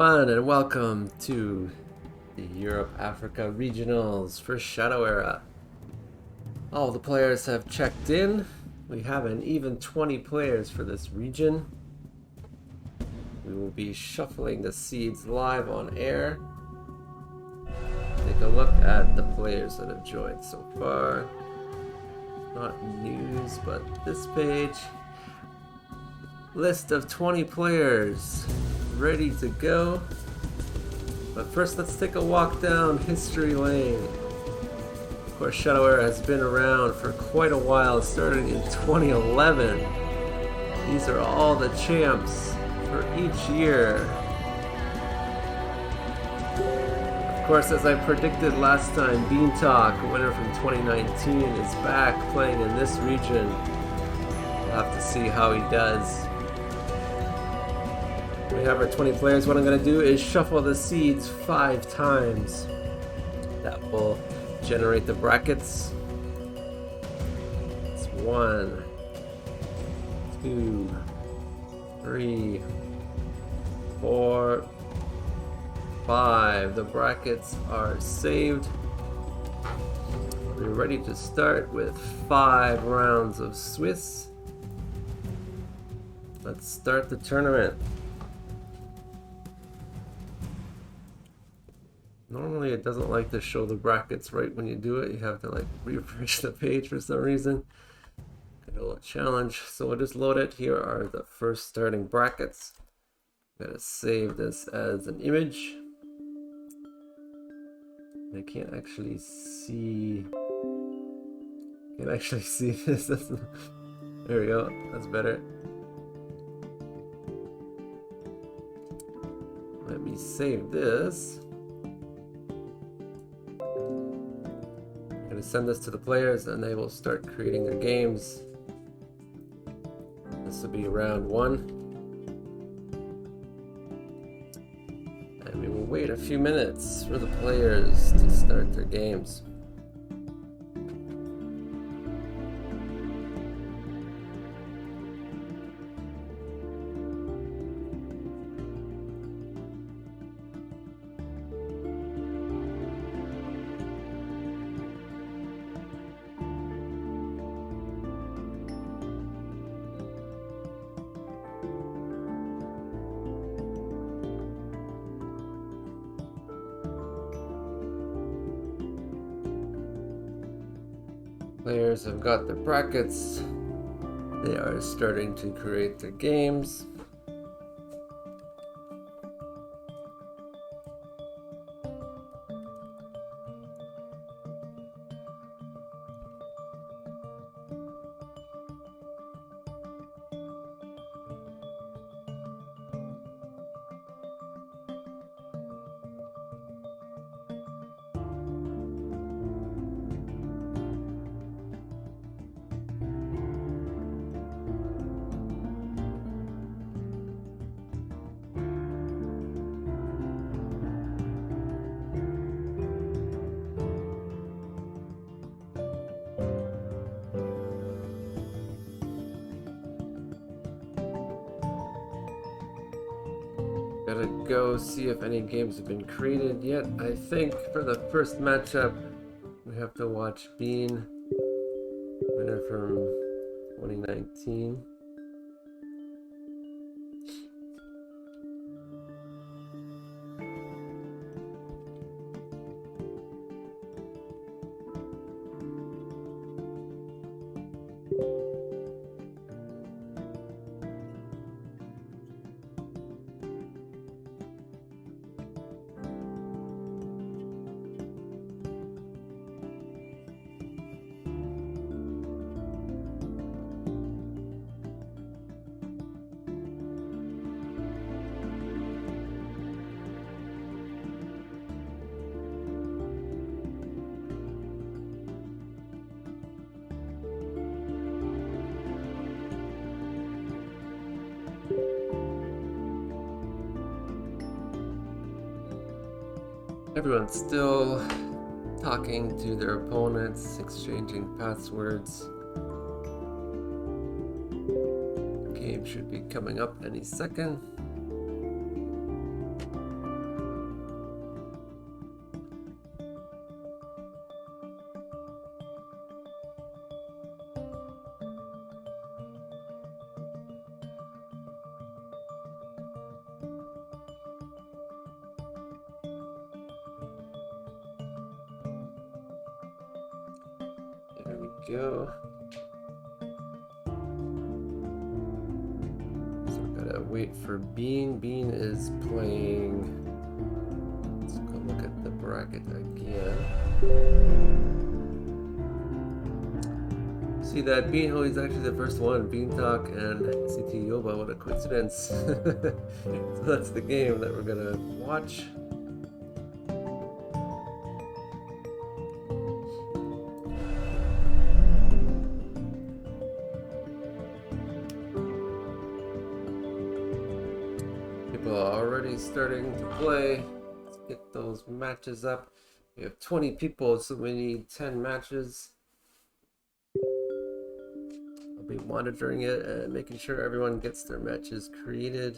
Fun and welcome to the Europe-Africa Regionals for Shadow Era. All the players have checked in. We have an even 20 players for this region. We will be shuffling the seeds live on air. Take a look at the players that have joined so far. Not news, but this page. List of 20 players ready to go. But first, let's take a walk down history lane. Of course, Shadow Era has been around for quite a while, starting in 2011. These are all the champs for each year. Of course, as I predicted last time, Beantalk, winner from 2019, is back playing in this region. We'll have to see how he does. We have our 20 players. What I'm going to do is shuffle the seeds 5 times. That will generate the brackets. It's 1, 2, 3, 4, 5. The brackets are saved. We're ready to start with 5 rounds of Swiss. Let's start the tournament. Normally it doesn't like to show the brackets right when you do it. You have to refresh the page for some reason. Got a little challenge. So we'll just load it. Here are the first starting brackets. Gotta save this as an image. I can't actually see. This. There we go. That's better. Let me save this. I'm going to send this to the players and they will start creating their games. This will be round 1. And we will wait a few minutes for the players to start their games. Players have got their brackets. They are starting to create their games. Gotta go see if any games have been created yet. I think for the first matchup, we have to watch Bean, winner from 2019. Everyone's still talking to their opponents, exchanging passwords. Game should be coming up any second. go. So gotta wait for Bean. Bean is playing. Let's go look at the bracket again. See that Bean, oh, he's actually the first one. Beanstalk and CT Yoba, what a coincidence. So that's the game that we're gonna watch. People are already starting to play. Let's get those matches up. We have 20 people, so we need 10 matches. I'll be monitoring it and making sure everyone gets their matches created.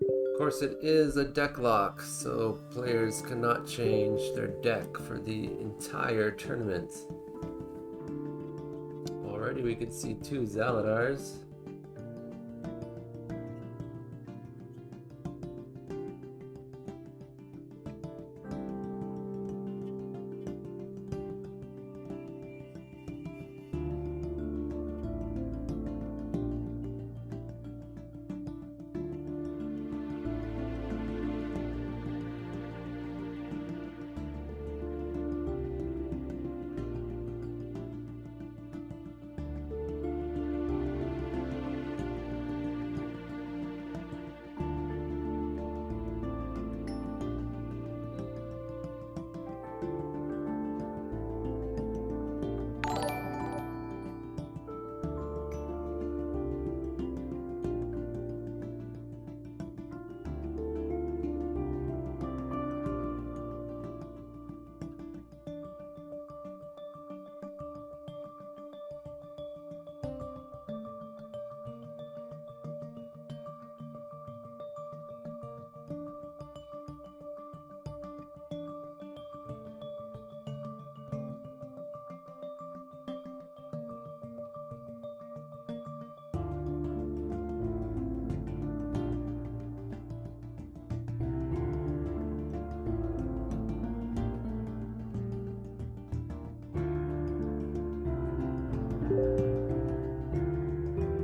Of course, it is a deck lock, so players cannot change their deck for the entire tournament. Already we could see 2 Zaladars.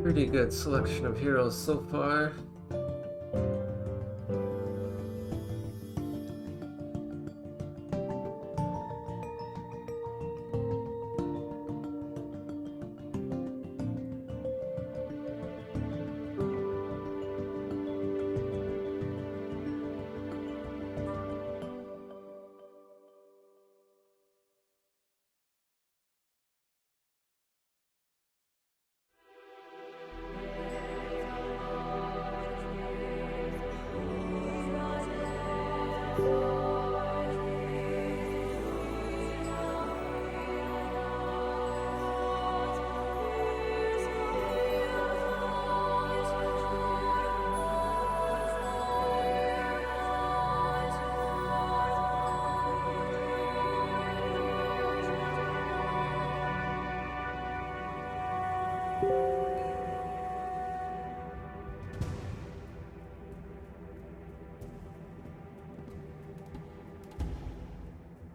Pretty good selection of heroes so far.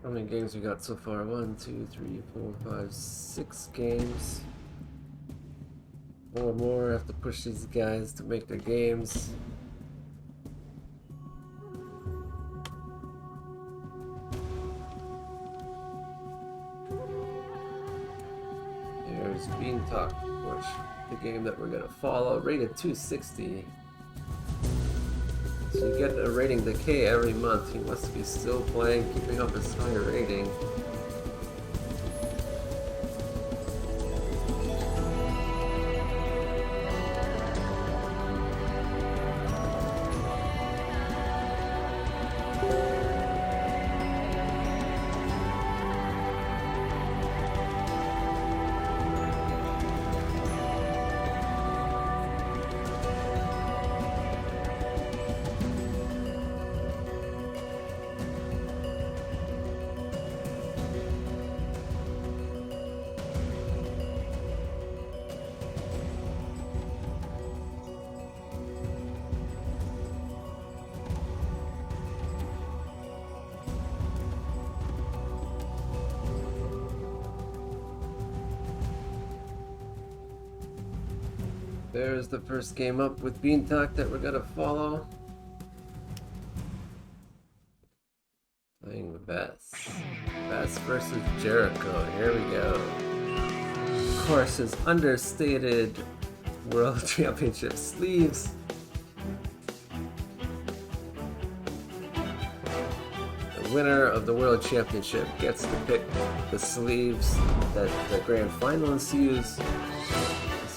How many games we got so far? 1, 2, 3, 4, 5, 6 games. More and more. I have to push these guys to make their games. Here's Beantalk, which the game that we're gonna follow, rated 260. So you get a rating decay every month. He must be still playing, keeping up his high rating. There's the first game up with Beantalk that we're gonna follow. Playing Vess. Vess versus Jericho. Here we go. Of course, his understated World Championship sleeves. The winner of the World Championship gets to pick the sleeves that the Grand Finalists use.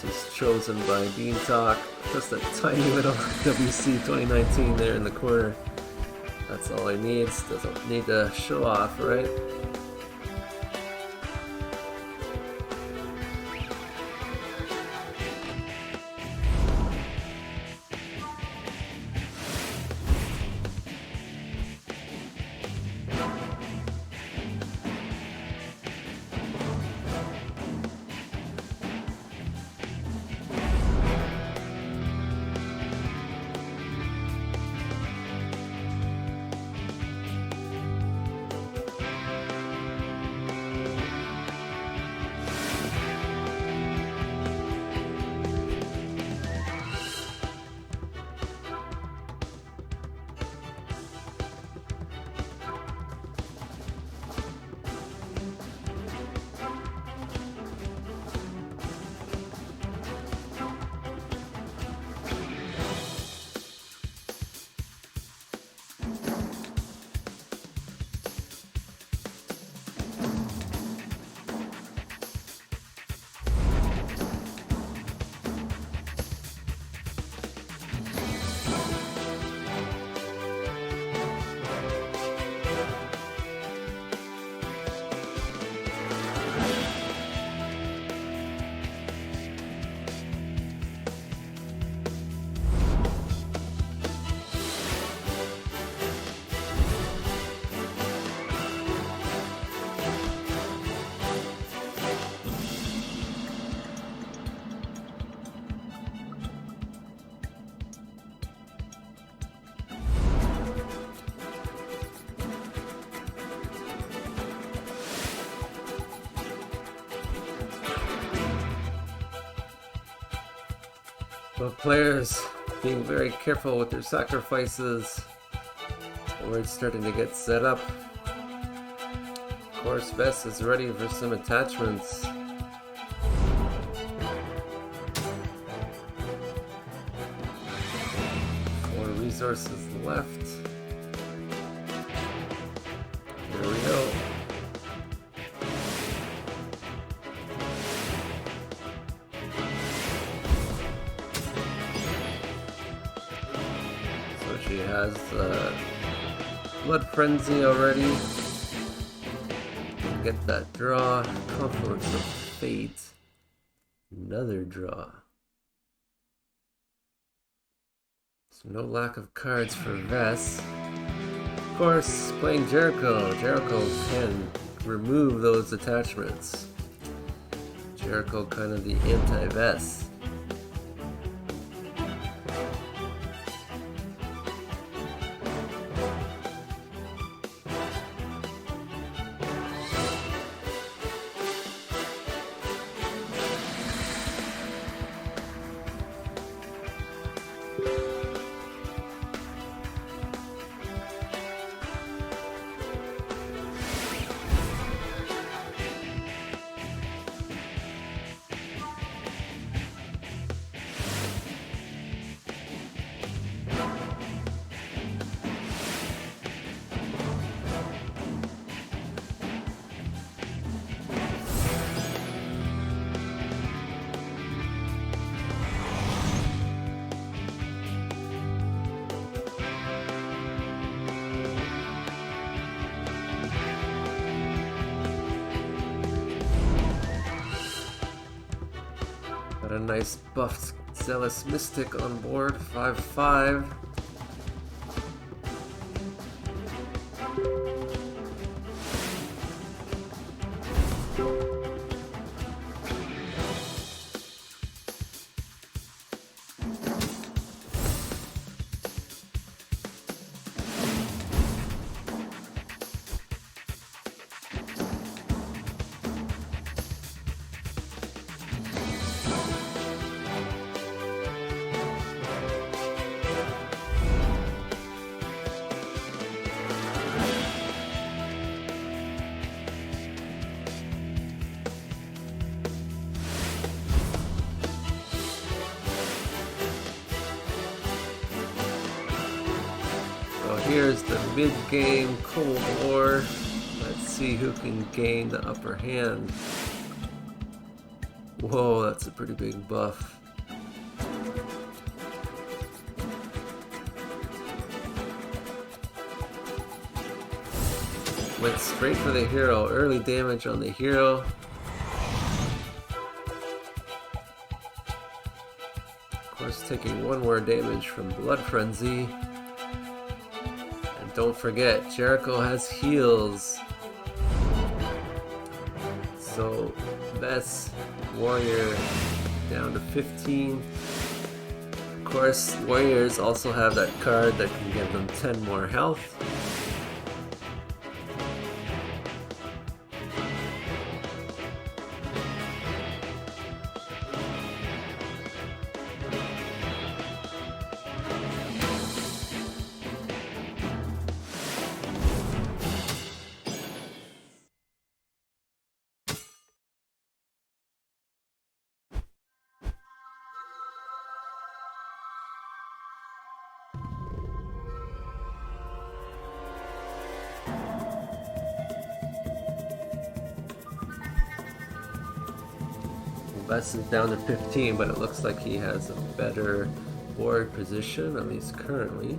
This is chosen by Beantalk. Just a tiny little WC2019 there in the corner. That's all he needs. Doesn't need to show off, right? Both players being very careful with their sacrifices. We're starting to get set up. Of course, Vess is ready for some attachments. 4 resources left. Here we go. She has Blood Frenzy already. Get that draw. Confluence of Fate. Another draw. So no lack of cards for Vess. Of course, playing Jericho. Jericho can remove those attachments. Jericho kind of the anti-Vess. Got a nice buffed Zealous Mystic on board, 5/5. here's the mid-game Cold War. Let's see who can gain the upper hand. Whoa, that's a pretty big buff. Went straight for the hero. Early damage on the hero. Of course, taking one more damage from Blood Frenzy. And don't forget, Jericho has heals. So, best warrior down to 15. Of course, warriors also have that card that can give them 10 more health. Bess is down to 15, but it looks like he has a better board position, at least currently.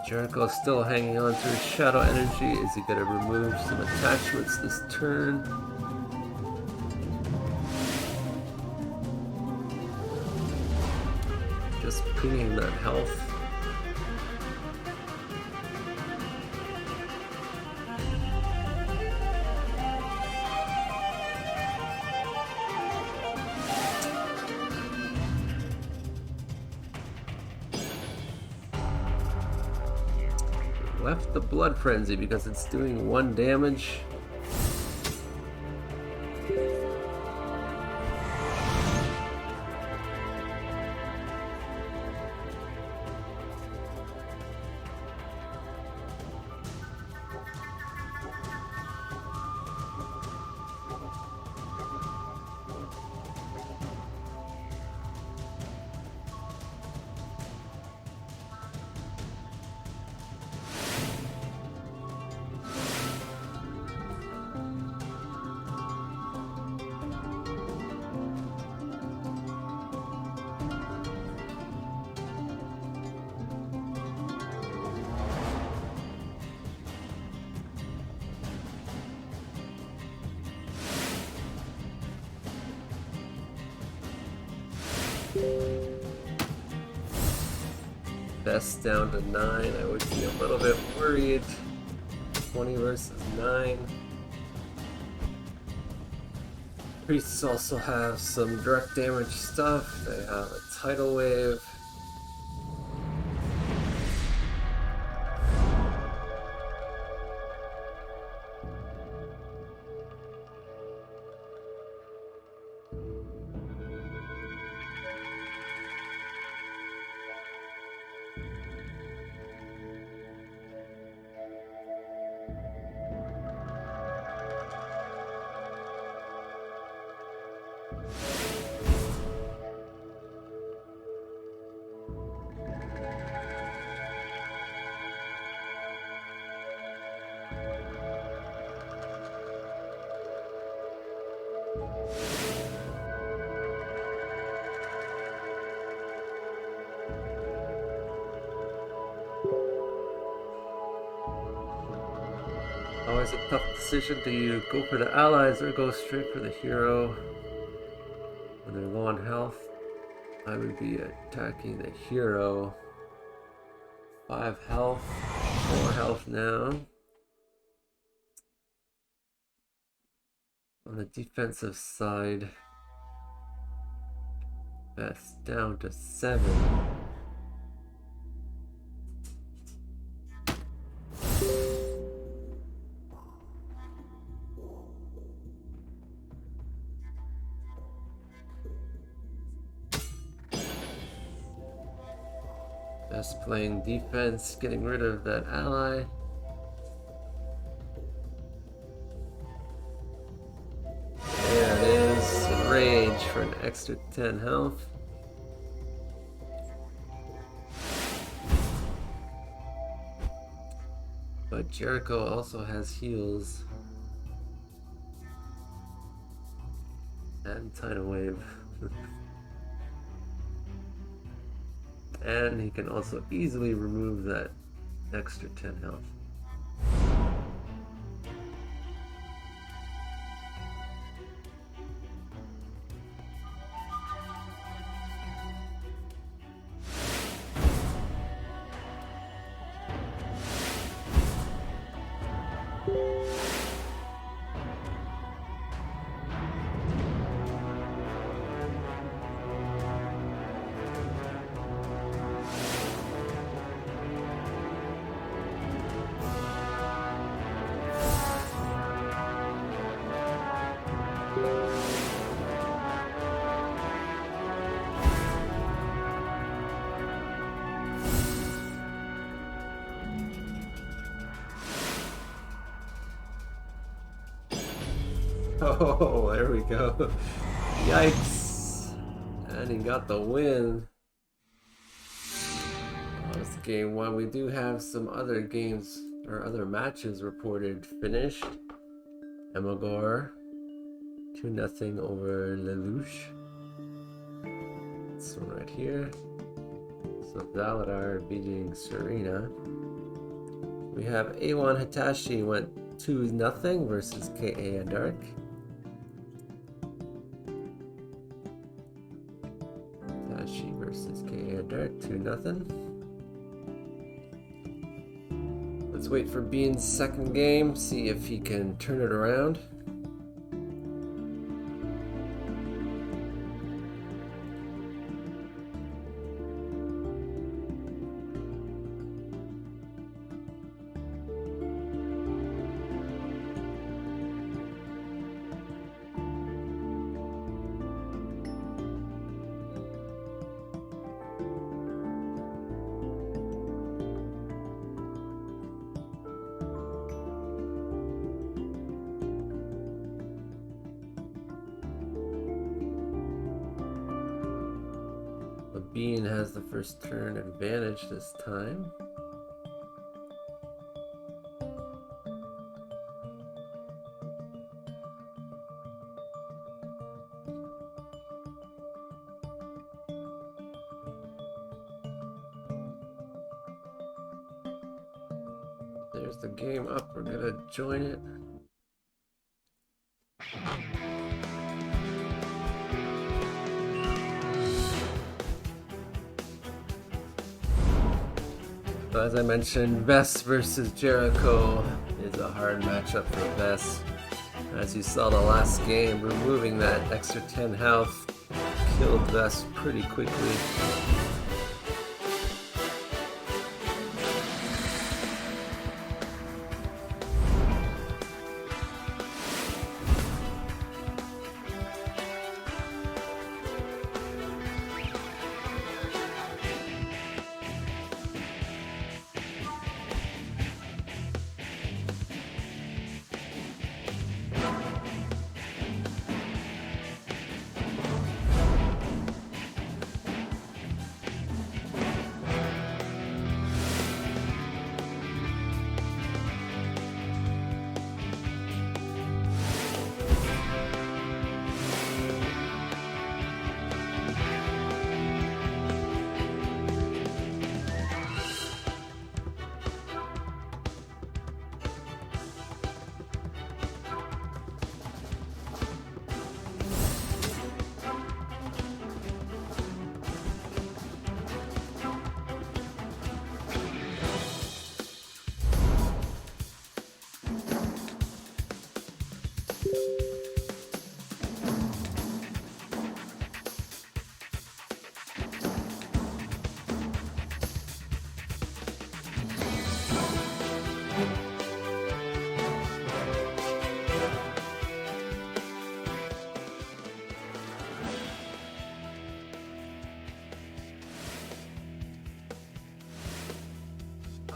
Jericho's still hanging on to his shadow energy. Is he going to remove some attachments this turn? Just pinging that health. Left the Blood Frenzy because it's doing 1 damage. Best down to 9. I would be a little bit worried. 20 versus 9. Priests also have some direct damage stuff. They have a tidal wave. Always a tough decision. Do you go for the allies or go straight for the hero when they're low on health? I would be attacking the hero. 5 health, 4 health now. On the defensive side, that's down to 7. Best playing defense, getting rid of that ally. extra 10 health. But Jericho also has heals. And Tidal Wave. And he can also easily remove that extra 10 health. Oh, there we go. Yikes. And he got the win. That's game one. We do have some other games or other matches reported finished. Emagor 2-0 over Lelouch. This one right here. So Valadar beating Serena. We have A1 Hitachi went 2-0 versus KA Dark. Hitachi versus KA Dark 2-0. Let's wait for Bean's second game, see if he can turn it around. Bean has the first turn advantage this time. There's the game up, we're gonna join it. So as I mentioned, Vess versus Jericho is a hard matchup for Vess. As you saw the last game, removing that extra 10 health killed Vess pretty quickly.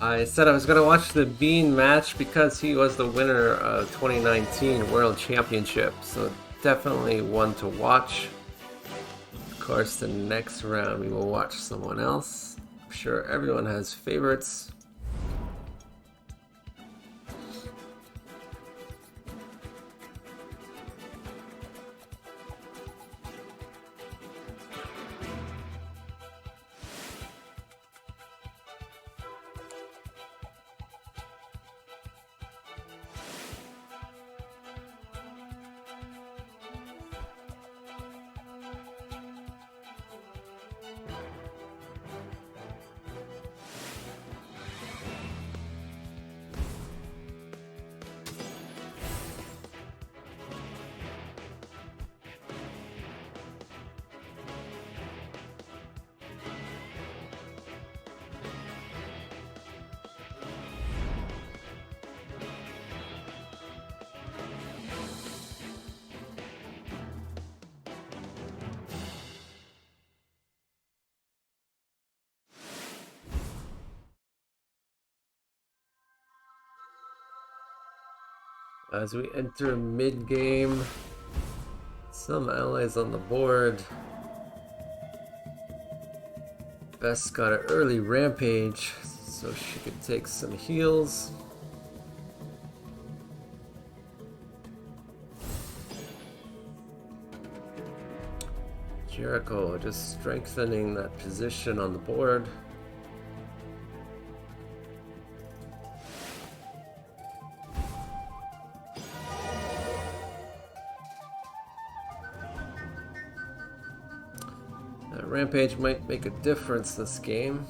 I said I was going to watch the Bean match because he was the winner of 2019 World Championship, so definitely one to watch. course, the next round we will watch someone else. I'm sure everyone has favorites. As we enter mid-game, some allies on the board. Best got an early rampage, so she could take some heals. Jericho just strengthening that position on the board. Rampage might make a difference this game.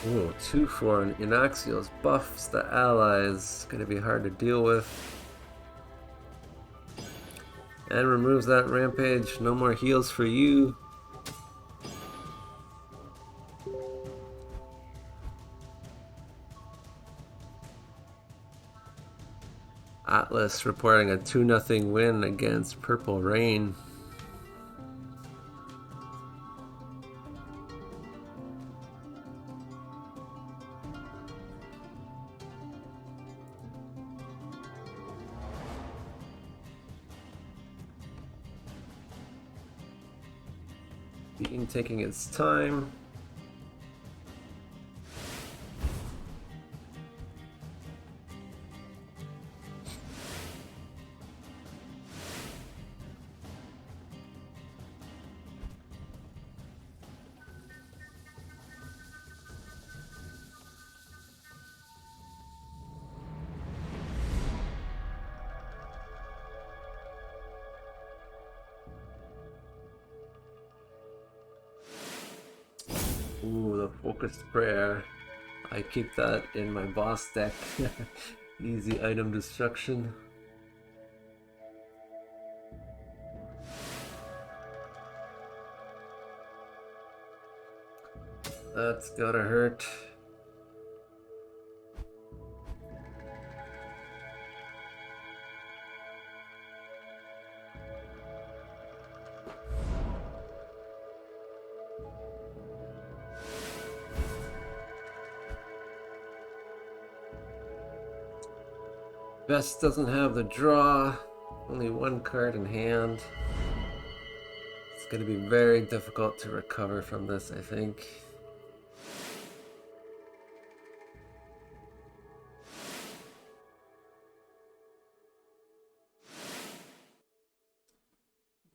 Ooh, 2 for an Inaxios buffs the allies. Gonna be hard to deal with. And removes that rampage. No more heals for you. Atlas reporting a 2-0 win against Purple Rain. Bean taking its time. Ooh, the focused prayer. I keep that in my boss deck. Easy item destruction. That's gotta hurt. Best doesn't have the draw, only 1 card in hand. It's going to be very difficult to recover from this, I think.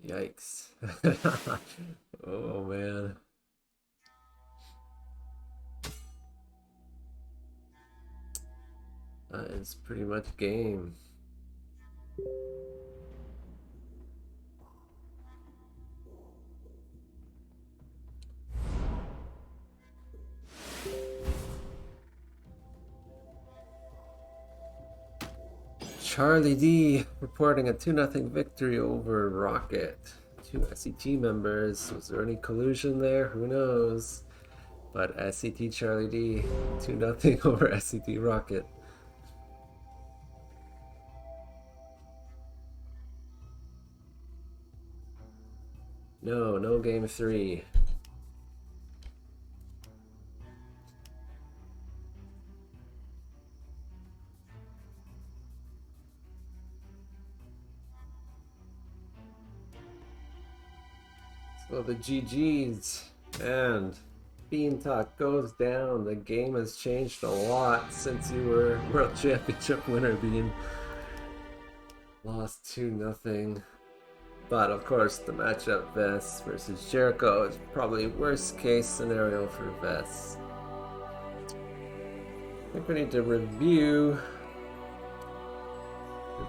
Yikes. Oh man. That is pretty much game. Charlie D reporting a 2-0 victory over Rocket. Two SET members. Was there any collusion there? Who knows? But SET Charlie D, 2-0 over SET Rocket. No game 3. So the GGs and Bean Talk goes down. The game has changed a lot since you were World Championship winner, Bean. Lost 2-0. But of course, the matchup Vess versus Jericho is probably worst case scenario for Vess. I think we need to review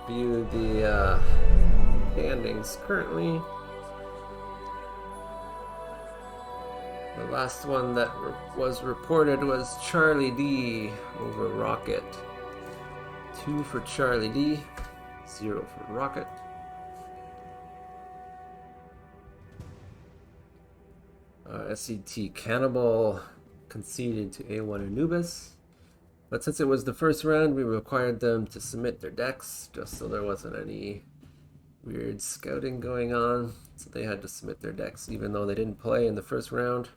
the standings currently. The last one that was reported was Charlie D over Rocket. 2 for Charlie D, 0 for Rocket. SET Cannibal conceded to A1 Anubis. But since it was the first round, we required them to submit their decks, just so there wasn't any weird scouting going on. So they had to submit their decks, even though they didn't play in the first round.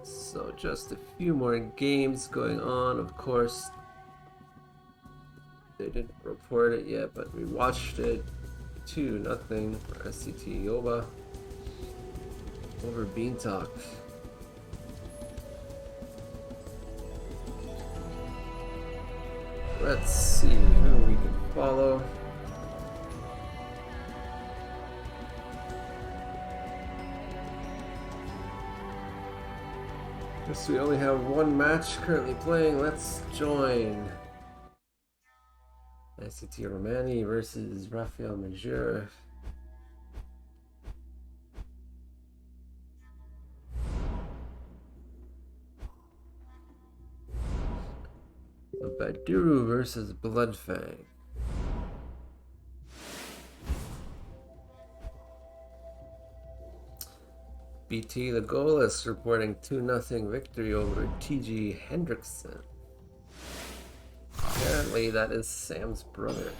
So just a few more games going on, of course. They didn't report it yet, but we watched it. 2-0 for SCT Yoba over Bean Talk. Let's see who we can follow. Guess we only have one match currently playing. Let's join. ICT Romani versus Rafael Major. So Baduru versus Bloodfang. BT the goalless reporting 2-0 victory over TG Hendrickson. Apparently that is Sam's brother.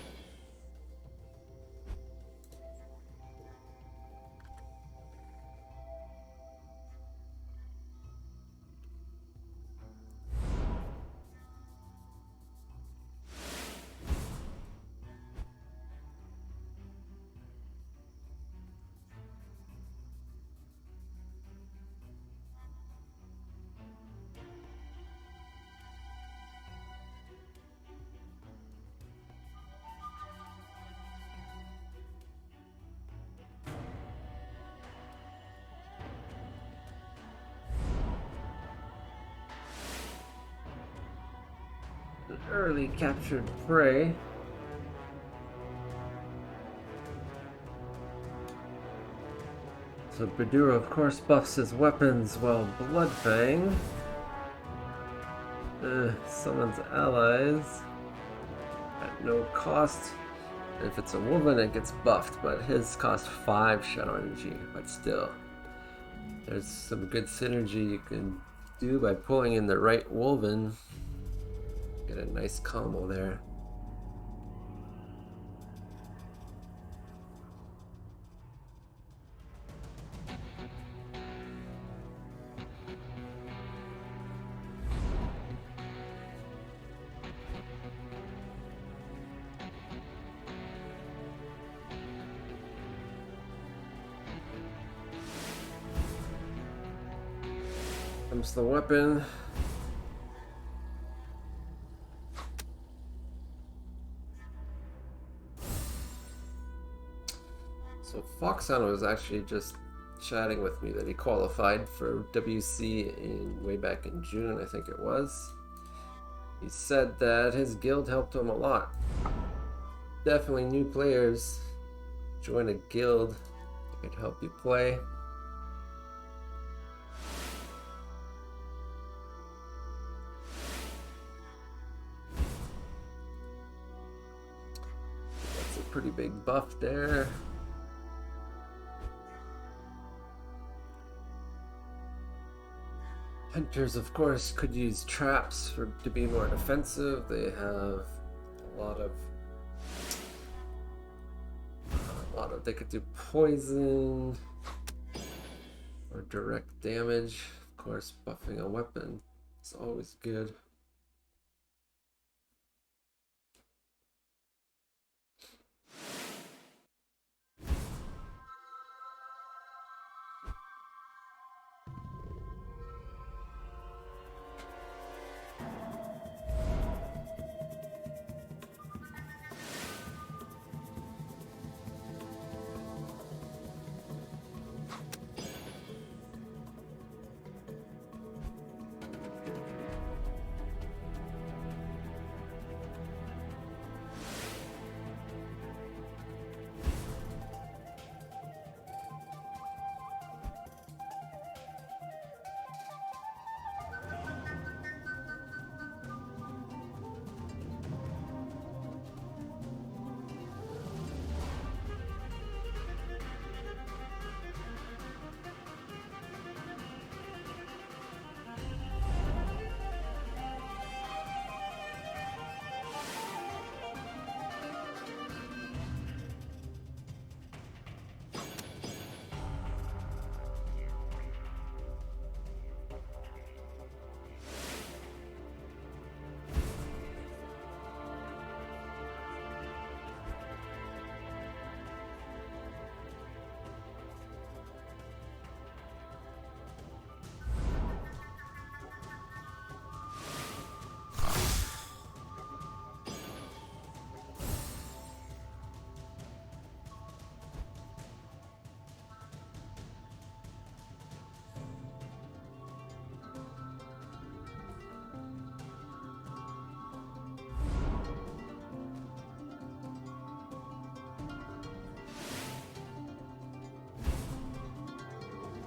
Early captured prey. So Badura of course buffs his weapons while Bloodfang summons allies at no cost. And if it's a woman it gets buffed, but his costs 5 shadow energy. But still, there's some good synergy you can do by pulling in the right woven. Get a nice combo there. Comes the weapon. So Foxhound was actually just chatting with me that he qualified for WC way back in June, I think it was. He said that his guild helped him a lot. Definitely new players, join a guild, it could help you play. pretty big buff there. Hunters, of course, could use traps to be more defensive. They have a lot of they could do poison or direct damage. Of course, buffing a weapon is always good.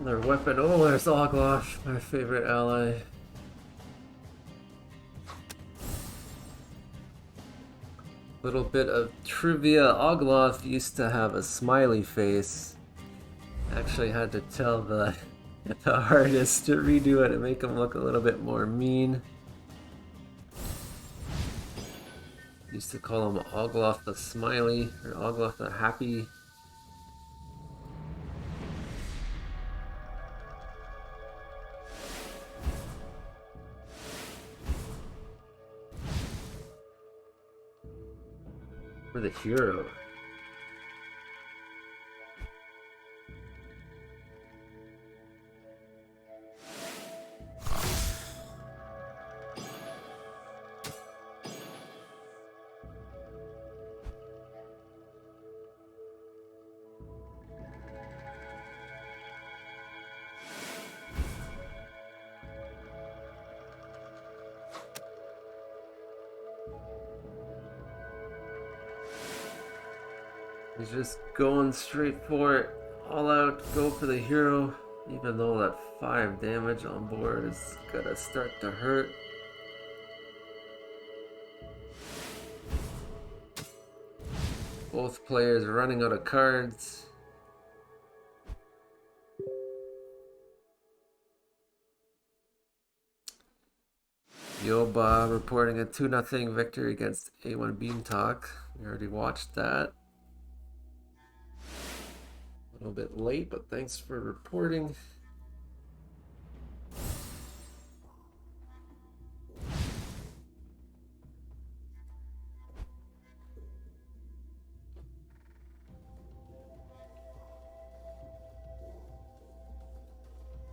Their weapon. Oh, there's Ogloff, my favorite ally. Little bit of trivia. Ogloff used to have a smiley face. Actually had to tell the artist to redo it and make him look a little bit more mean. Used to call him Ogloff the Smiley, or Ogloff the Happy. For the hero. He's just going straight for it, all out, go for the hero, even though that 5 damage on board is gonna start to hurt. Both players running out of cards. Yoba reporting a 2-0 victory against A1 Beamtalk. We already watched that. A little bit late, but thanks for reporting.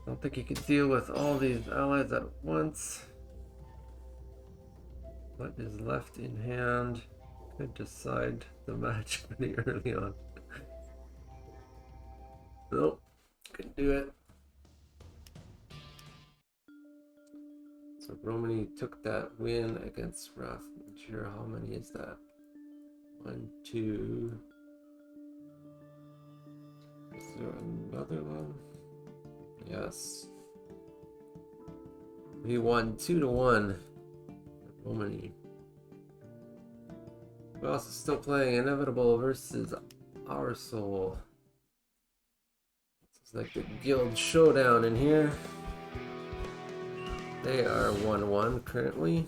I don't think you can deal with all these allies at once. What is left in hand could decide the match pretty early on. Nope, couldn't do it. So Romani took that win against Wrath. Not sure how many is that? 1, 2. Is there another one? Yes. He won 2-1. Romani. We're also still playing Inevitable versus Our Soul. It's like the guild showdown in here. They are 1-1 currently.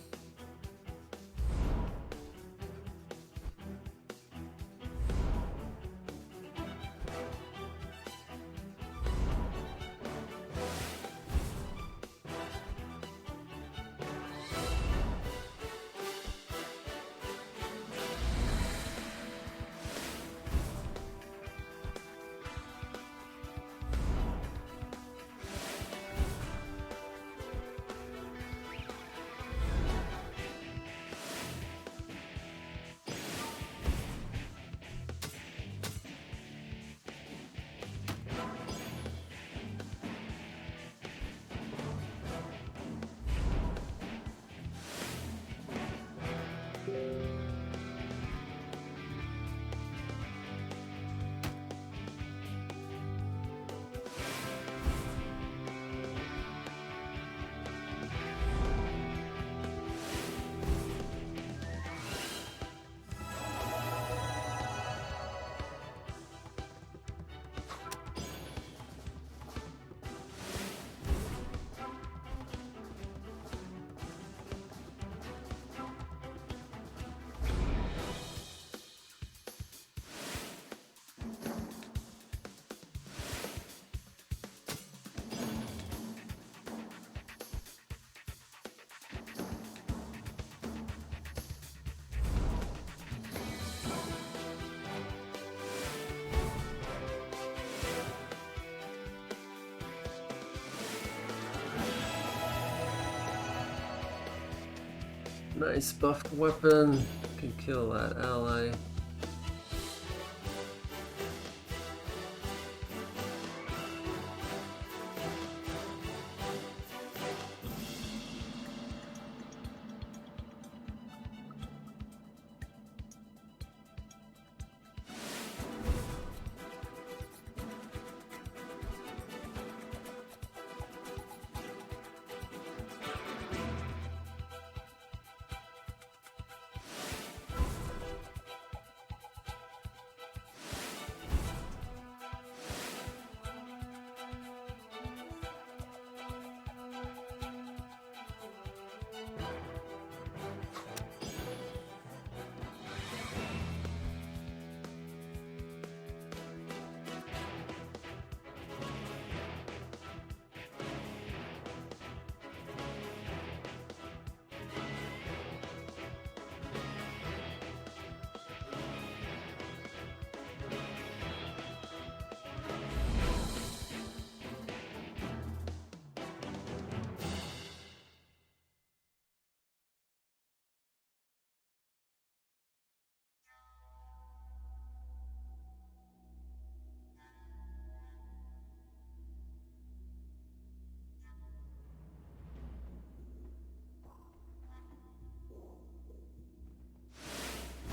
Nice buffed weapon, can kill that ally.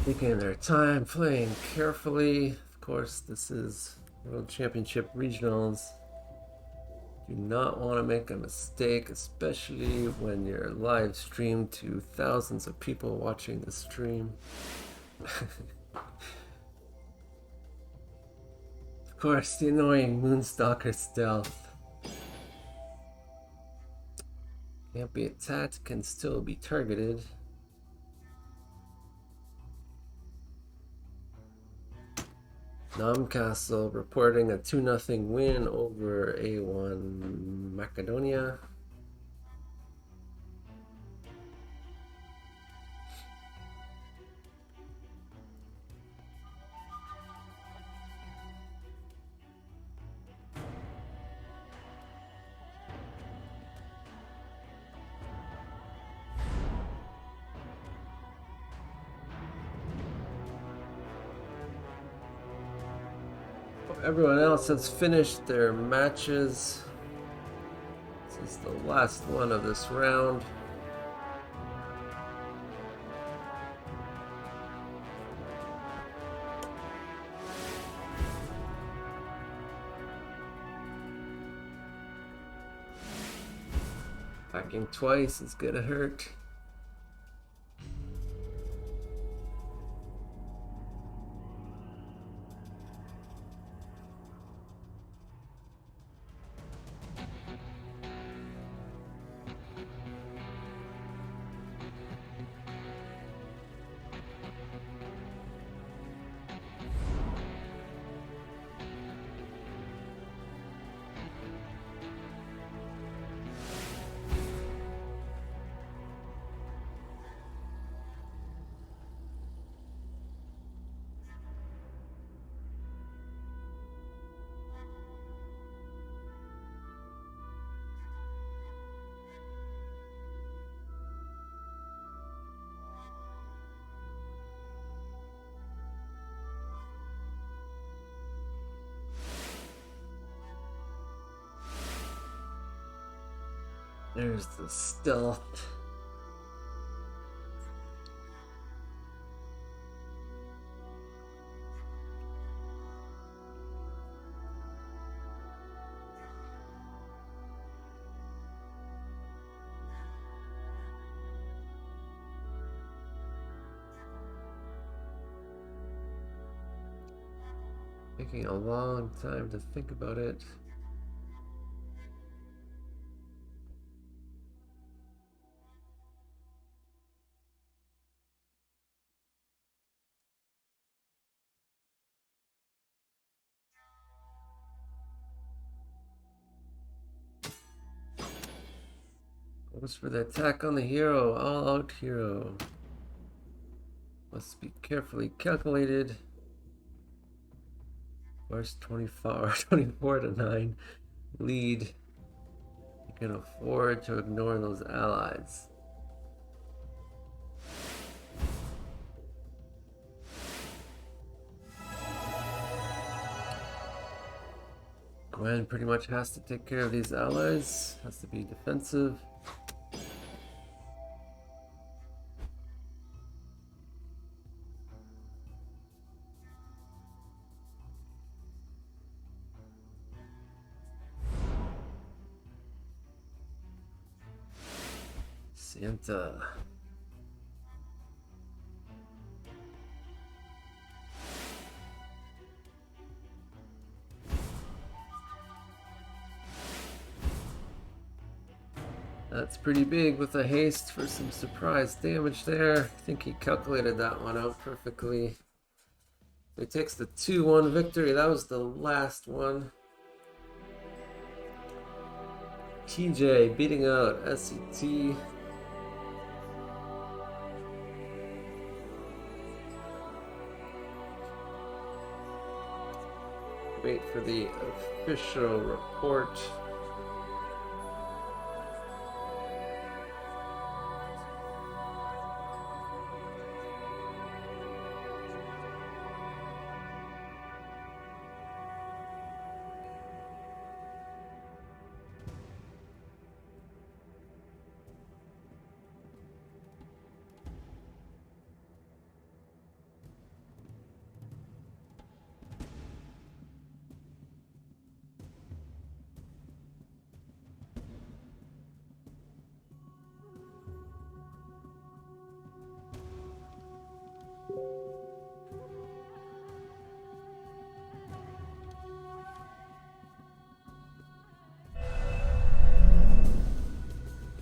Taking their time, playing carefully. Of course, this is World Championship Regionals. Do not want to make a mistake, especially when you're live streamed to thousands of people watching the stream. Of course, the annoying Moonstalker stealth. Can't be attacked, can still be targeted. Castle reporting a 2-0 win over A1 Macedonia. Everyone else has finished their matches. This is the last one of this round. Hacking twice is gonna hurt. There's the stealth. Taking a long time to think about it. Goes for the attack on the hero. All out hero. Must be carefully calculated. First 24 to 9 lead. You can afford to ignore those allies. Gwen pretty much has to take care of these allies. Has to be defensive. Santa. That's pretty big with a haste for some surprise damage there. I think he calculated that one out perfectly. He takes the 2-1 victory. That was the last one. TJ beating out SET. Wait for the official report.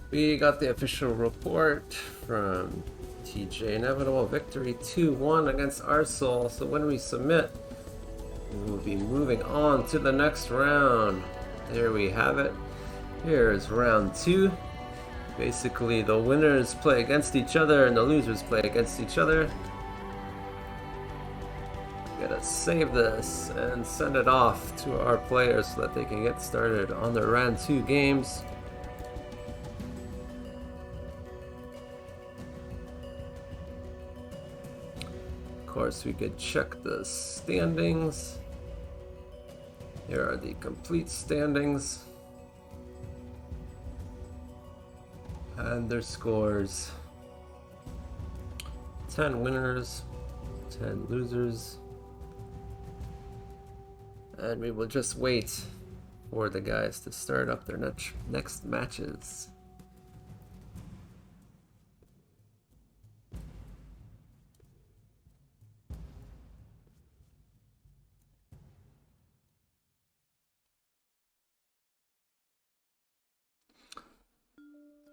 We got the official report from TJ. Inevitable victory 2-1 against Arsol. So when we submit, we will be moving on to the next round. There we have it. Here's round 2. Basically, the winners play against each other and the losers play against each other. Gotta save this and send it off to our players so that they can get started on their round 2 games. Of course, we could check the standings. Here are the complete standings and their scores. 10 winners, 10 losers. And we will just wait for the guys to start up their next matches.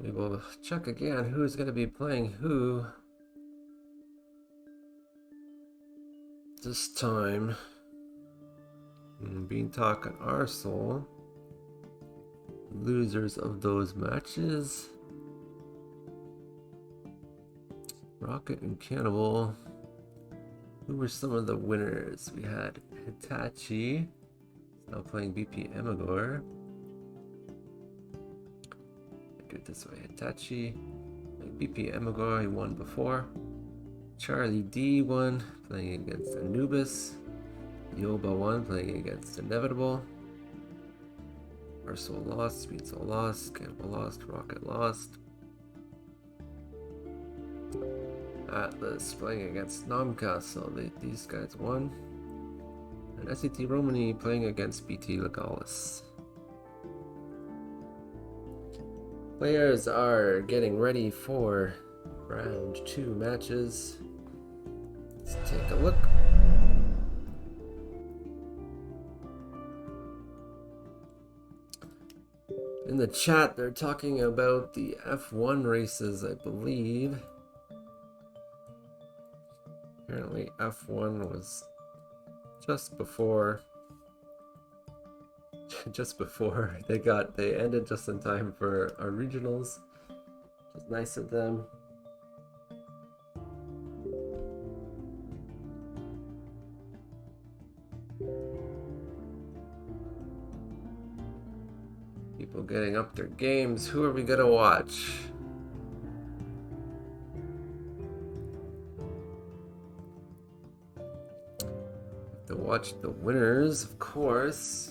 We will check again who's going to be playing who this time. Beantalk and Arsol, losers of those matches. Rocket and Cannibal. Who were some of the winners? We had Hitachi, now playing BP Emagor. Do it this way. Hitachi, BP Emagor, he won before. Charlie D won, playing against Anubis. Yoba won, playing against Inevitable. Arsenal lost, Speedsall lost, Campbell lost, Rocket lost. Atlas playing against Namka, so these guys won. And SET Romani playing against BT Legalis. Players are getting ready for round 2 matches. Let's take a look. In the chat, they're talking about the F1 races, I believe. Apparently F1 was just before they ended just in time for our regionals, which is nice of them. People getting up their games. Who are we gonna watch? To watch the winners, of course.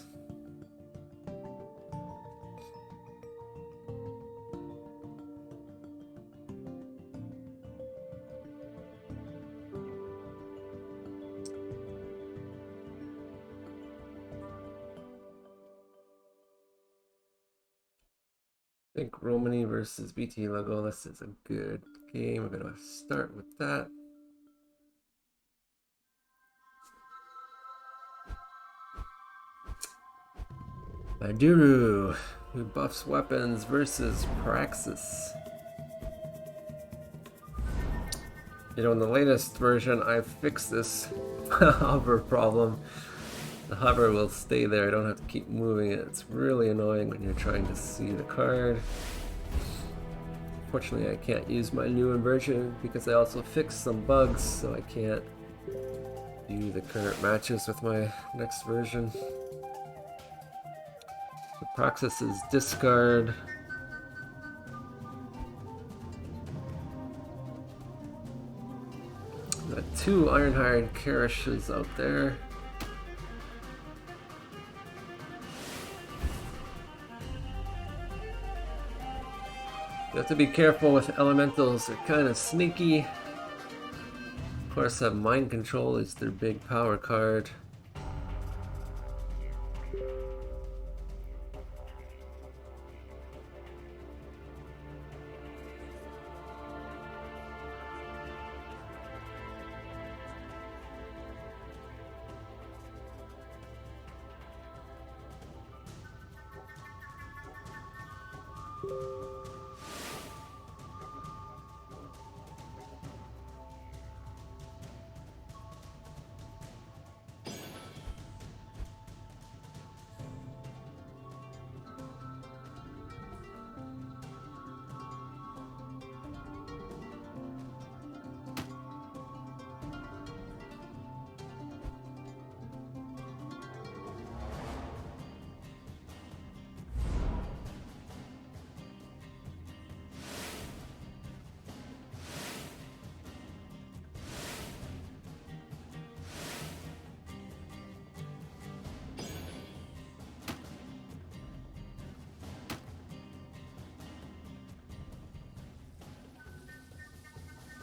I think Romani versus BT Legalis is a good game. We're gonna start with that. Maduru, who buffs weapons versus Praxis. You know, in the latest version, I've fixed this hover problem. The hover will stay there. I don't have to keep moving it. It's really annoying when you're trying to see the card. Fortunately, I can't use my new version because I also fixed some bugs, so I can't do the current matches with my next version. The Praxis is discard. Got 2 Ironhide Karishes out there. You have to be careful with elementals, they're kind of sneaky. Of course, have Mind Control is their big power card.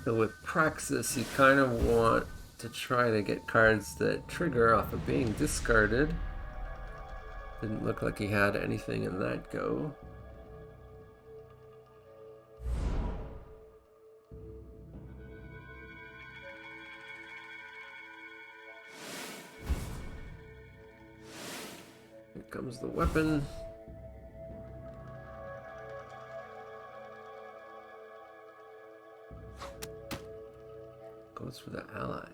So with Praxis, you kind of want to try to get cards that trigger off of being discarded. Didn't look like he had anything in that go. Here comes the weapon. Goes for the ally.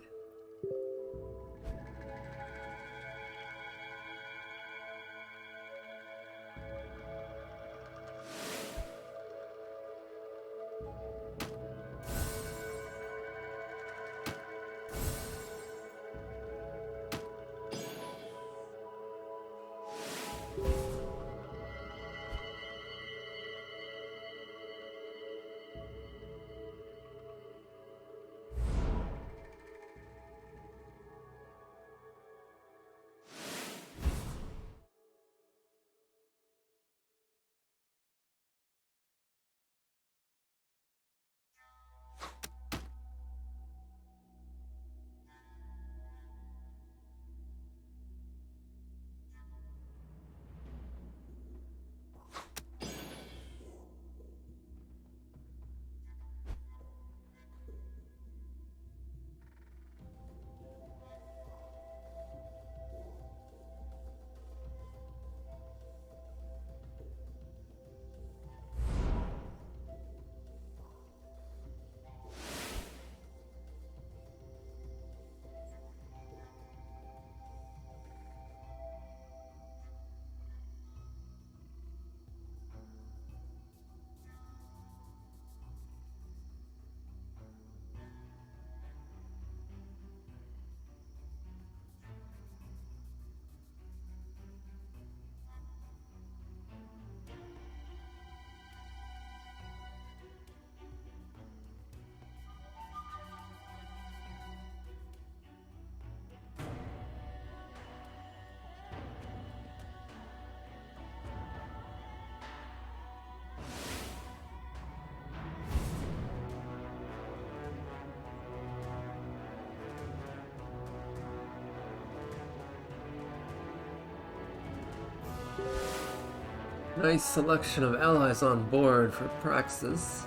Nice selection of allies on board for Praxis.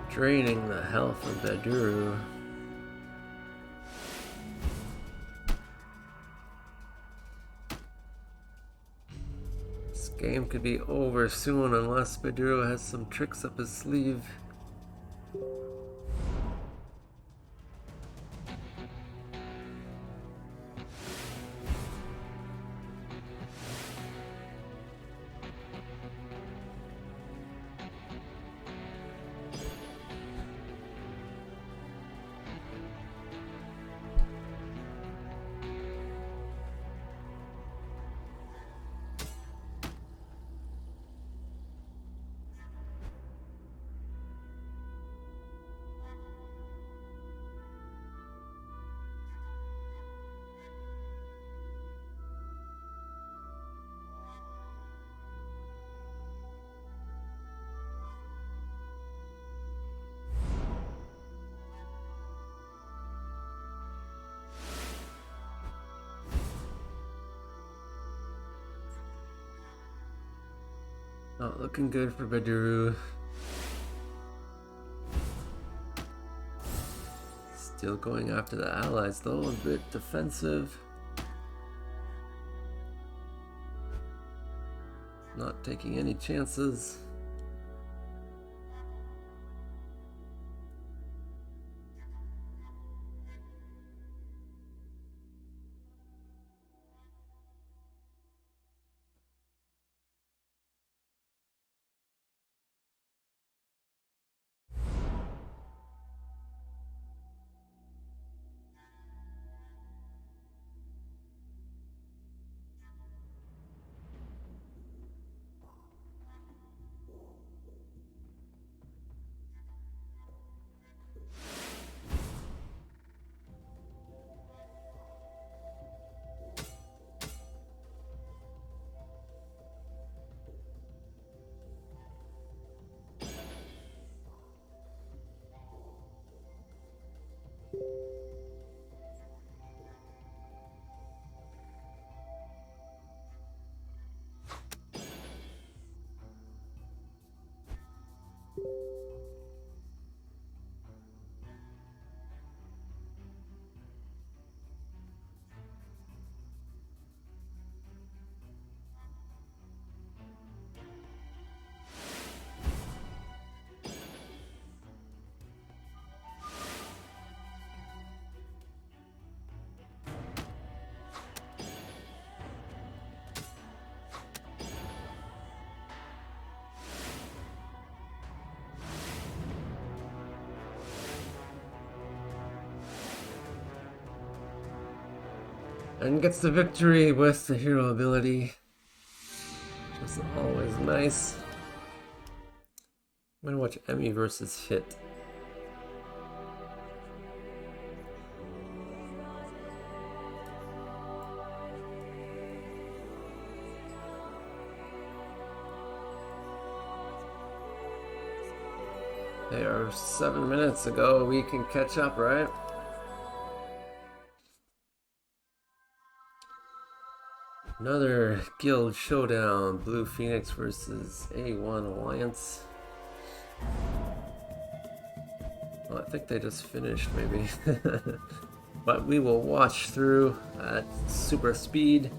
Draining the health of Beduru. This game could be over soon unless Beduru has some tricks up his sleeve. Not looking good for Beduru. Still going after the allies though, a bit defensive. Not taking any chances. And gets the victory with the hero ability. Which is always nice. I'm gonna watch Emmy versus Hit. They are 7 minutes ago. We can catch up, right? Another guild showdown. Blue Phoenix versus A1 Alliance. Well, I think they just finished, maybe. But we will watch through at super speed.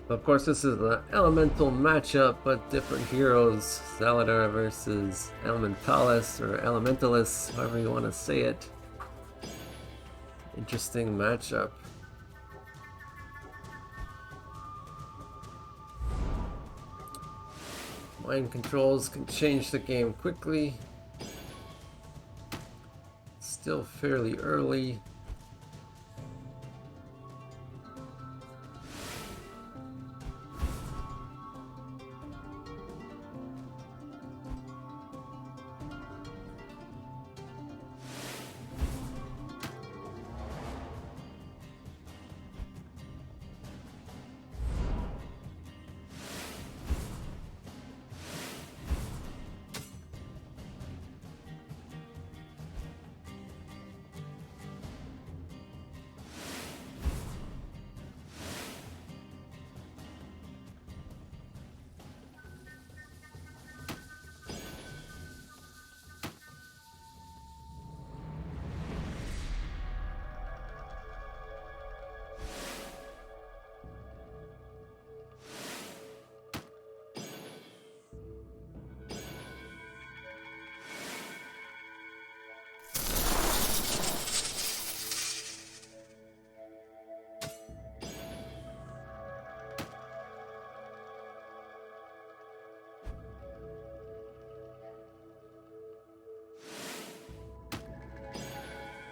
Of course, this is an elemental matchup, but different heroes. Saladar versus Elementalis, or Elementalis, however you want to say it. Interesting matchup. Mind controls can change the game quickly. Still fairly early.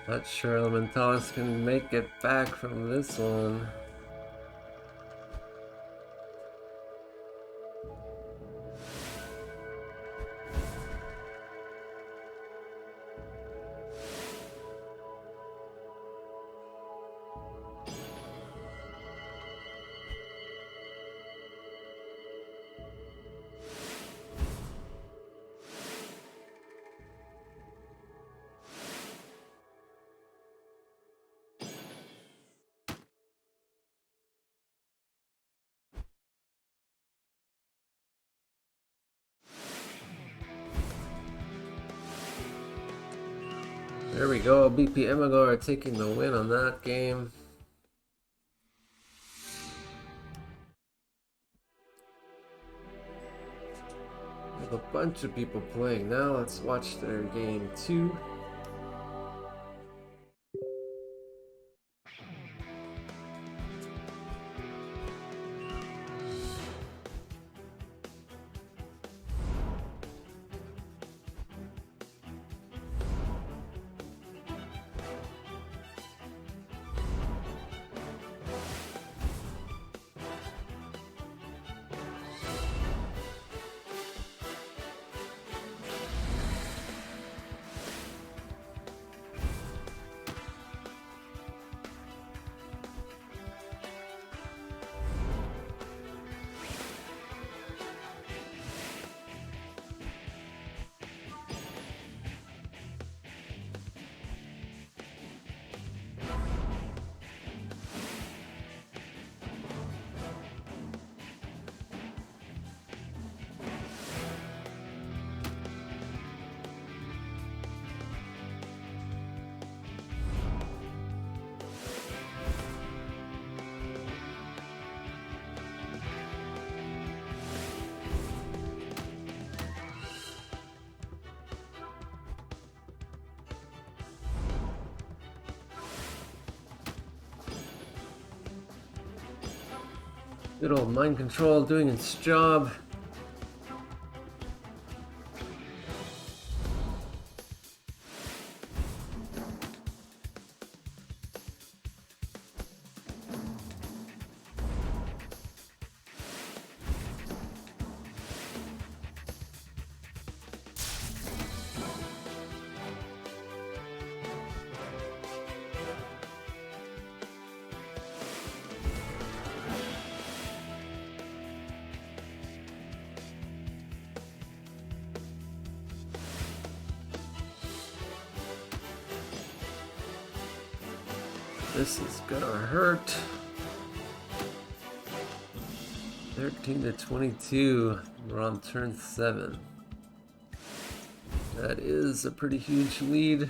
Not sure Elementalis can make it back from this one. There we go, BP Emigor taking the win on that game. We have a bunch of people playing now. Let's watch their game 2. Good old mind control doing its job. This is gonna hurt. 13 to 22. We're on turn 7. That is a pretty huge lead.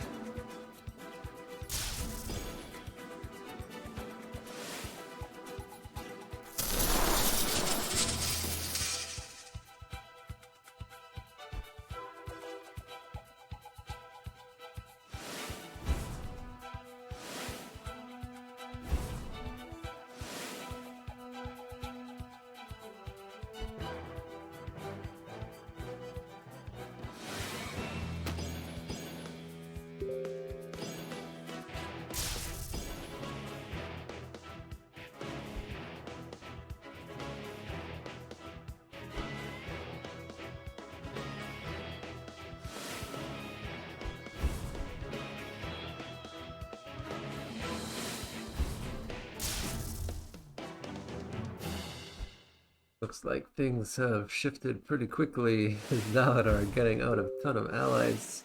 Looks like things have shifted pretty quickly. Zalad are getting out a ton of allies.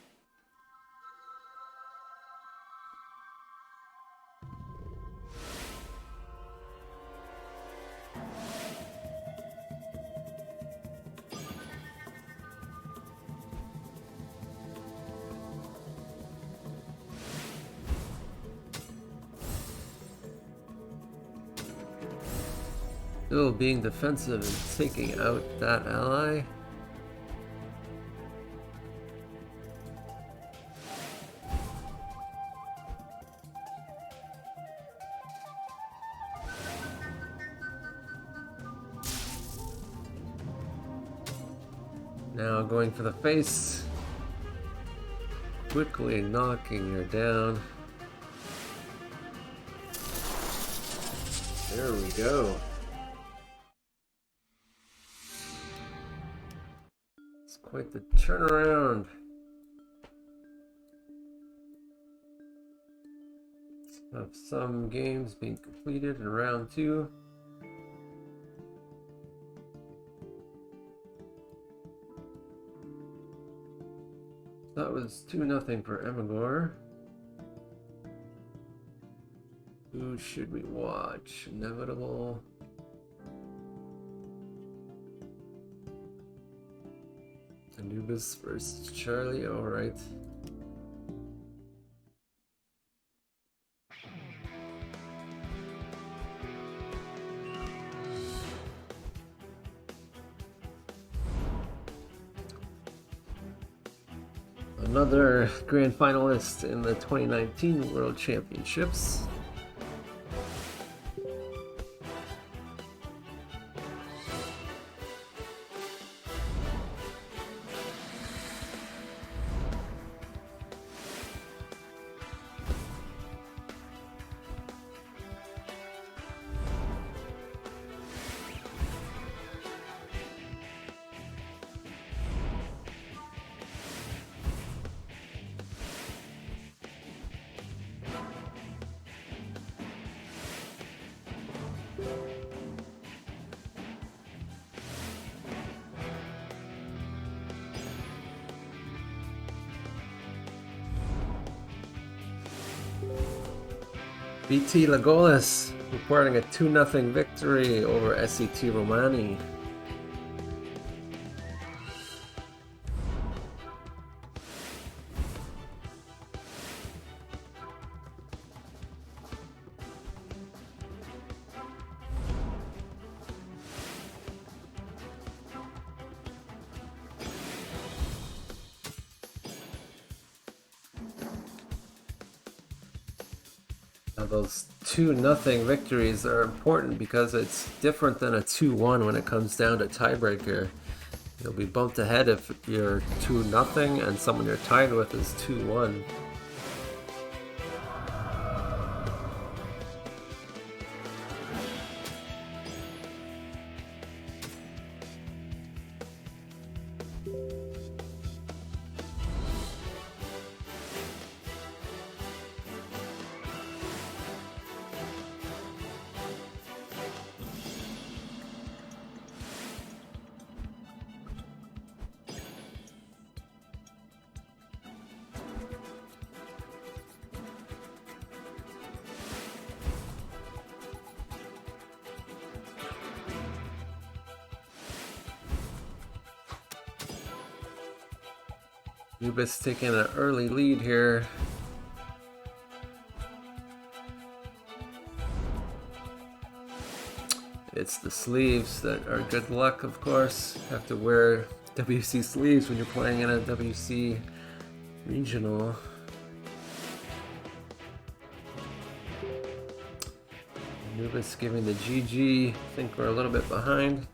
Still being defensive and taking out that ally. Now going for the face. Quickly knocking her down. There we go. It's quite the turnaround. Of some games being completed in round 2. That was 2-0 for Emigor. Who should we watch? Inevitable. Anubis versus Charlie, alright. Another grand finalist in the 2019 World Championships. BT Lagolis reporting a 2-0 victory over SET Romani. Now those 2-0 victories are important because it's different than a 2-1 when it comes down to tiebreaker. You'll be bumped ahead if you're 2-0 and someone you're tied with is 2-1. Ubis taking an early lead here. It's the sleeves that are good luck, of course. Have to wear WC sleeves when you're playing in a WC regional. Ubis giving the GG. I think we're a little bit behind.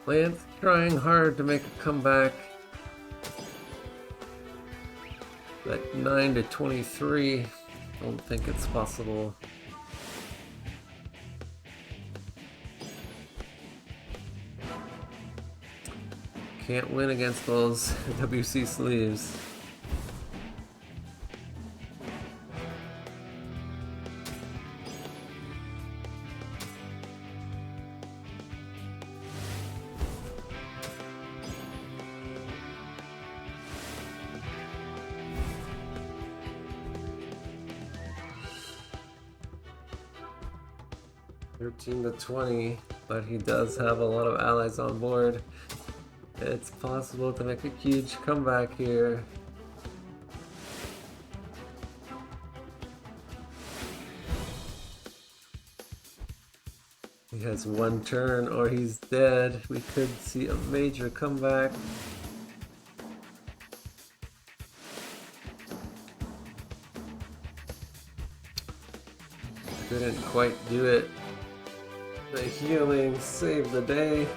Lance trying hard to make a comeback. But 9 to 23, don't think it's possible. Can't win against those WC sleeves. To 20, but he does have a lot of allies on board. It's possible to make a huge comeback here. He has one turn or he's dead. We could see a major comeback. Didn't quite do it. The healing saved the day.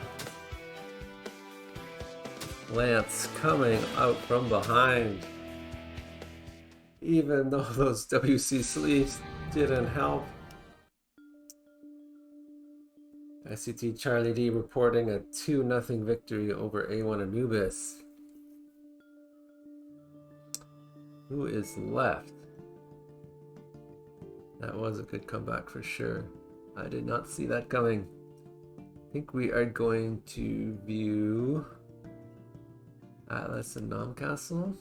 Lance coming out from behind. Even though those WC sleeves didn't help. ICT Charlie D reporting a 2-0 victory over A1 Anubis. Who is left? That was a good comeback for sure. I did not see that coming. I think we are going to view Atlas and Nom Castle.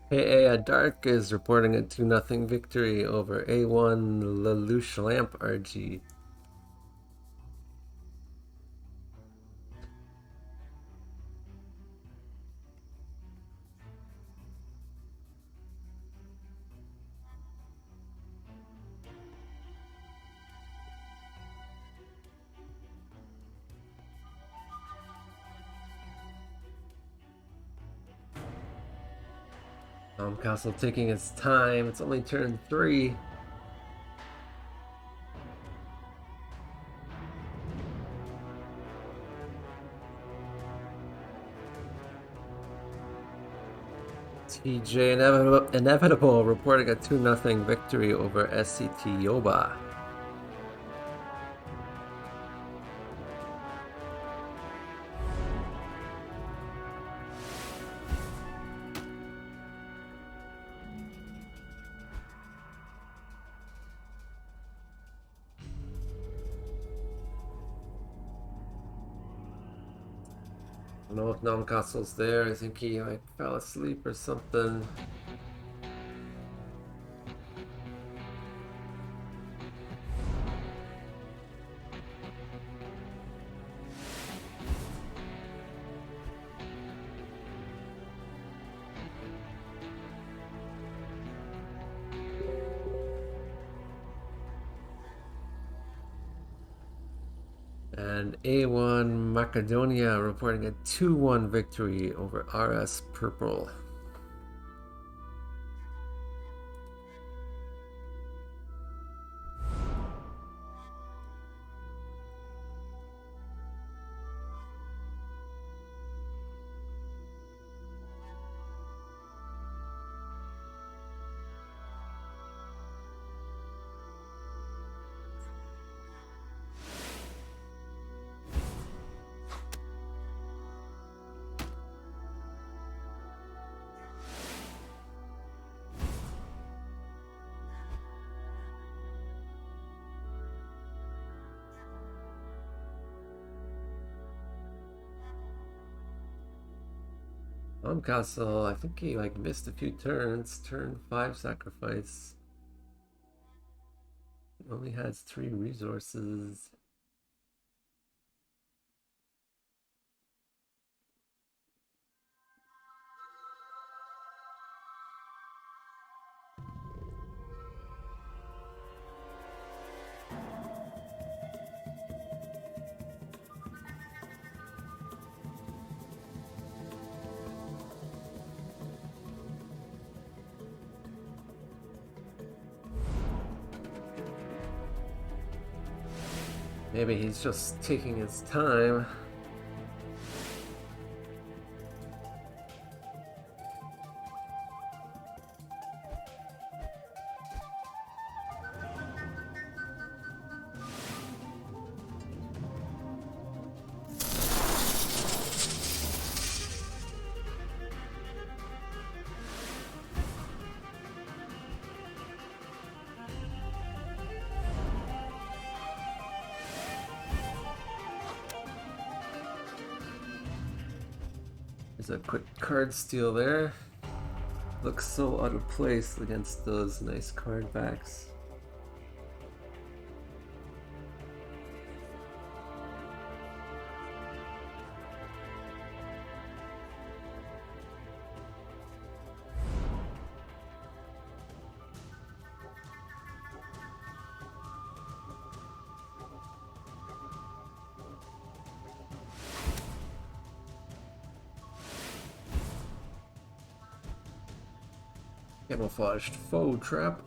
AA Dark is reporting a 2-0 victory over A1 Lelouch Lamp RG. Castle taking its time. It's only turn 3. TJ Inevitable reporting a 2-0 victory over SCT Yoba. I don't know if Nom Castle's there. I think he like fell asleep or something. And A1 Macedonia reporting a 2-1 victory over RS Purple. Castle, I think he like missed a few turns. Turn 5 sacrifice. only has 3 resources. Maybe he's just taking his time. There's a quick card steal there. Looks so out of place against those nice card backs. Camouflaged foe trap.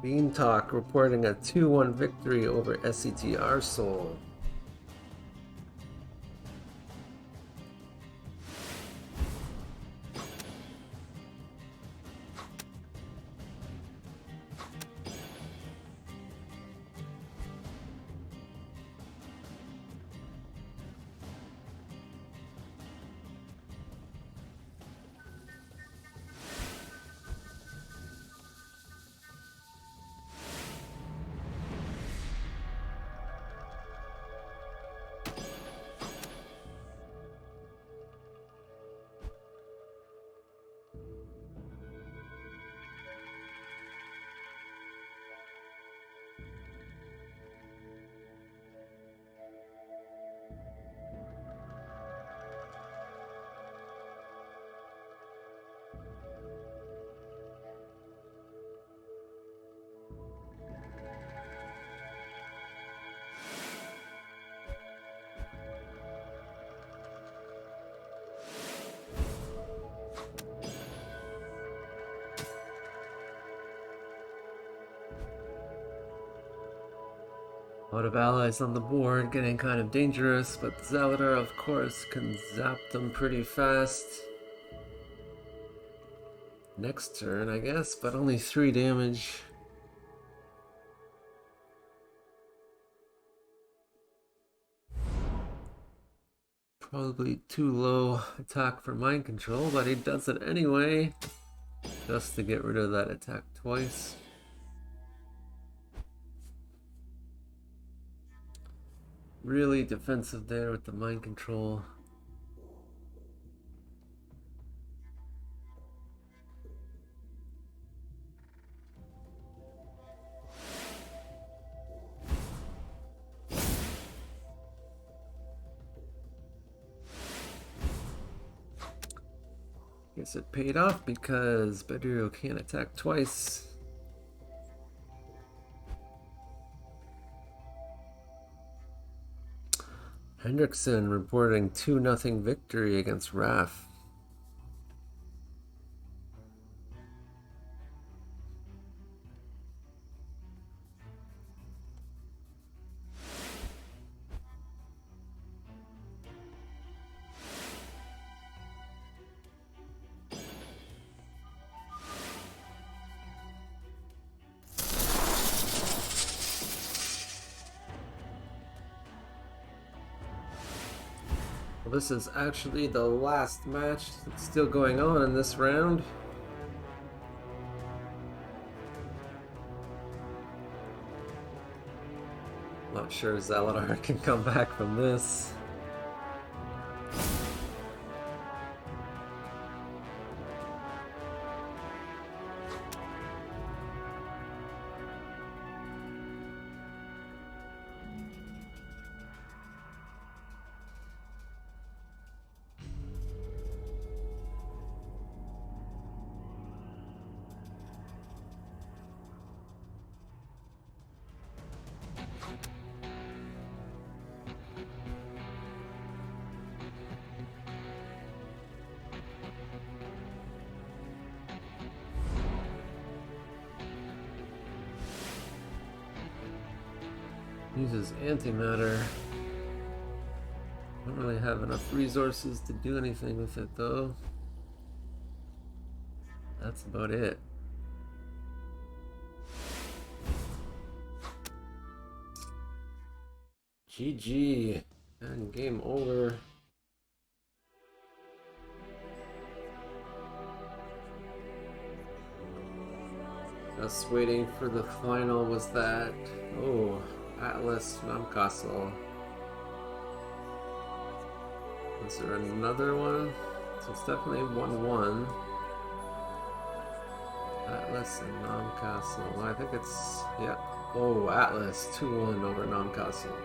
Beantalk reporting a 2-1 victory over SETR Soul. A lot of allies on the board, getting kind of dangerous, but Zalidar, of course, can zap them pretty fast. Next turn, I guess, but only 3 damage. Probably too low attack for mind control, but he does it anyway, just to get rid of that attack twice. Really defensive there with the mind control. Guess it paid off because Bedrio can't attack twice. Hendrickson reporting 2-0 victory against Raf. Well, this is actually the last match that's still going on in this round. Not sure Zalidar can come back from this. Uses antimatter. Don't really have enough resources to do anything with it though. That's about it. GG. And game over. Just waiting for the final. Was that... Oh, Atlas Namcastle. Is there another one? So it's definitely 1-1. Atlas and Namcastle. I think it's... Yeah. Oh, Atlas 2-1 over Namcastle.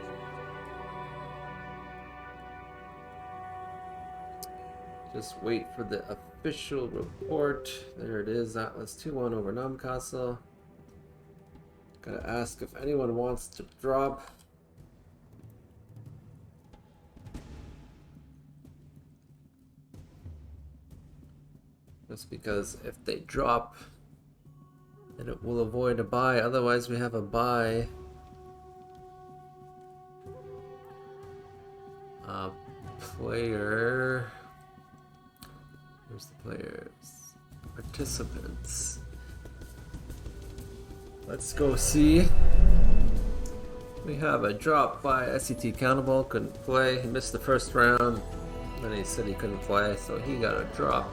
Just wait for the official report. There it is, Atlas 2-1 over Namcastle. Gotta ask if anyone wants to drop. Just because if they drop, then it will avoid a buy. Otherwise, we have a buy. Player. Here's the players. Participants. Let's go see. We have a drop by SCT Countable. Couldn't play. He missed the first round. Then he said he couldn't play, so he got a drop.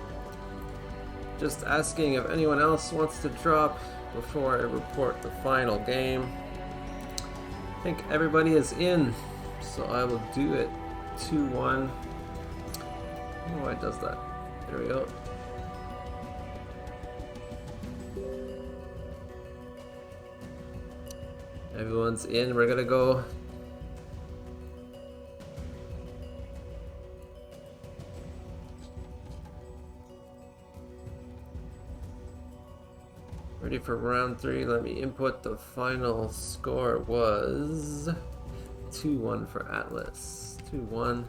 Just asking if anyone else wants to drop before I report the final game. I think everybody is in, so I will do it. 2-1. I don't know why it does that. There we go. Everyone's in. We're gonna go. Ready for round 3. Let me input. The final score was 2-1 for Atlas. 2-1.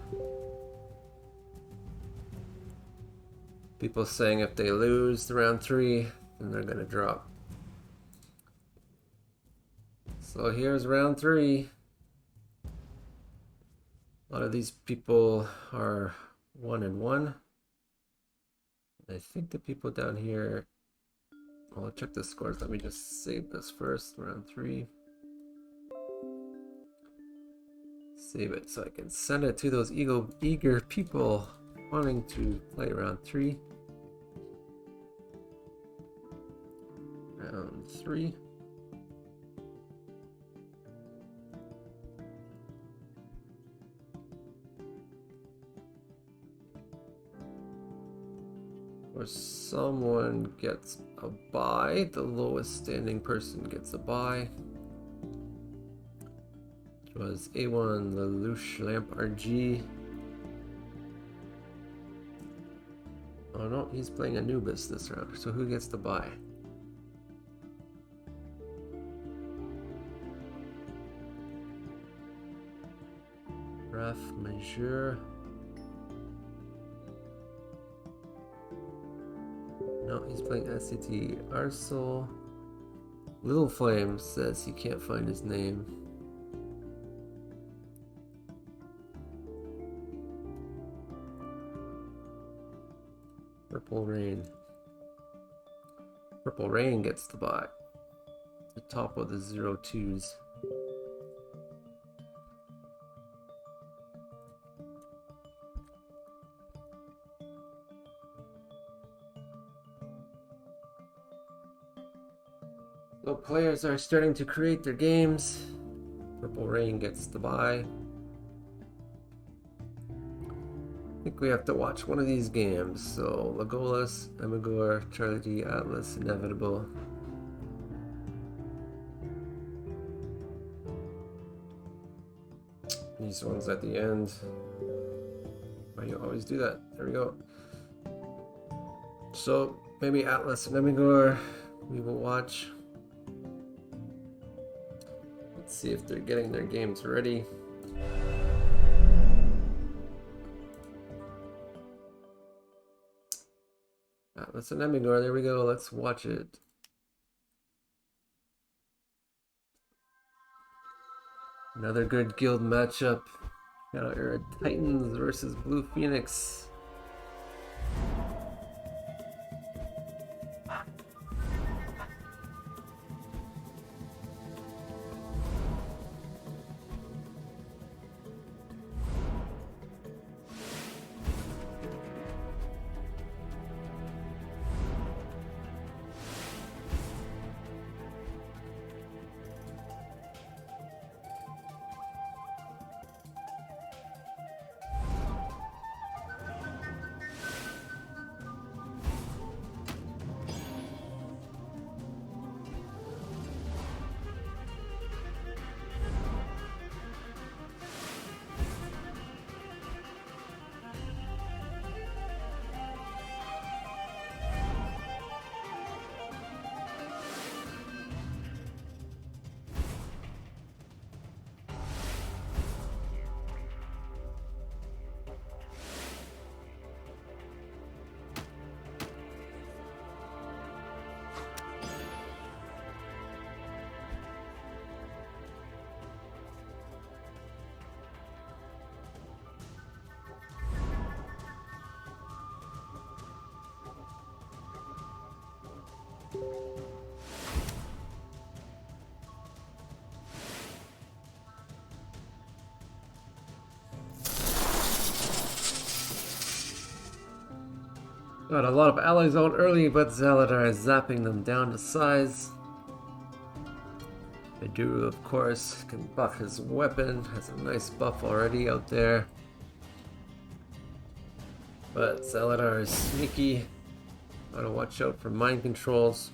People saying if they lose the round 3, then they're gonna drop. So here's round 3. A lot of these people are 1-1. I think the people down here, well, I'll check the scores. Let me just save this first. Round 3. Save it so I can send it to those eager people wanting to play round 3. Round 3. Or someone gets a buy. The lowest standing person gets a buy. It was A1 Lelouch Lamp RG. Oh no, he's playing Anubis this round. So who gets the buy? Raf Majeur. No, he's playing SCT Arsol. Little Flame says he can't find his name. Purple Rain. Purple Rain gets the buy. The top of the 0-2s. So players are starting to create their games. Purple Rain gets the buy. I think we have to watch one of these games. So Legolas, Emigor, Charlie D, Atlas, Inevitable. These ones at the end. Why do you always do that? There we go. So maybe Atlas and Emigor we will watch. Let's see if they're getting their games ready. Atlas and Emigor, there we go. Let's watch it. Another good guild matchup. Shadow Era Titans versus Blue Phoenix. Got a lot of allies out early, but Zaladar is zapping them down to size. Beduru, of course, can buff his weapon, has a nice buff already out there. But Zaladar is sneaky. Gotta watch out for mind controls.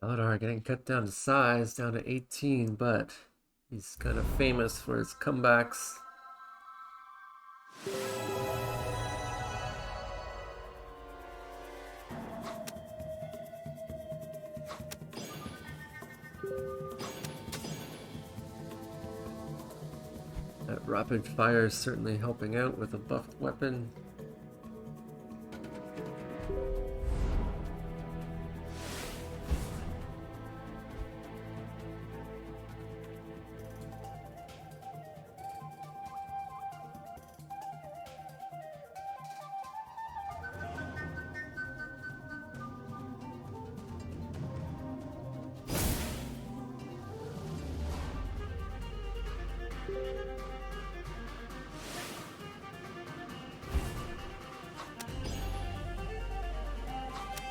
Eldar getting cut down to size, down to 18, but he's kind of famous for his comebacks. That rapid fire is certainly helping out with a buffed weapon.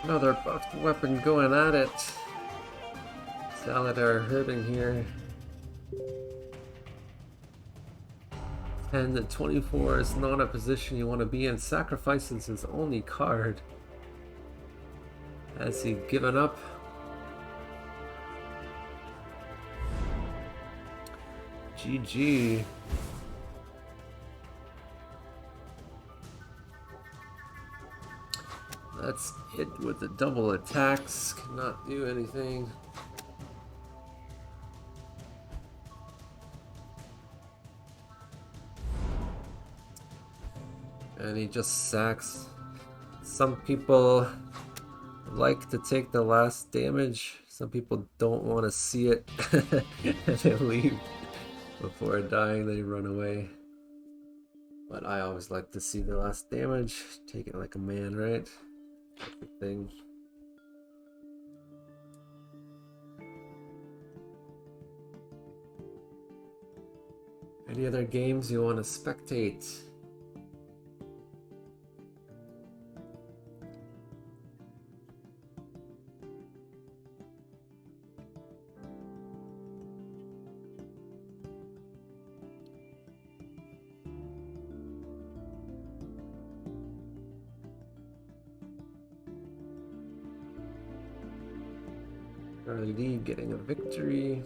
Another buffed weapon going at it. Zaladar hurting here. 10 to 24 is not a position you want to be in. Sacrifices his only card. Has he given up? GG. That's it with the double attacks. Cannot do anything. and he just sacks. Some people like to take the last damage. Some people don't want to see it and they leave before dying. They run away. But I always like to see the last damage. Take it like a man, right? That's the thing. Any other games you want to spectate? Our lead getting a victory.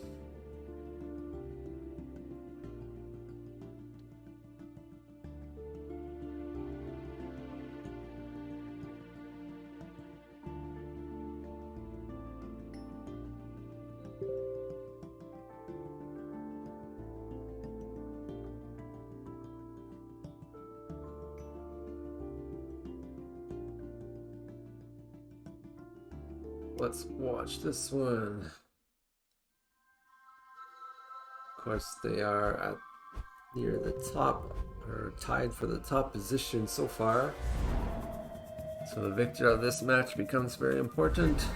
Let's watch this one. Of course, they are at near the top, or tied for the top position so far. So the victor of this match becomes very important.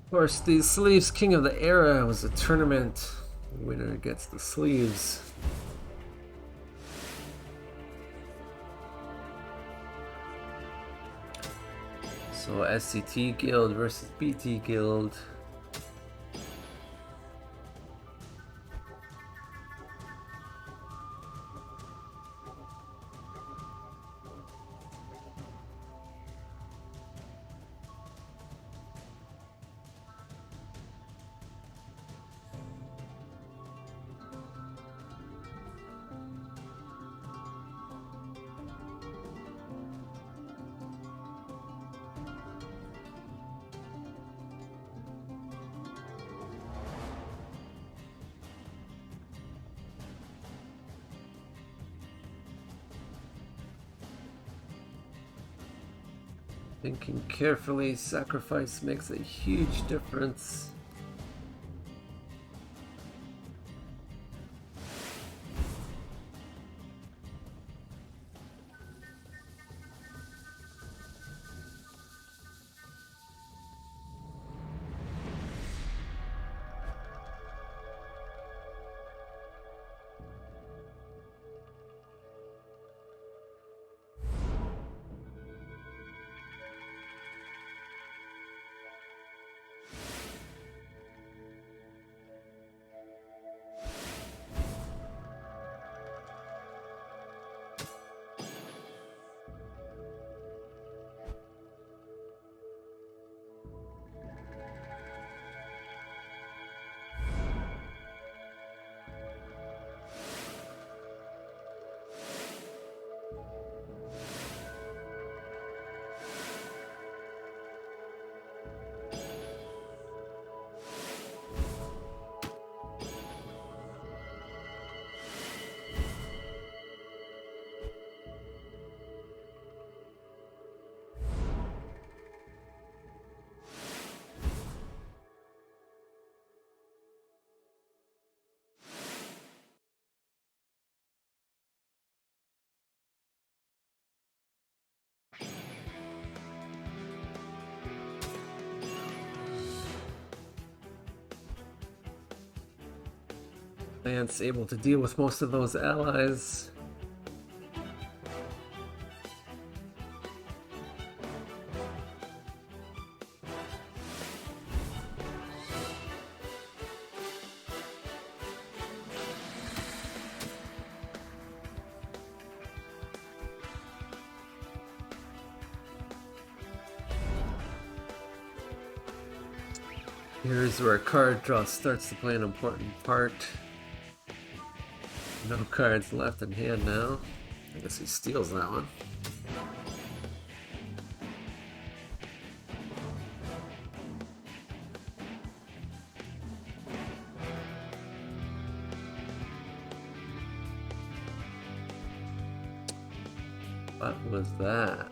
Of course, the Sleeves King of the Era was a tournament. The winner gets the sleeves. So SCT Guild versus BT Guild. Thinking carefully, sacrifice makes a huge difference. Lance able to deal with most of those allies. Here's where card draw starts to play an important part. No cards left in hand now. I guess he steals that one. What was that?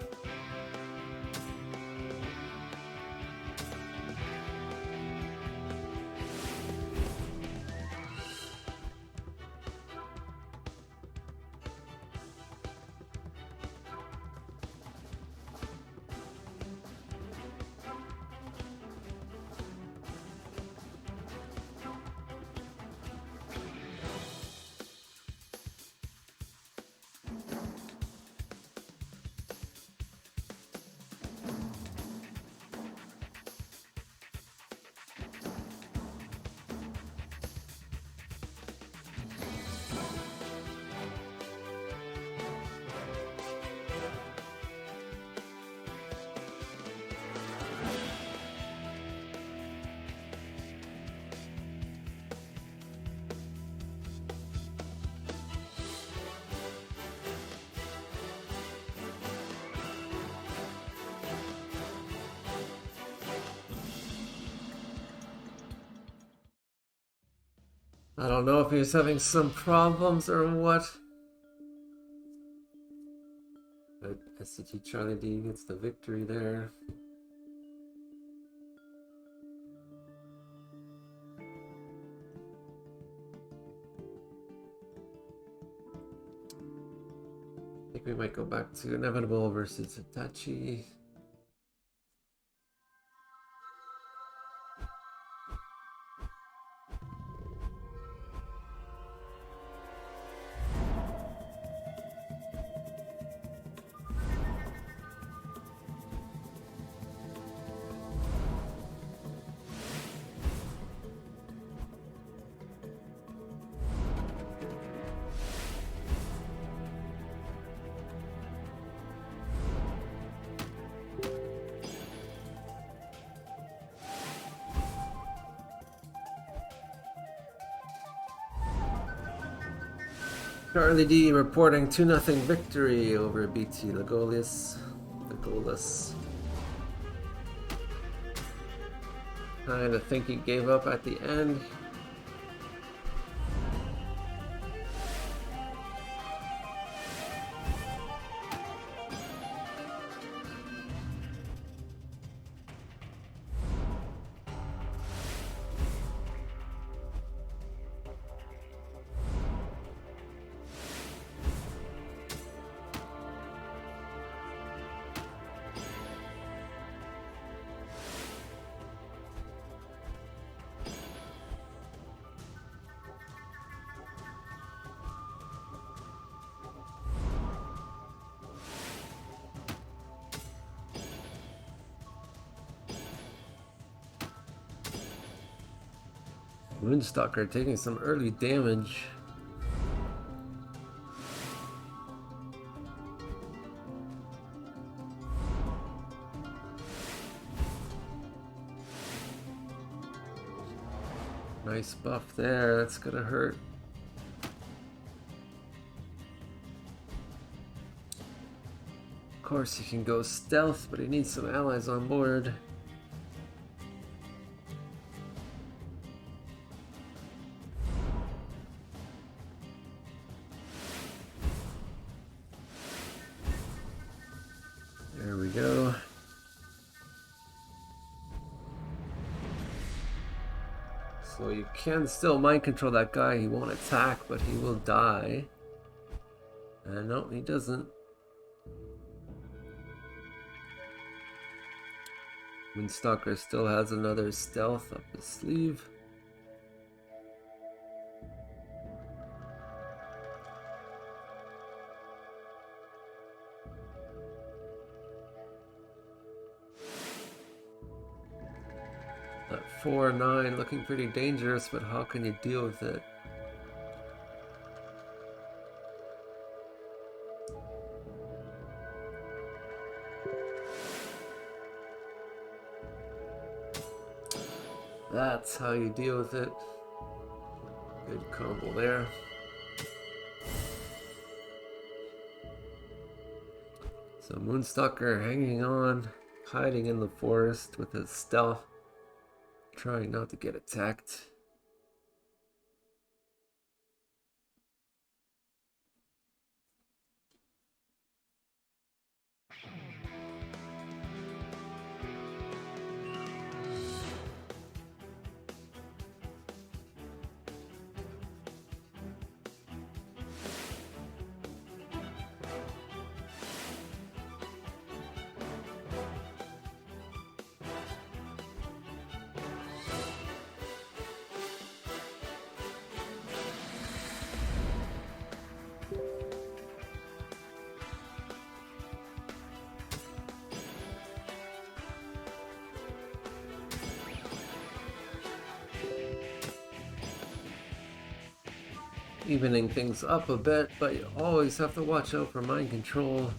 I don't know if he was having some problems or what. But SCT Charlie D gets the victory there. I think we might go back to Inevitable versus Hitachi. Charlie D reporting 2-0 victory over BT Legolas. Kinda think he gave up at the end. Moonstalker taking some early damage. Nice buff there, that's gonna hurt. Of course he can go stealth, but he needs some allies on board. There we go. So you can still mind control that guy. He won't attack, but he will die. And no, he doesn't. Windstalker still has another stealth up his sleeve. WC2021 looking pretty dangerous, but how can you deal with it? That's how you deal with it. Good combo there. So Moonstalker hanging on, hiding in the forest with his stealth, trying not to get attacked. Evening things up a bit, but you always have to watch out for mind control.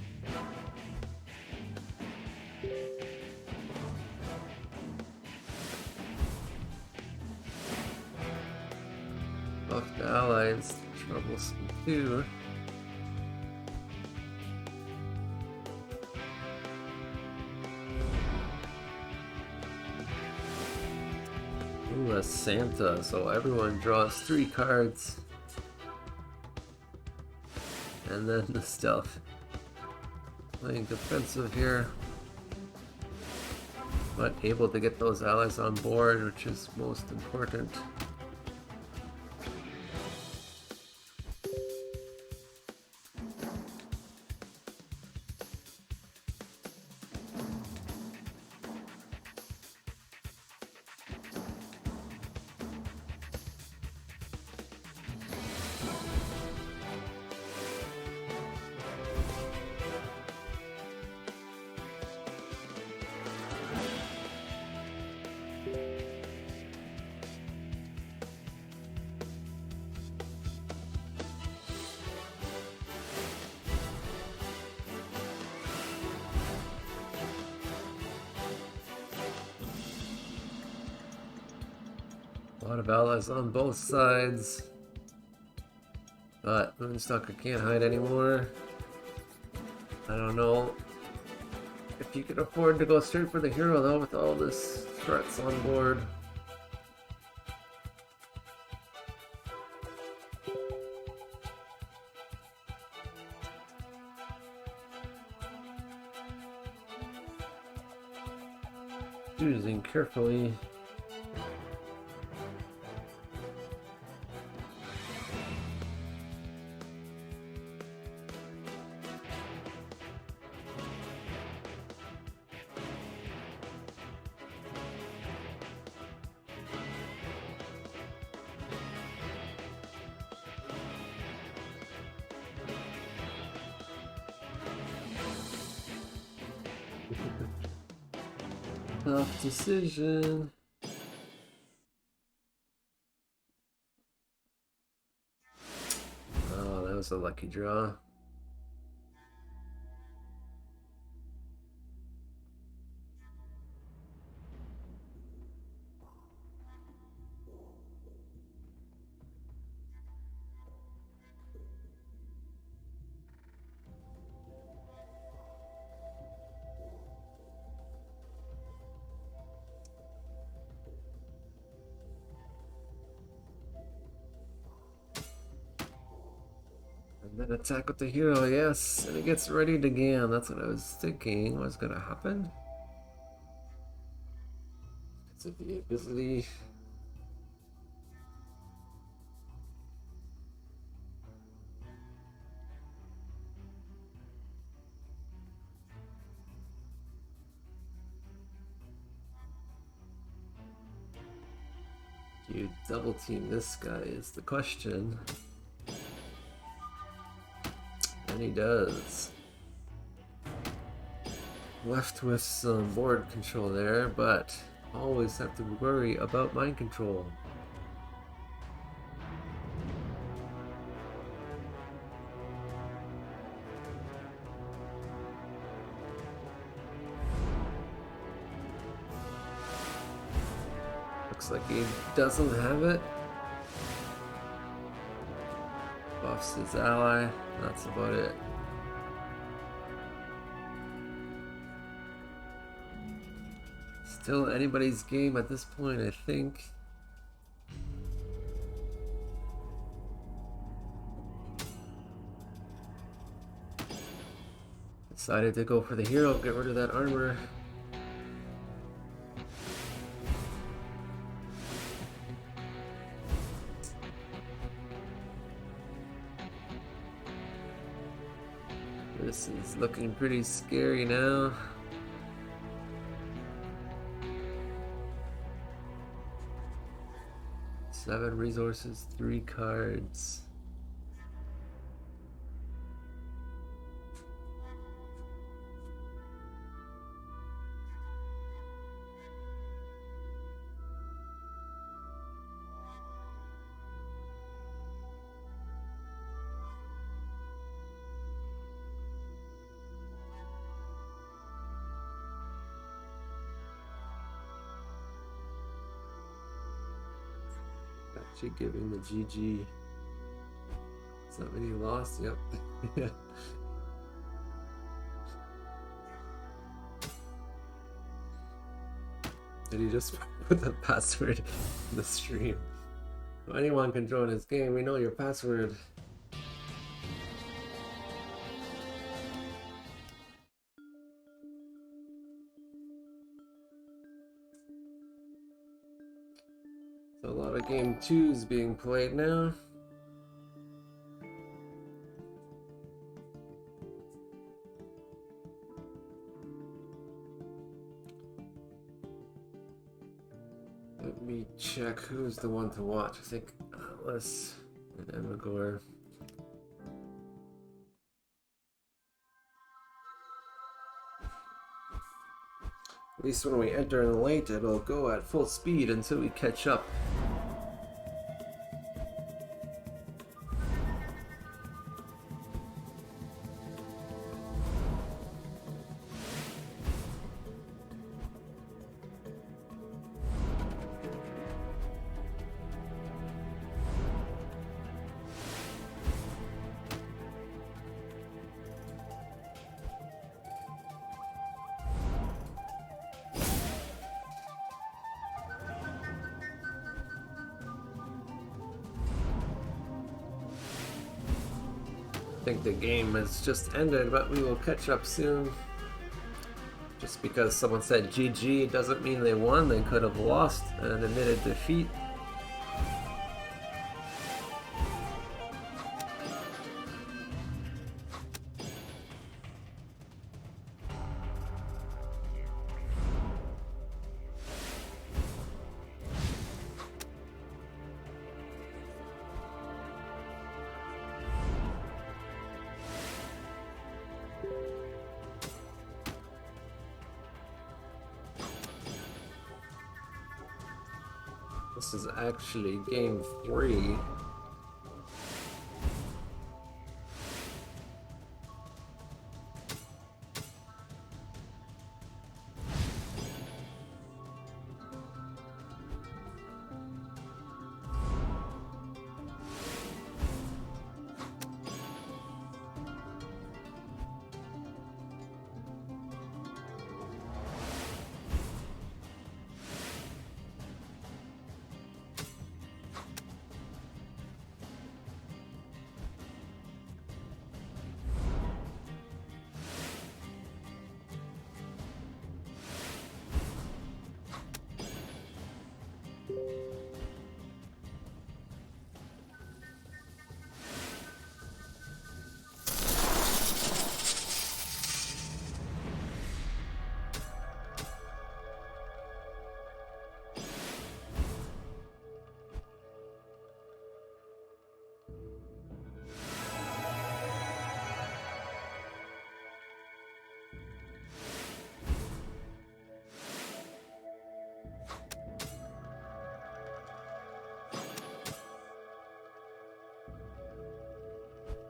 Buffed allies, troublesome too. Ooh, a Santa, so everyone draws 3 cards. And then the stealth. Playing defensive here. But able to get those allies on board, which is most important. A lot of allies on both sides. But Moonstalker can't hide anymore. I don't know if you could afford to go straight for the hero though with all this threats on board. Choosing carefully. Tough decision. Oh, that was a lucky draw. And then attack with the hero, yes, and it gets readied again. That's what I was thinking was gonna happen. It's a the ability. You double team this guy is the question. And he does. Left with some board control there, but always have to worry about mind control. Looks like he doesn't have it. Buffs his ally. That's about it. Still anybody's game at this point, I think. Decided to go for the hero, get rid of that armor. This is looking pretty scary now. Seven resources, 3 cards. Actually giving the GG. Is that when he lost? Yep. Yeah. Did he just put the password in the stream? Well, anyone can join this game. We know your password. So a lot of game 2s being played now. Let me check who's the one to watch. I think Atlas and Emigor. At least when we enter in late, it'll go at full speed until we catch up. I think the game has just ended, but we will catch up soon. Just because someone said GG doesn't mean they won. They could have lost and admitted defeat. This is actually game 3.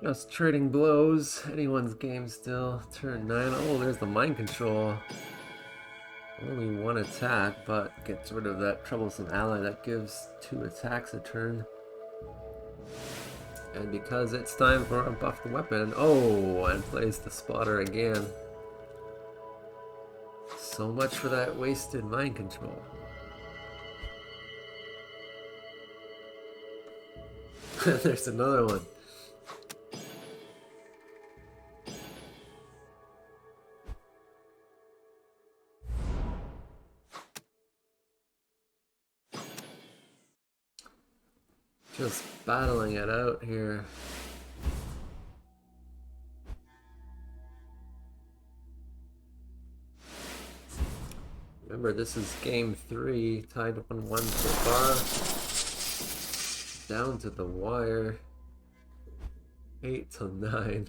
Just trading blows. Anyone's game still. Turn 9. Oh, there's the mind control. Only one attack, but gets rid of that troublesome ally that gives 2 attacks a turn. And because it's time for a buffed weapon, oh, and plays the spotter again. So much for that wasted mind control. There's another one. Just battling it out here. Remember, this is game 3, tied 1-1 so far. Down to the wire. 8-9.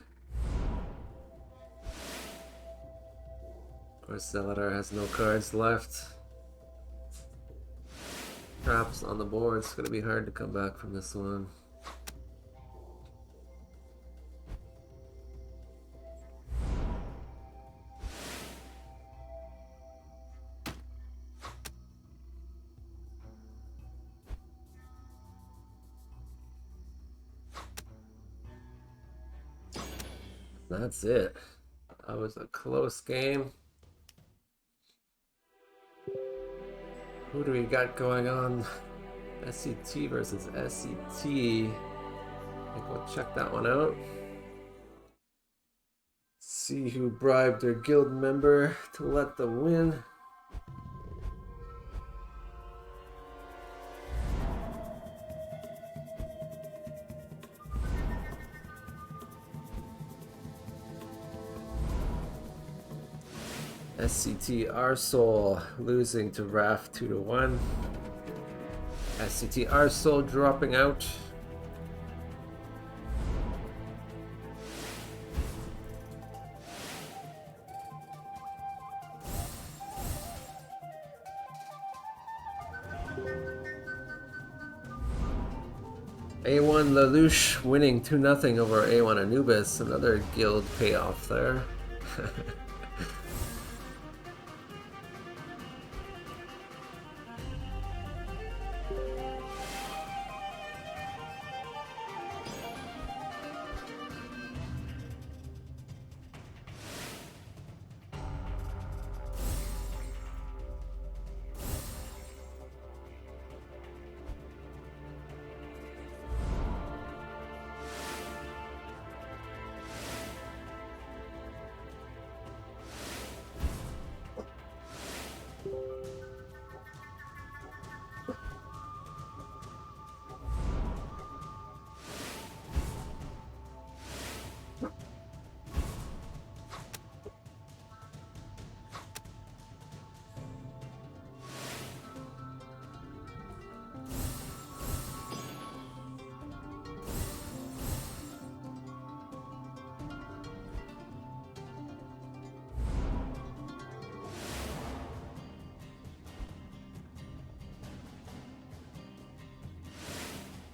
Of course, Zeladar has no cards left. Traps on the board. It's going to be hard to come back from this one. That's it. That was a close game. Who do we got going on? SCT versus SCT. I think we'll check that one out. See who bribed their guild member to let them win. SCT Arsol losing to Raf 2-1. SCT Arsol dropping out. A1 Lelouch winning 2-0 over A1 Anubis. Another guild payoff there.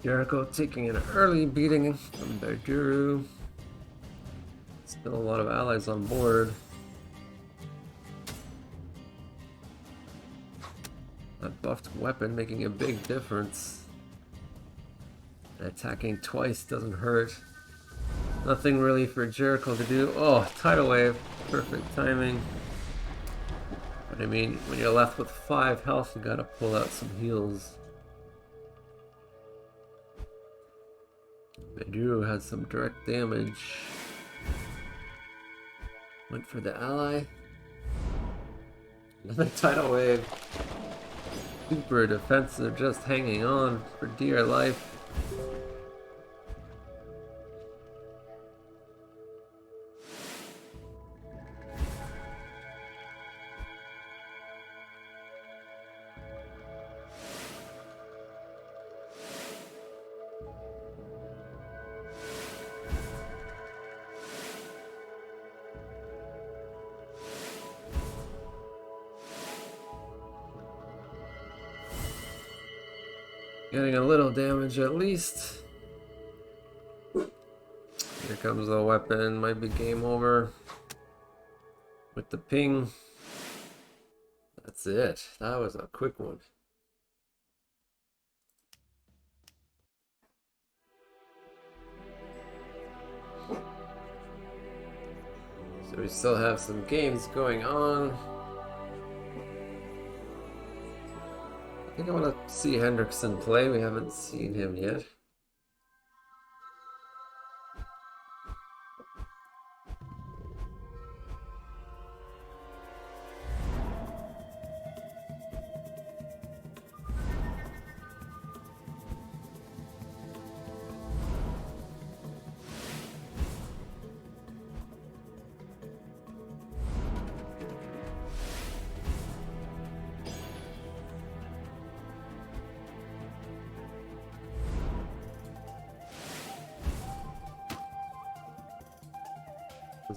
Jericho taking an early beating from Berduru. Still a lot of allies on board. That buffed weapon making a big difference. Attacking twice doesn't hurt. Nothing really for Jericho to do. Oh, tidal wave. Perfect timing. But I mean, when you're left with 5 health, you gotta pull out some heals. Berduru had some direct damage. Went for the ally. Another tidal wave. Super defensive, just hanging on for dear life. Getting a little damage at least. Here comes the weapon. Might be game over. With the ping. That's it. That was a quick one. So we still have some games going on. I think I want to see Hendrickson play. We haven't seen him yet.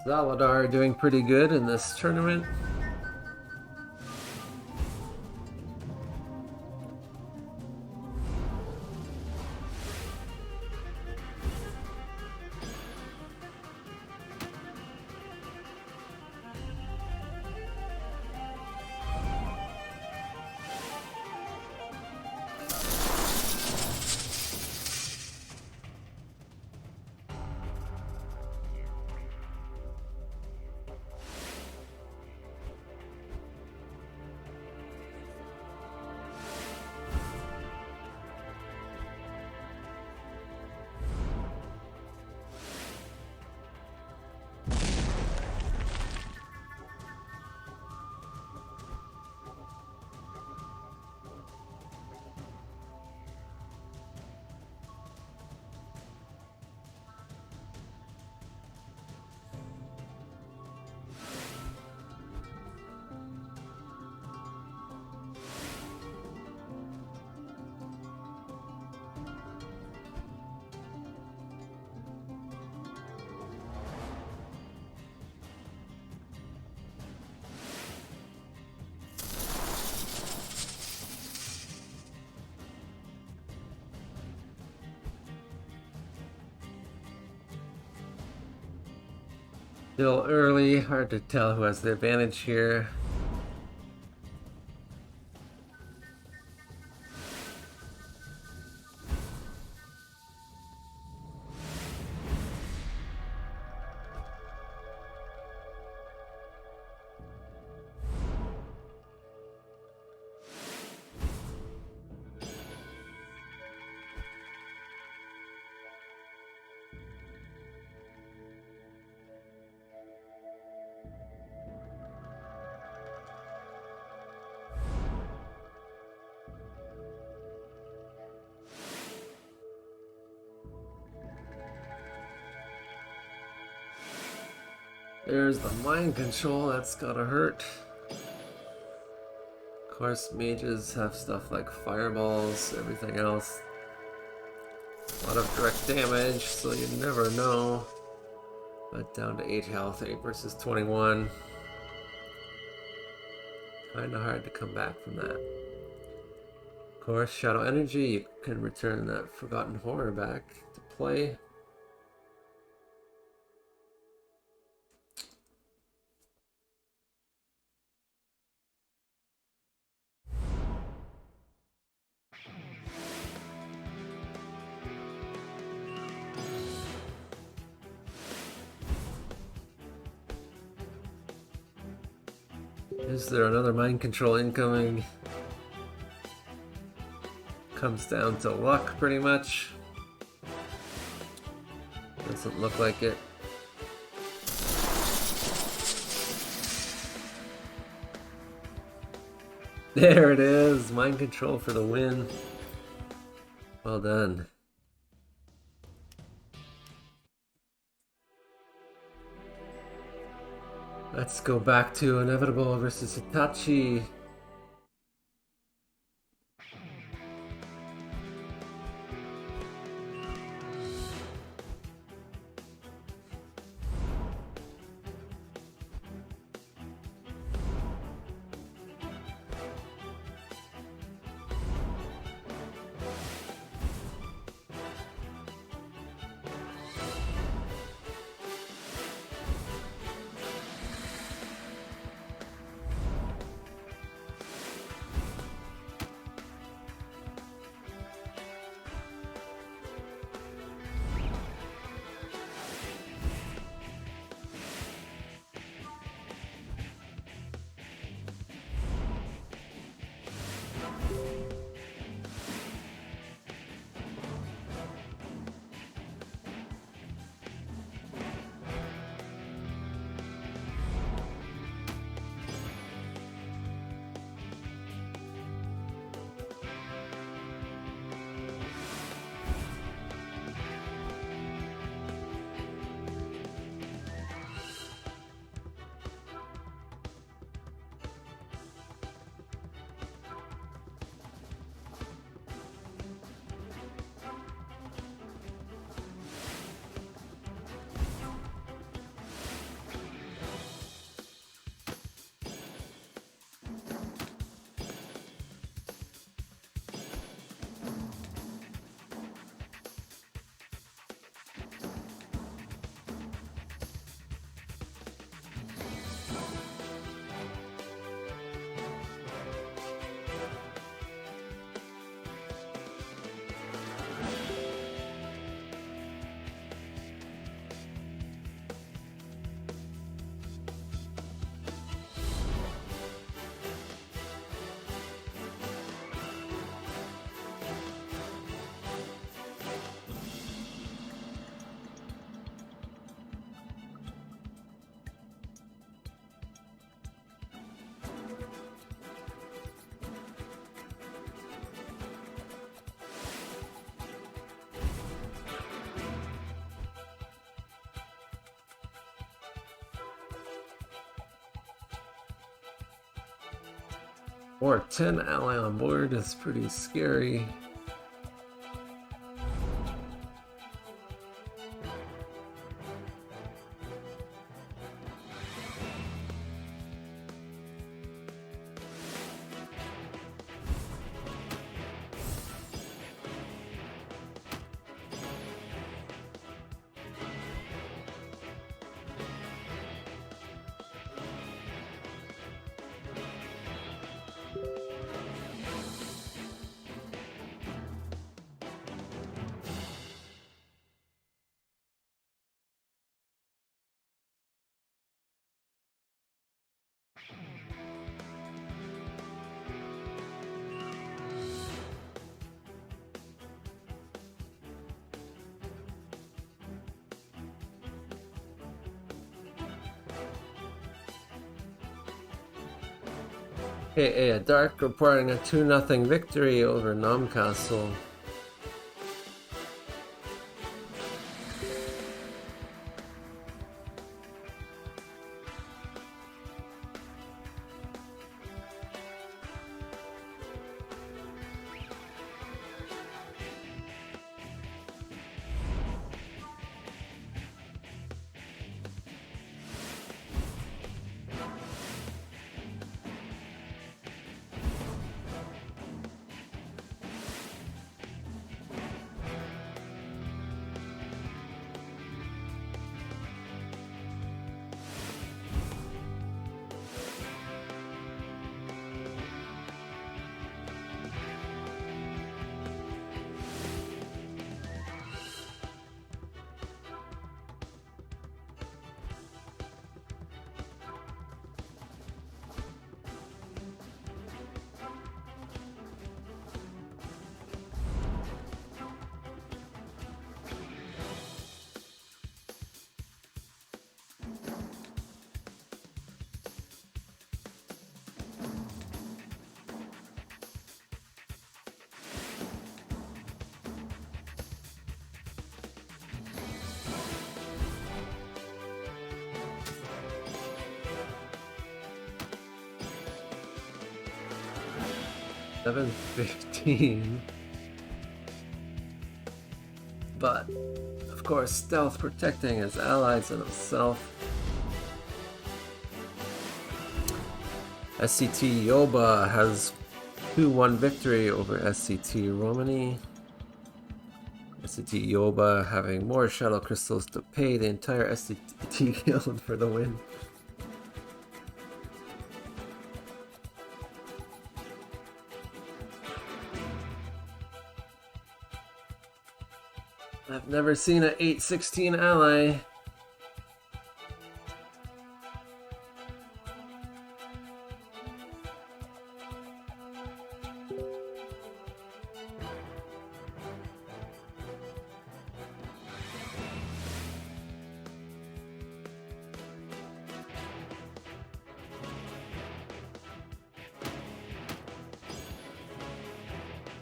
Zaladar doing pretty good in this tournament. Still early, hard to tell who has the advantage here. There's the mind control, that's gotta hurt. Of course, mages have stuff like fireballs, everything else. A lot of direct damage, so you never know. But down to 8 health, 8 versus 21. Kinda hard to come back from that. Of course, Shadow Energy, you can return that Forgotten Horror back to play. Is there another mind control incoming? Comes down to luck, pretty much. Doesn't look like it. There it is! Mind control for the win. Well done. Let's go back to Inevitable versus Hitachi. Or 10 ally on board is pretty scary. AA Dark reporting a 2-0 victory over Nom Castle. $7.15. But, of course, stealth protecting his allies and himself. SCT Yoba has 2-1 victory over SCT Romani. SCT Yoba having more shadow crystals to pay the entire SCT guild for the win. I've never seen an 8-16 ally.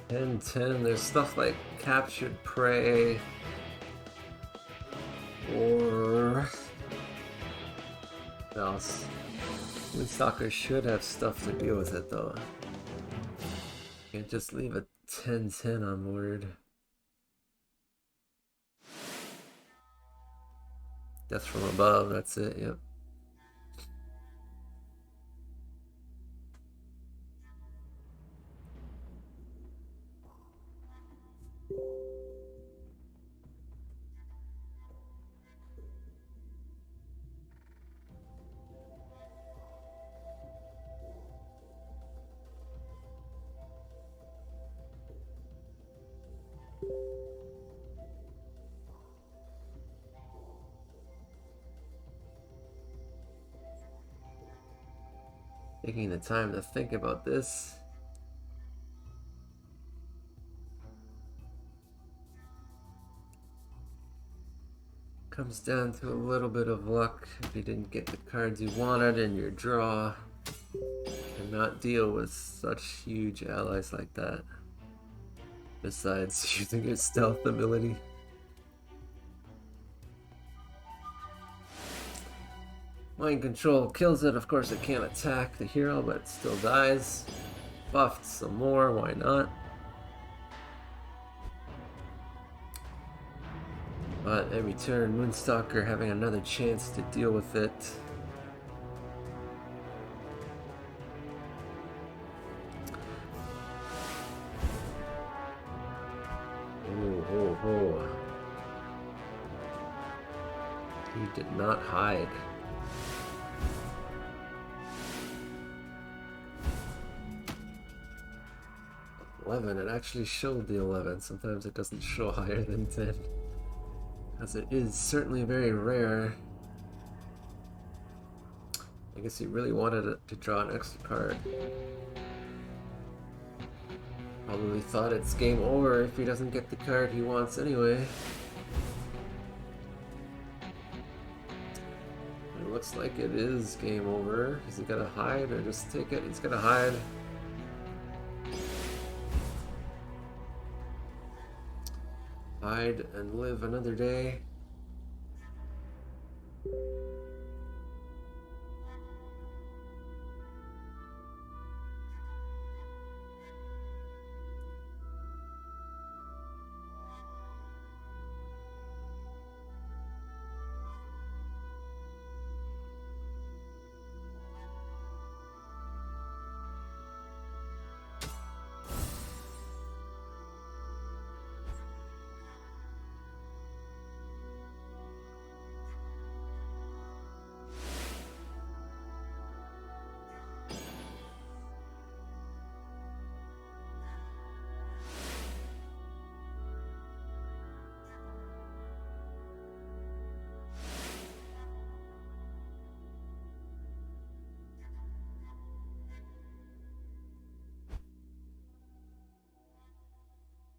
And 10, there's stuff like captured prey. Or what else? Windstalker should have stuff to deal with it though. Can't just leave a 10-10 on board. Death from above, that's it, yep. Taking the time to think about this. Comes down to a little bit of luck. If you didn't get the cards you wanted in your draw, cannot deal with such huge allies like that. Besides using your stealth ability. Mind control kills it. Of course it can't attack the hero, but it still dies. buffed some more, why not? But every turn, Moonstalker having another chance to deal with it. Oh. He did not hide. 11, it actually showed the 11. Sometimes it doesn't show higher than 10. As it is certainly very rare. I guess he really wanted to draw an extra card. Probably thought it's game over if he doesn't get the card he wants anyway. It looks like it is game over. Is he gonna hide or just take it? He's gonna hide. Hide and live another day.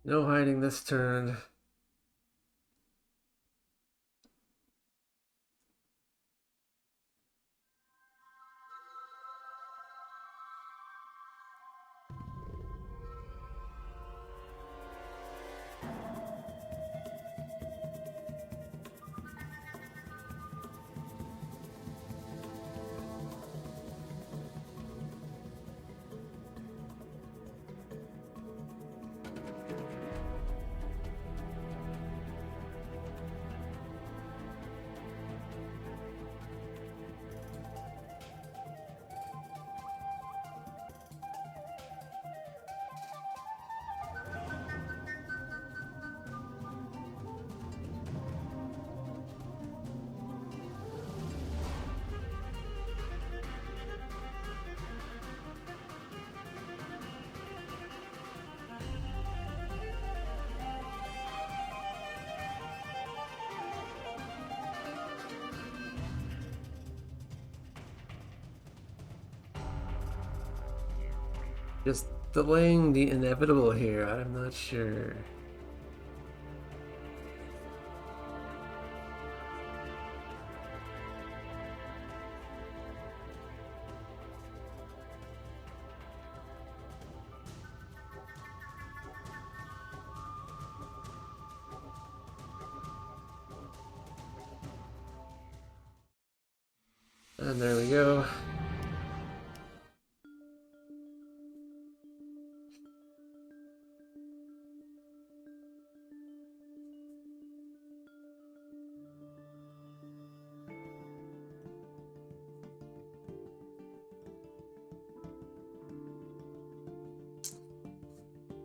No hiding this turn. Just delaying the inevitable here. I'm not sure. And there we go.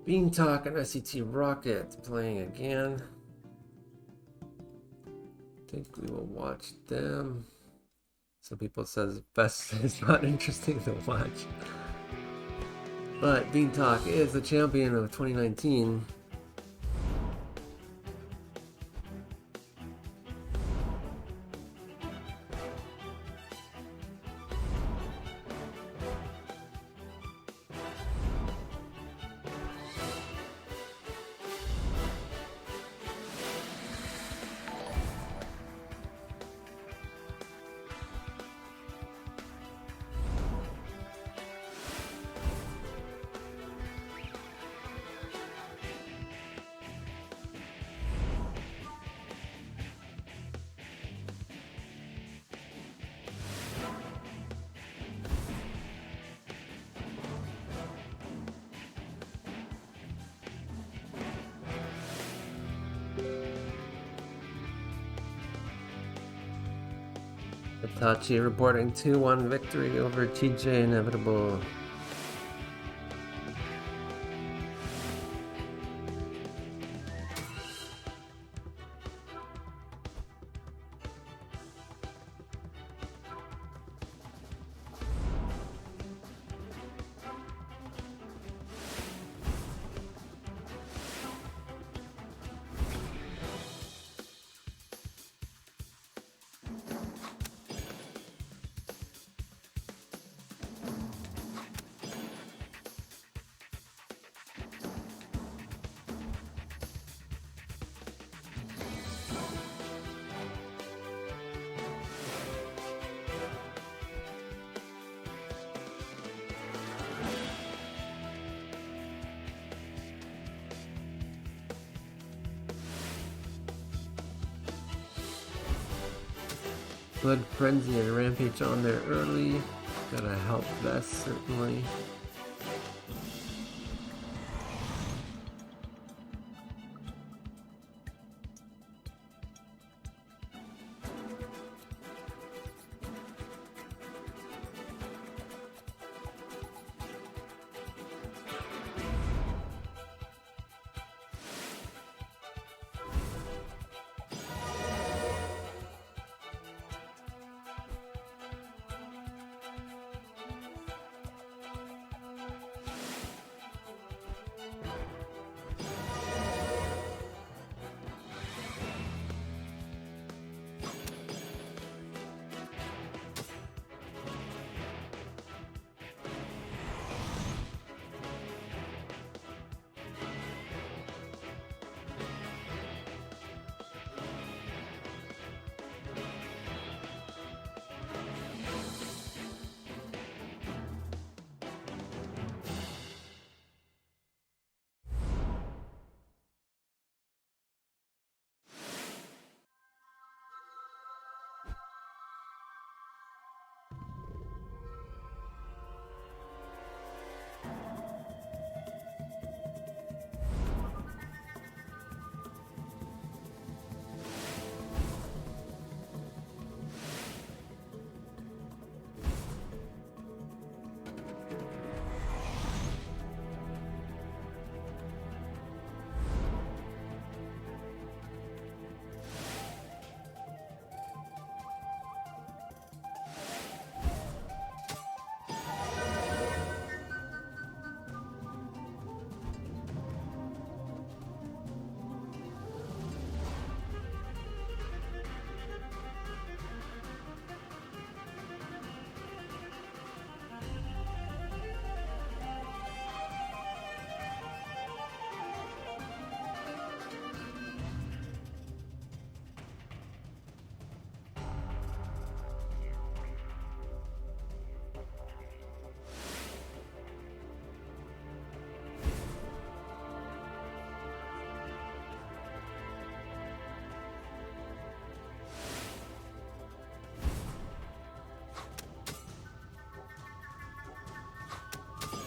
Beantalk and SET Rocket playing again. I think we will watch them. Some people says best is not interesting to watch. But Beantalk is the champion of 2019. Itachi reporting 2-1 victory over TJ Inevitable. Blood Frenzy and Rampage on there early. Gotta help Vest, certainly.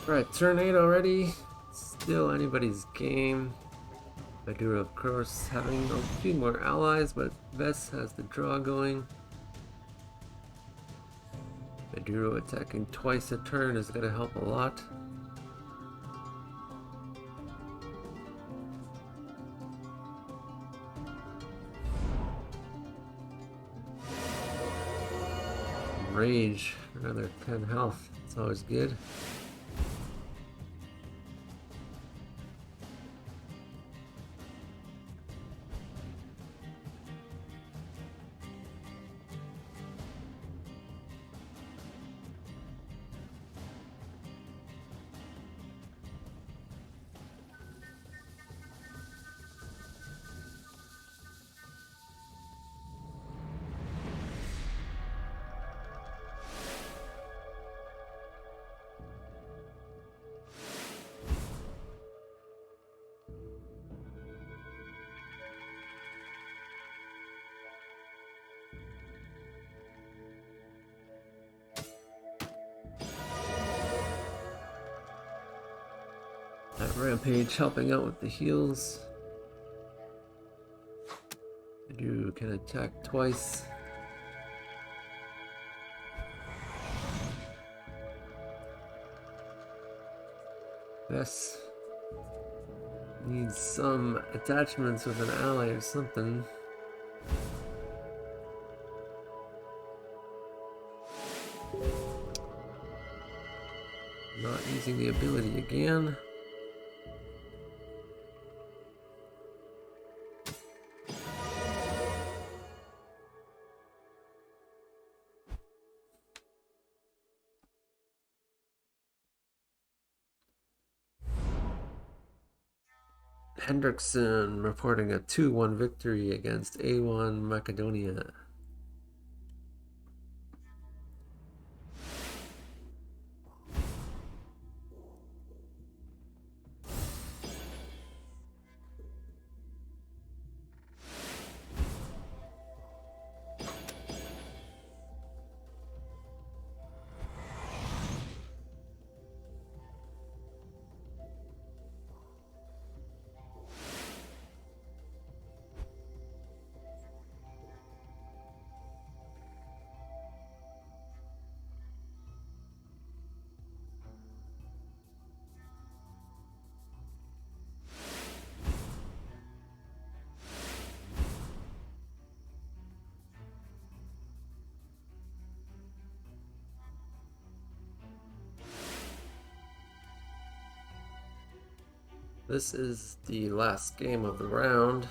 Alright, turn 8 already. Still anybody's game. Maduro, of course, having a few more allies, but Vest has the draw going. Maduro attacking twice a turn is going to help a lot. Rage, another 10 health. It's always good. That Rampage helping out with the heals. You can attack twice. guess needs some attachments with an ally or something. Not using the ability again. Hendrickson reporting a 2-1 victory against A1 Macedonia. This is the last game of the round.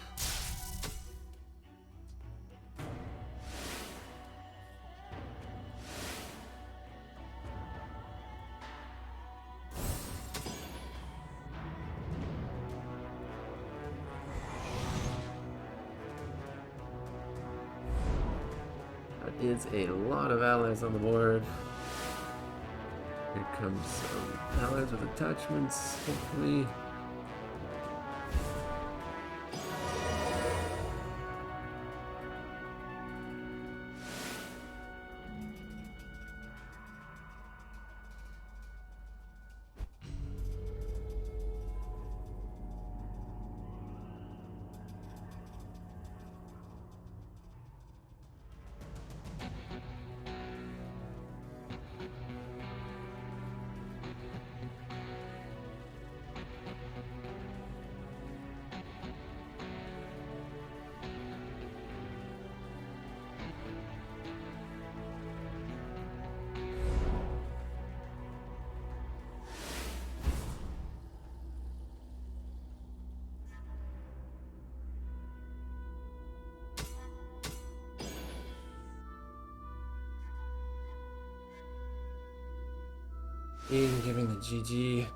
That is a lot of allies on the board. Here comes some allies with attachments, hopefully. Ian giving the GG.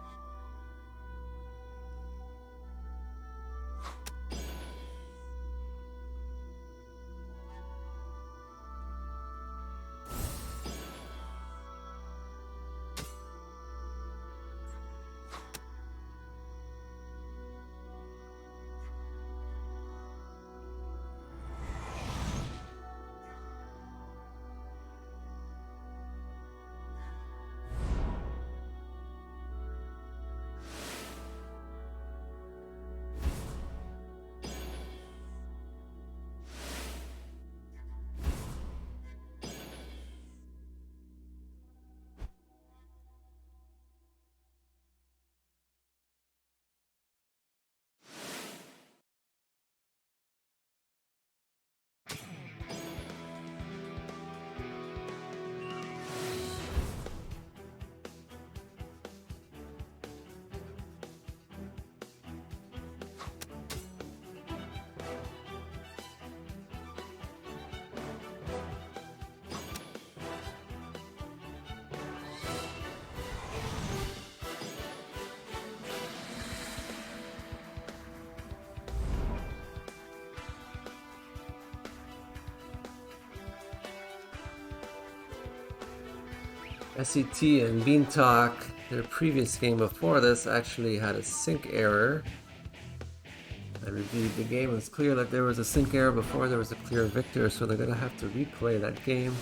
SET and Beantalk, their previous game before this, actually had a sync error. I reviewed the game. It was clear that there was a sync error before there was a clear victor, so they're going to have to replay that game.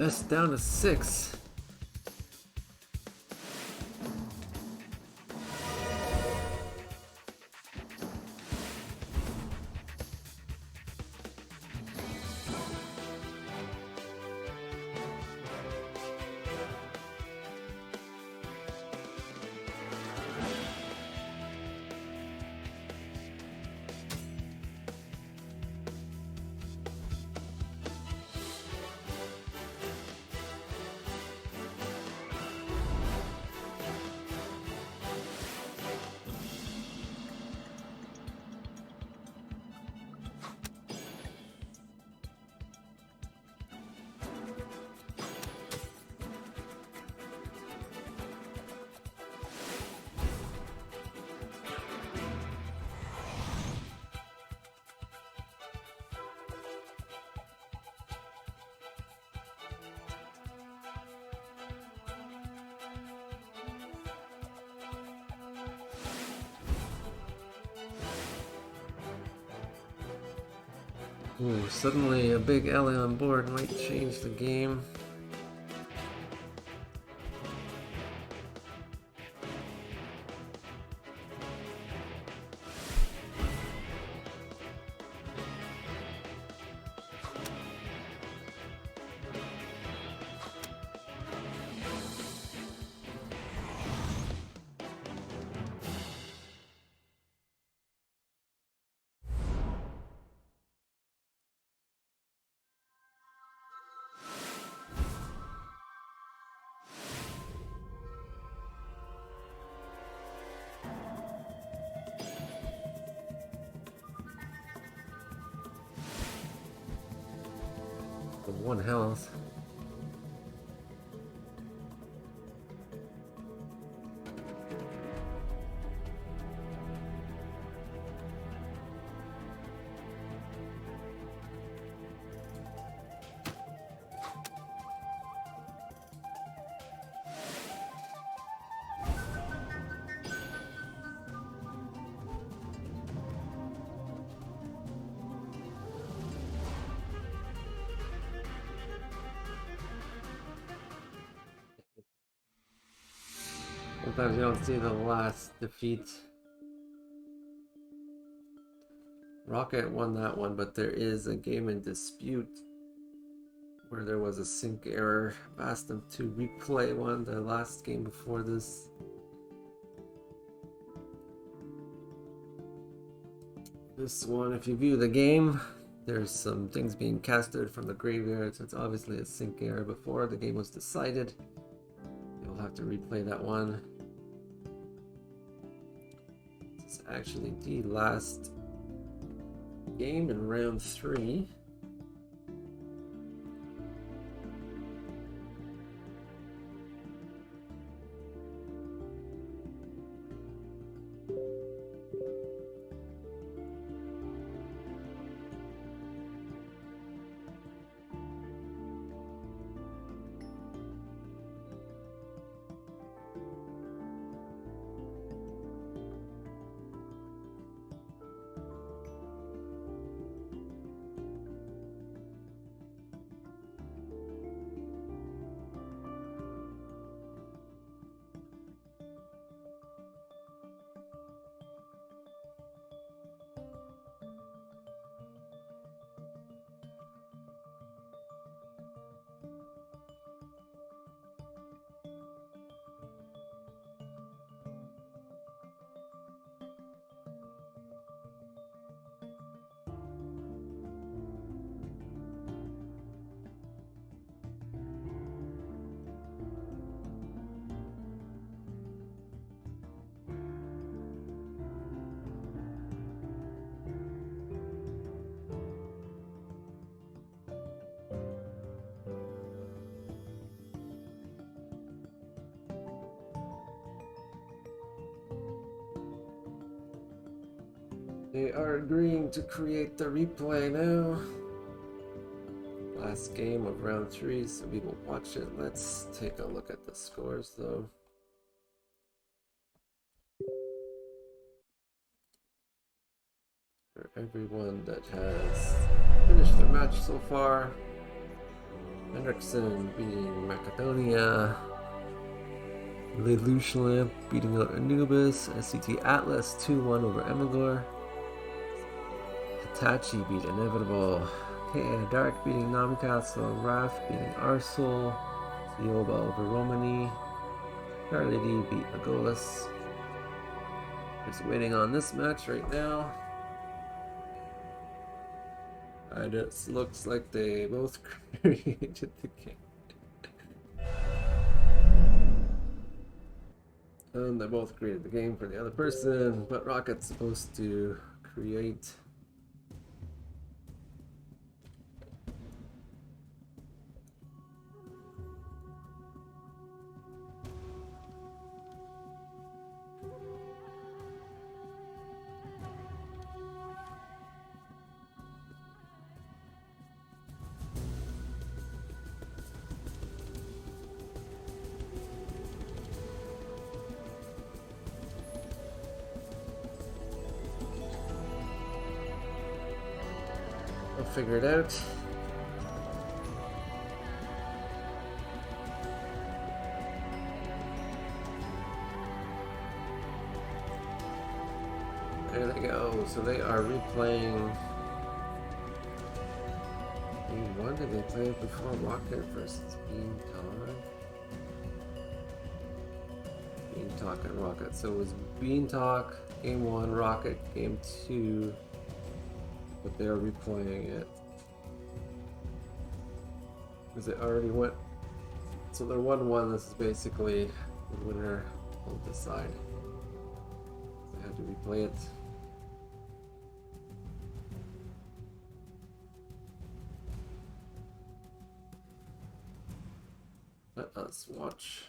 That's down to 6. Ooh, suddenly a big ally on board might change the game. With 1 health. Sometimes you don't see the last defeat. Rocket won that one, but there is a game in dispute where there was a sync error. I've asked them to replay one, the last game before this. This one, if you view the game, there's some things being casted from the graveyard, so it's obviously a sync error before the game was decided. You'll have to replay that one. This is actually the last game in round 3. They are agreeing to create the replay now. Last game of round 3, so we will watch it. Let's take a look at the scores though. For everyone that has finished their match so far. Hendrickson beating Macedonia. Lelouch Lamp beating out Anubis. SCT Atlas 2-1 over Emigor. Hitachi beat Inevitable. KA Dark beating Namcastle. Raf beating Arsul. Yoba over Romani. Charlie D beat Legolas. Just waiting on this match right now. And it looks like they both created the game. And they both created the game for the other person, but Rocket's supposed to create. We'll figure it out. There they go. So they are replaying. When did they play it before? Rocket versus Beantalk? Beantalk and Rocket. So it was Beantalk game 1, Rocket game 2. But they're replaying it. Because it already went. So they're 1-1. This is basically the winner will decide. They have to replay it. Let us watch.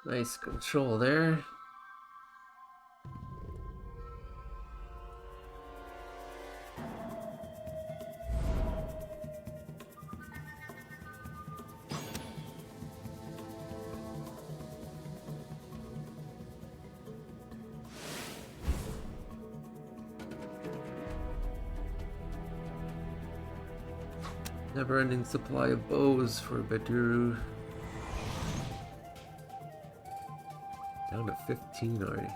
Nice control there. Never-ending supply of bows for Baduru. Down to 15 already.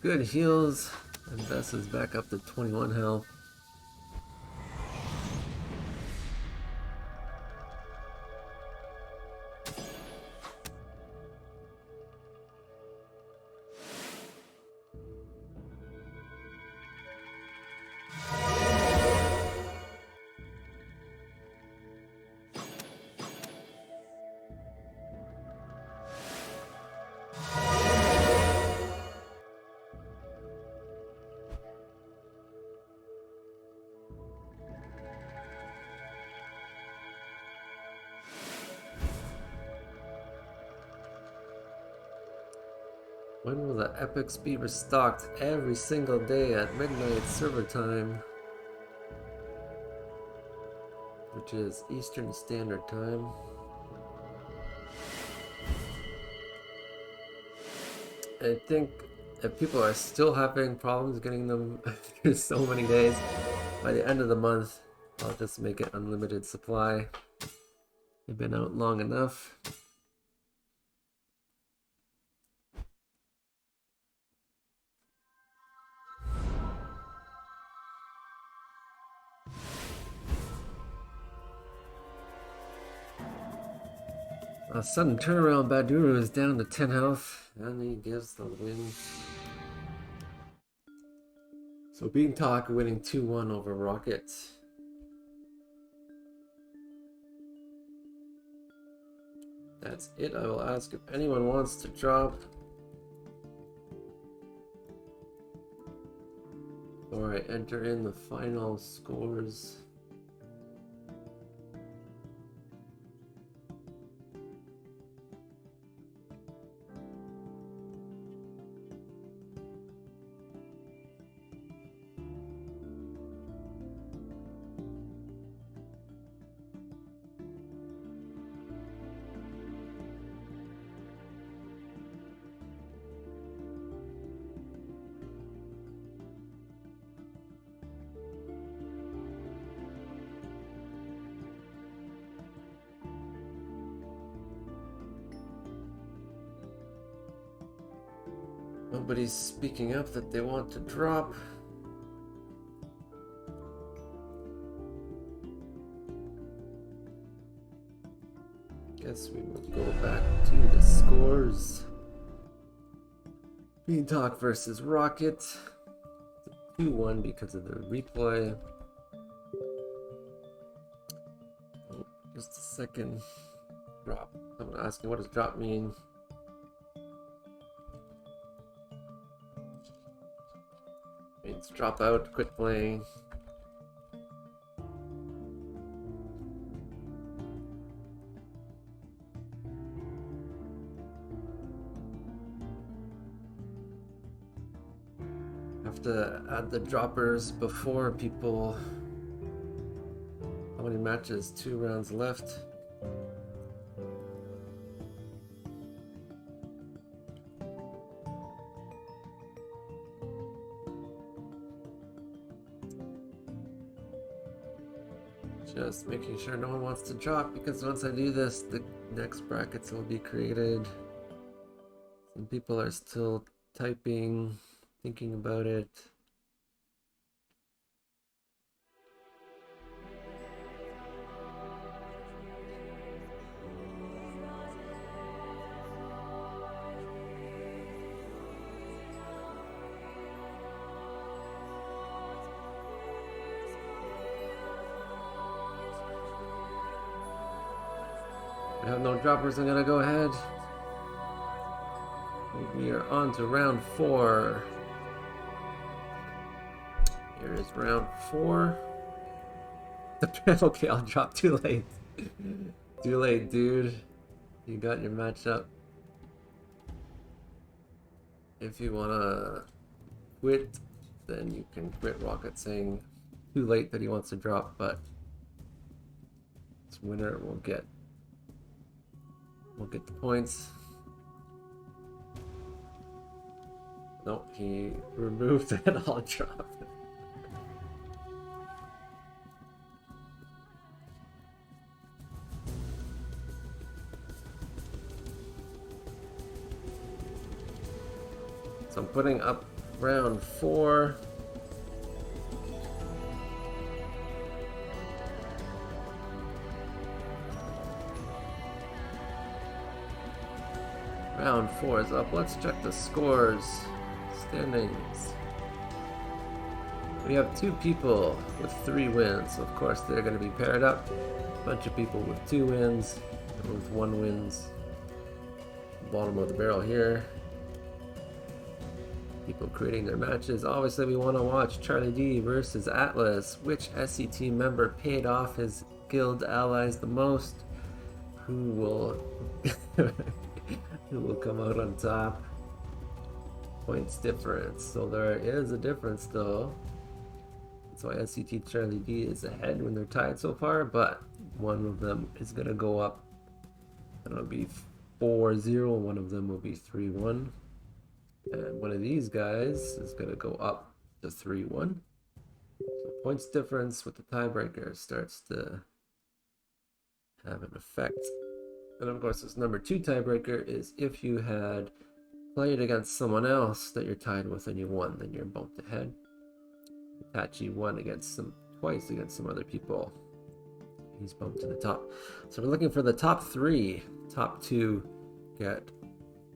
Good heals, and Bess is back up to 21 health. When will the epics be restocked? Every single day at midnight server time, which is Eastern Standard Time. I think if people are still having problems getting them after so many days, by the end of the month, I'll just make it unlimited supply. They've been out long enough. A sudden turnaround, Baduru is down to 10 health, and he gives the win. So Beantalk winning 2-1 over Rocket. That's it. I will ask if anyone wants to drop. Or I enter in the final scores. Nobody's speaking up that they want to drop. Guess we will go back to the scores. Beantalk versus Rocket. 2-1 because of the replay. second drop. Someone asking, what does drop mean? It means drop out, quit playing. Have to add the droppers before people. How many matches? 2 rounds left. Just making sure no one wants to drop, because once I do this, the next brackets will be created. Some people are still typing, thinking about it. I have no droppers, I'm gonna go ahead. We are on to round 4. Here is round 4. Okay, I'll drop too late. Too late, dude. You got your match up. If you wanna quit, then you can quit Rocket, saying too late that he wants to drop, but this winner will get the points. Nope, he removed it. I'll drop it. So I'm putting up round 4. Round 4 is up. Let's check the scores. Standings. We have 2 people with 3 wins. Of course, they're going to be paired up. A bunch of people with 2 wins and with 1 wins. Bottom of the barrel here. People creating their matches. Obviously, we want to watch Charlie D versus Atlas. Which SCT member paid off his guild allies the most? Who will who will come out on top? Points difference. So there is a difference though. That's why SCT Charlie D is ahead when they're tied so far, but one of them is gonna go up. It'll be 4-0, one of them will be 3-1. And one of these guys is gonna go up to 3-1. So points difference with the tiebreaker starts to have an effect. And of course, this number 2 tiebreaker is if you had played against someone else that you're tied with and you won, then you're bumped ahead. Itachi won twice against some other people. He's bumped to the top. So we're looking for the top 3. Top 2 get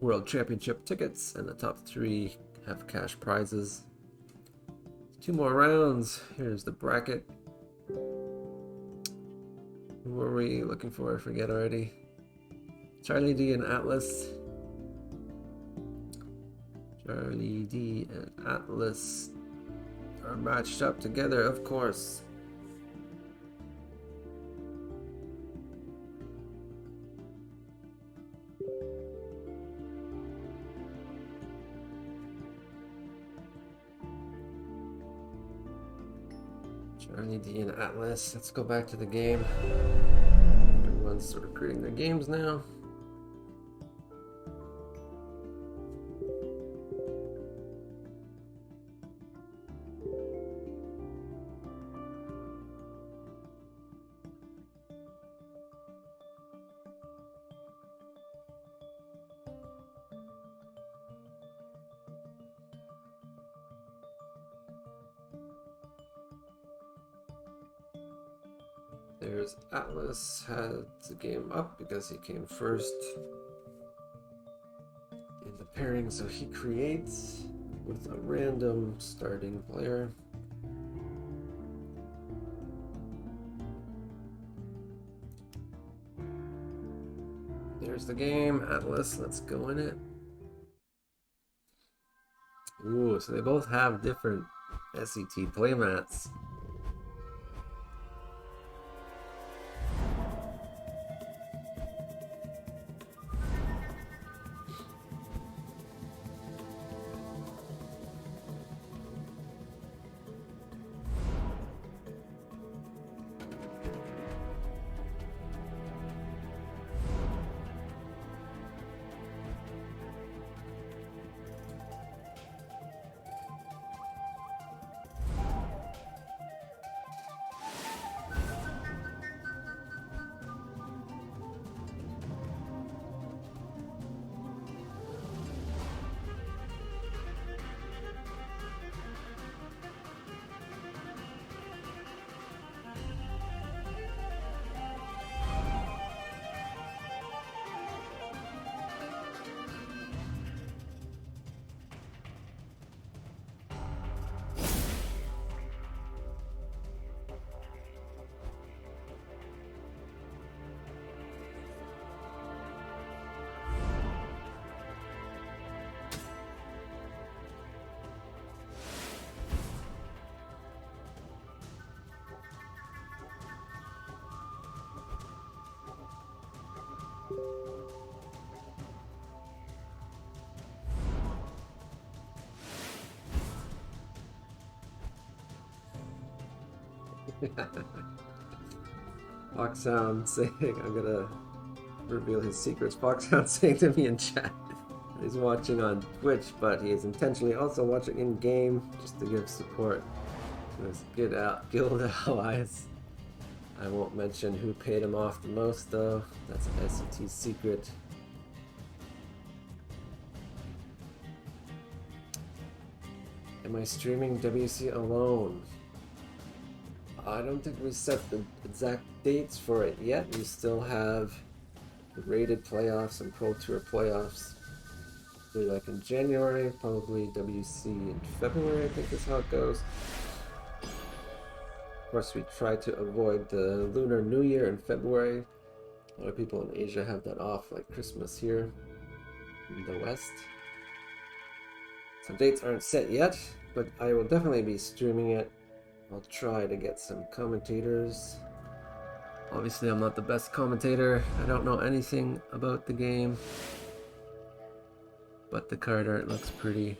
World Championship tickets, and the top 3 have cash prizes. 2 more rounds. Here's the bracket. Who were we looking for? I forget already. Charlie D and Atlas. Charlie D and Atlas are matched up together, of course. Charlie D and Atlas. Let's go back to the game. Everyone's sort of creating their games now. There's Atlas, had the game up because he came first in the pairing, so he creates with a random starting player. There's the game, Atlas. Let's go in it. Ooh, so they both have different SCT playmats. Foxhound saying, I'm gonna reveal his secrets. Foxhound saying to me in chat, he's watching on Twitch, but he is intentionally also watching in game just to give support to his guild allies. I won't mention who paid him off the most though. That's an SCT secret. Am I streaming WC alone? I don't think we set the exact dates for it yet. We still have the rated playoffs and Pro Tour playoffs. Probably like in January, probably WC in February, I think is how it goes. Of course, we try to avoid the Lunar New Year in February. A lot of people in Asia have that off, like Christmas here in the West. So dates aren't set yet, but I will definitely be streaming it. I'll try to get some commentators. Obviously, I'm not the best commentator. I don't know anything about the game. But the card art looks pretty.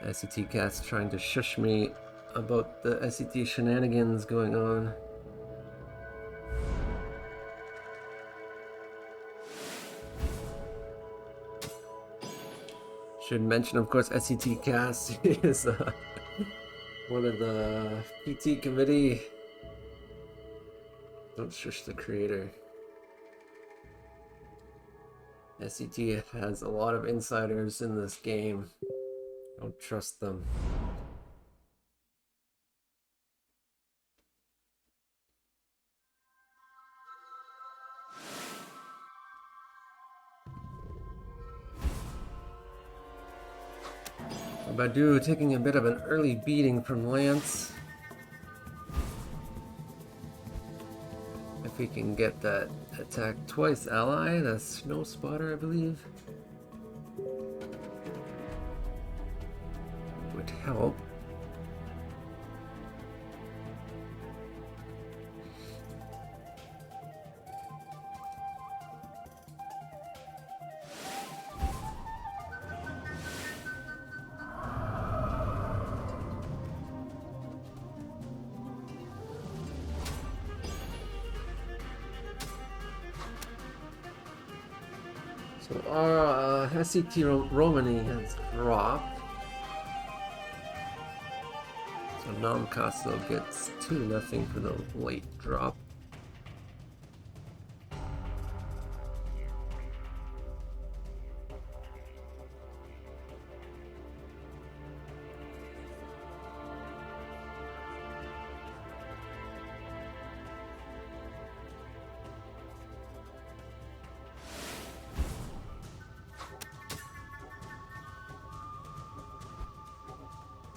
SCT Cast trying to shush me about the SCT shenanigans going on. Should mention, of course, SCT Cast is one of the PT committee. Don't shush the creator. SCT has a lot of insiders in this game. Don't trust them. Badu taking a bit of an early beating from Lance. If we can get that attack twice ally, the Snow Spotter, I believe, would help. So our SCT Romani has dropped. So Namcaso gets 2-0 for the late drop.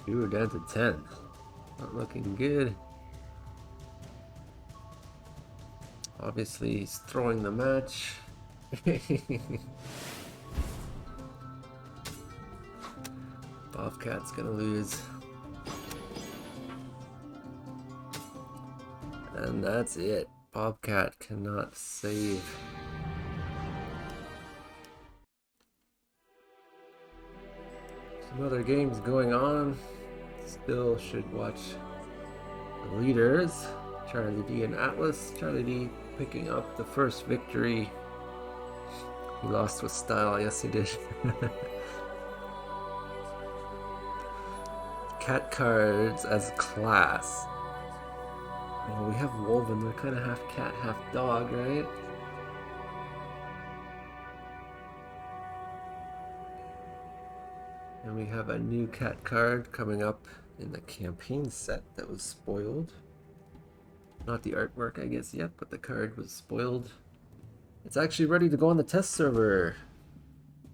We were down to 10. Not looking good. Obviously, he's throwing the match. Bobcat's gonna lose. And that's it. Bobcat cannot save. Some other games going on. Still should watch the leaders. Charlie D and Atlas. Charlie D picking up the first victory. He lost with style, yes he did. Cat cards as class. Well, we have Wolven, they're kind of half cat, half dog, right? And we have a new cat card coming up in the campaign set that was spoiled. Not the artwork, I guess, yet, but the card was spoiled. It's actually ready to go on the test server.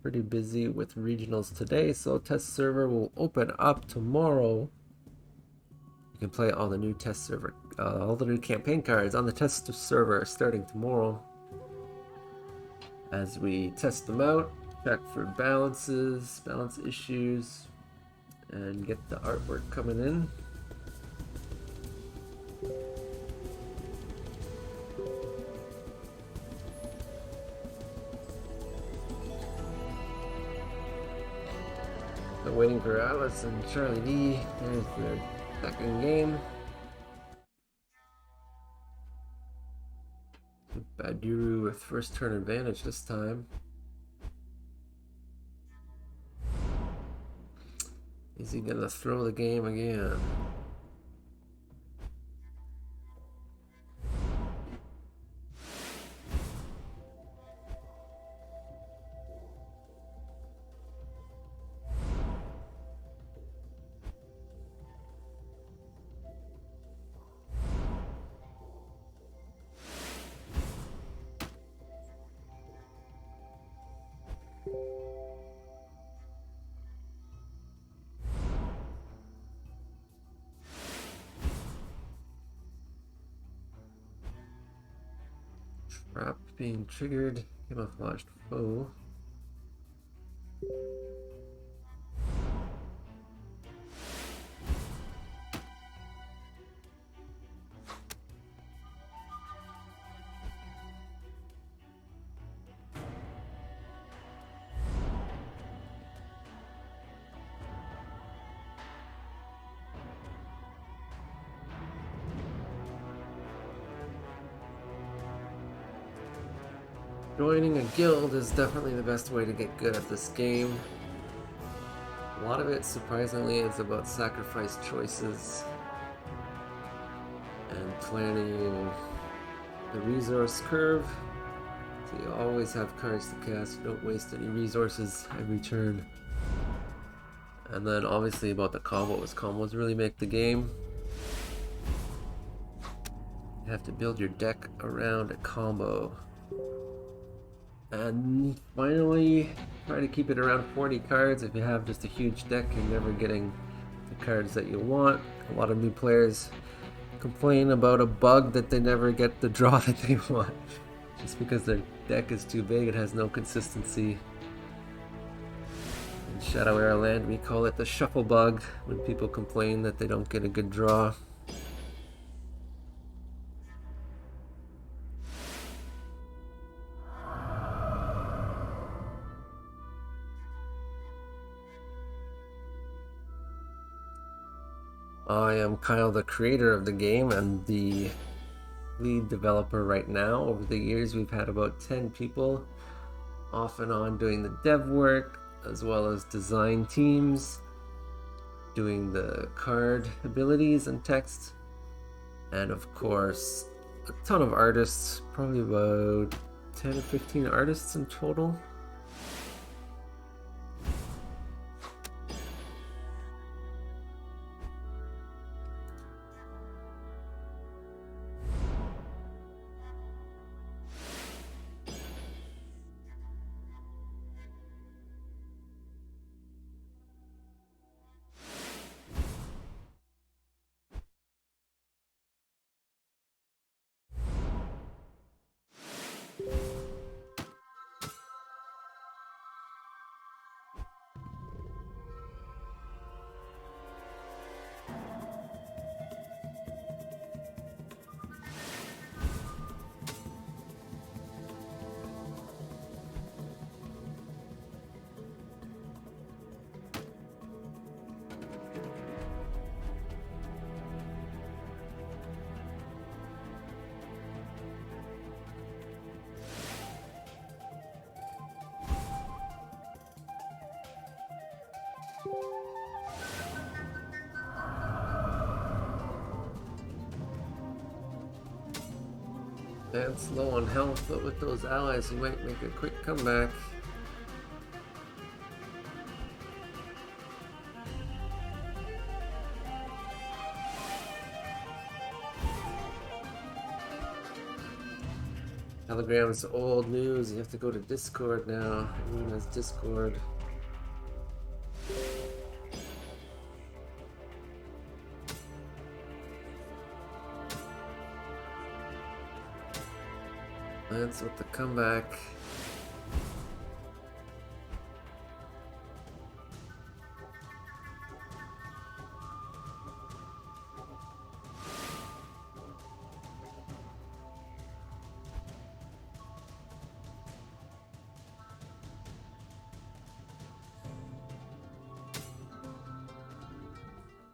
Pretty busy with regionals today, so test server will open up tomorrow. You can play all the new test server, all the new campaign cards on the test server starting tomorrow. As we test them out, check for balance issues, and get the artwork coming in. So waiting for Alice and Charlie D. There's their second game. Baduru with first turn advantage this time. Is he gonna throw the game again? Trap being triggered, camouflaged foe. Joining a guild is definitely the best way to get good at this game. A lot of it, surprisingly, is about sacrifice choices and planning the resource curve. So you always have cards to cast, you don't waste any resources every turn. And then obviously about the combos. Combos really make the game. You have to build your deck around a combo. And finally, try to keep it around 40 cards. If you have just a huge deck, you're never getting the cards that you want. A lot of new players complain about a bug that they never get the draw that they want. Just because their deck is too big, it has no consistency. In Shadow Era Land, we call it the shuffle bug, when people complain that they don't get a good draw. I am Kyle, the creator of the game and the lead developer right now. Over the years, we've had about 10 people off and on doing the dev work, as well as design teams, doing the card abilities and text, and of course, a ton of artists, probably about 10 or 15 artists in total. Lance low on health, but with those allies, he might make a quick comeback. Telegram's old news. You have to go to Discord now. Everyone has Discord. Lance with the comeback.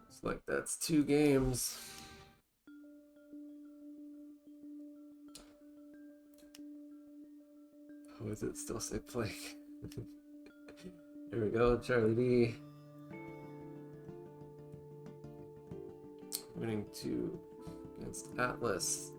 Looks like that's 2 games. Oh, is it still say play? Here we go, Charlie D. Winning 2 against Atlas.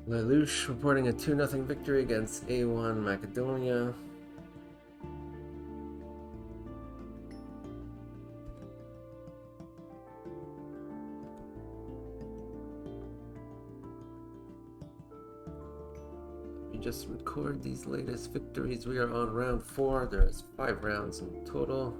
Lelouch reporting a 2-0 victory against A1 Macedonia. We just record these latest victories. We are on round 4. There's 5 rounds in total.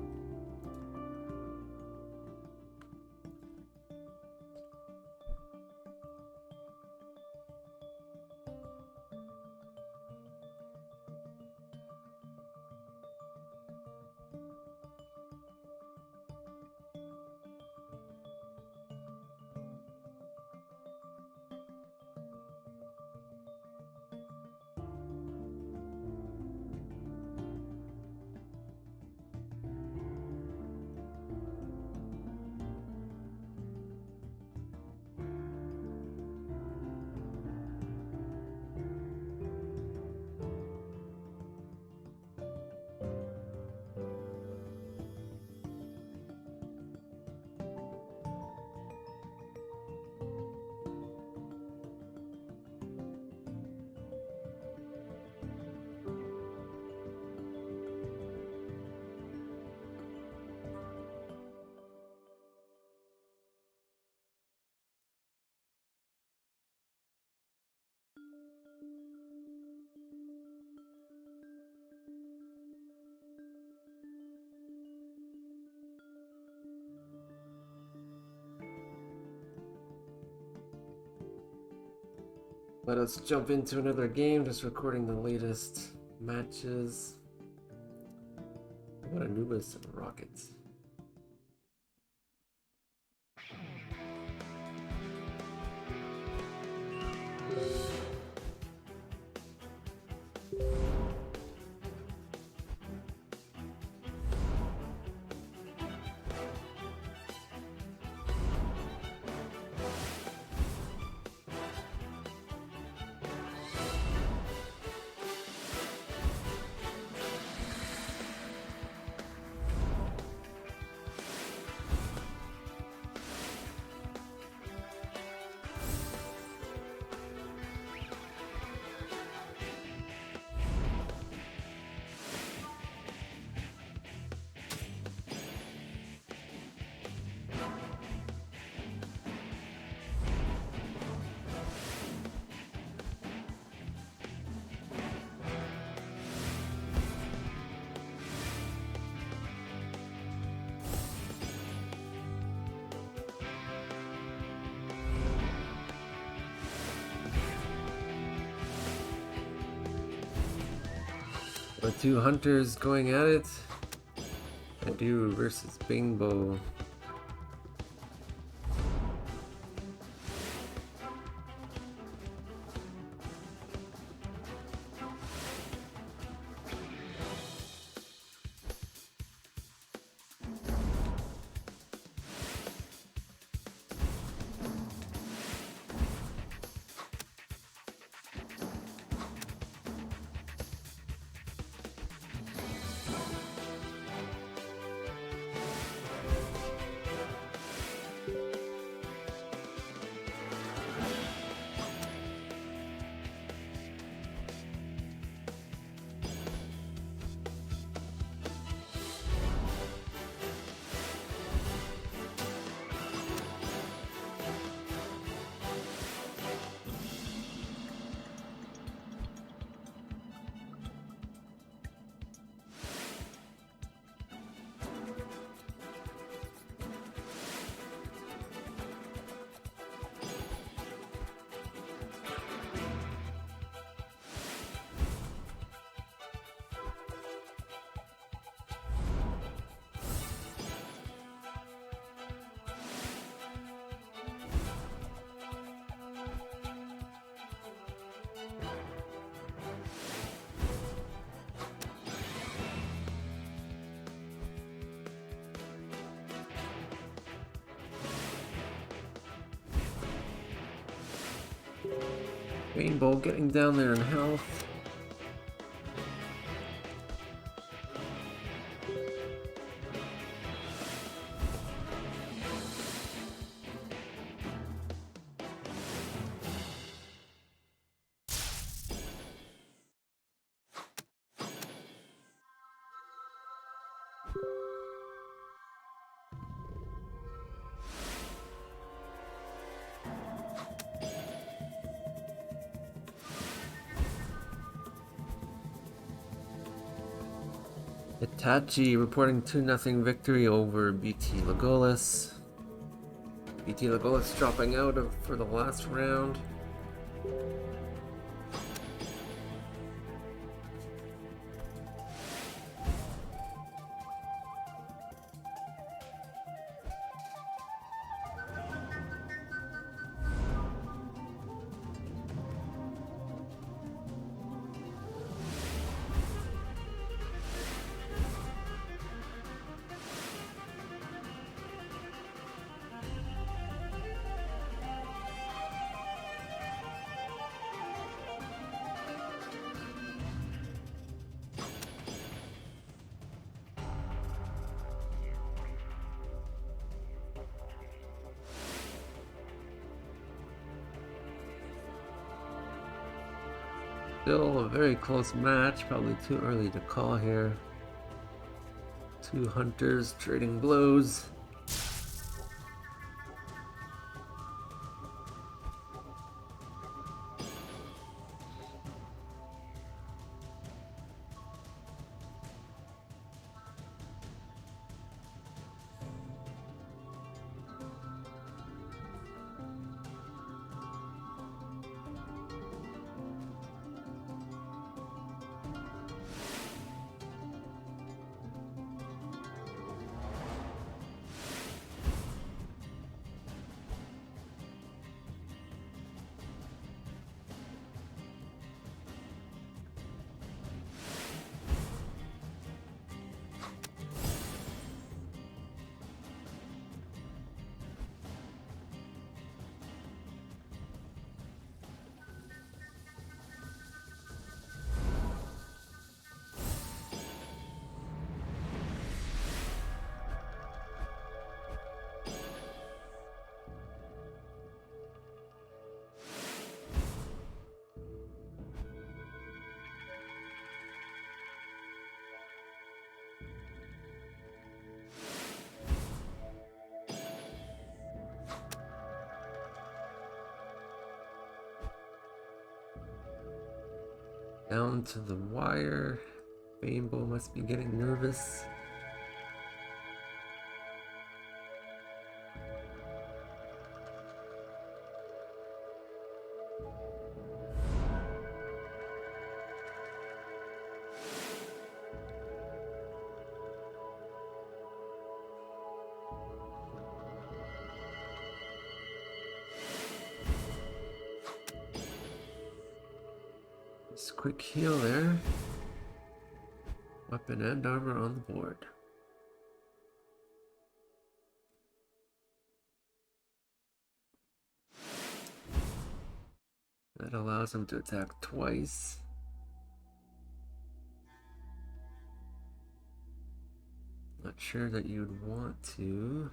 Let us jump into another game, just recording the latest matches. I got Anubis and Rockets. The 2 hunters going at it. Adu versus Bingbo. Rainbow getting down there in health. Itachi reporting 2-0 victory over BT Legolas. BT Legolas dropping out for the last round. Still a very close match, probably too early to call here. Two hunters trading blows. Down to the wire. Rainbow must be getting nervous. Just a quick heal there. Weapon and armor on the board. That allows him to attack twice. Not sure that you'd want to.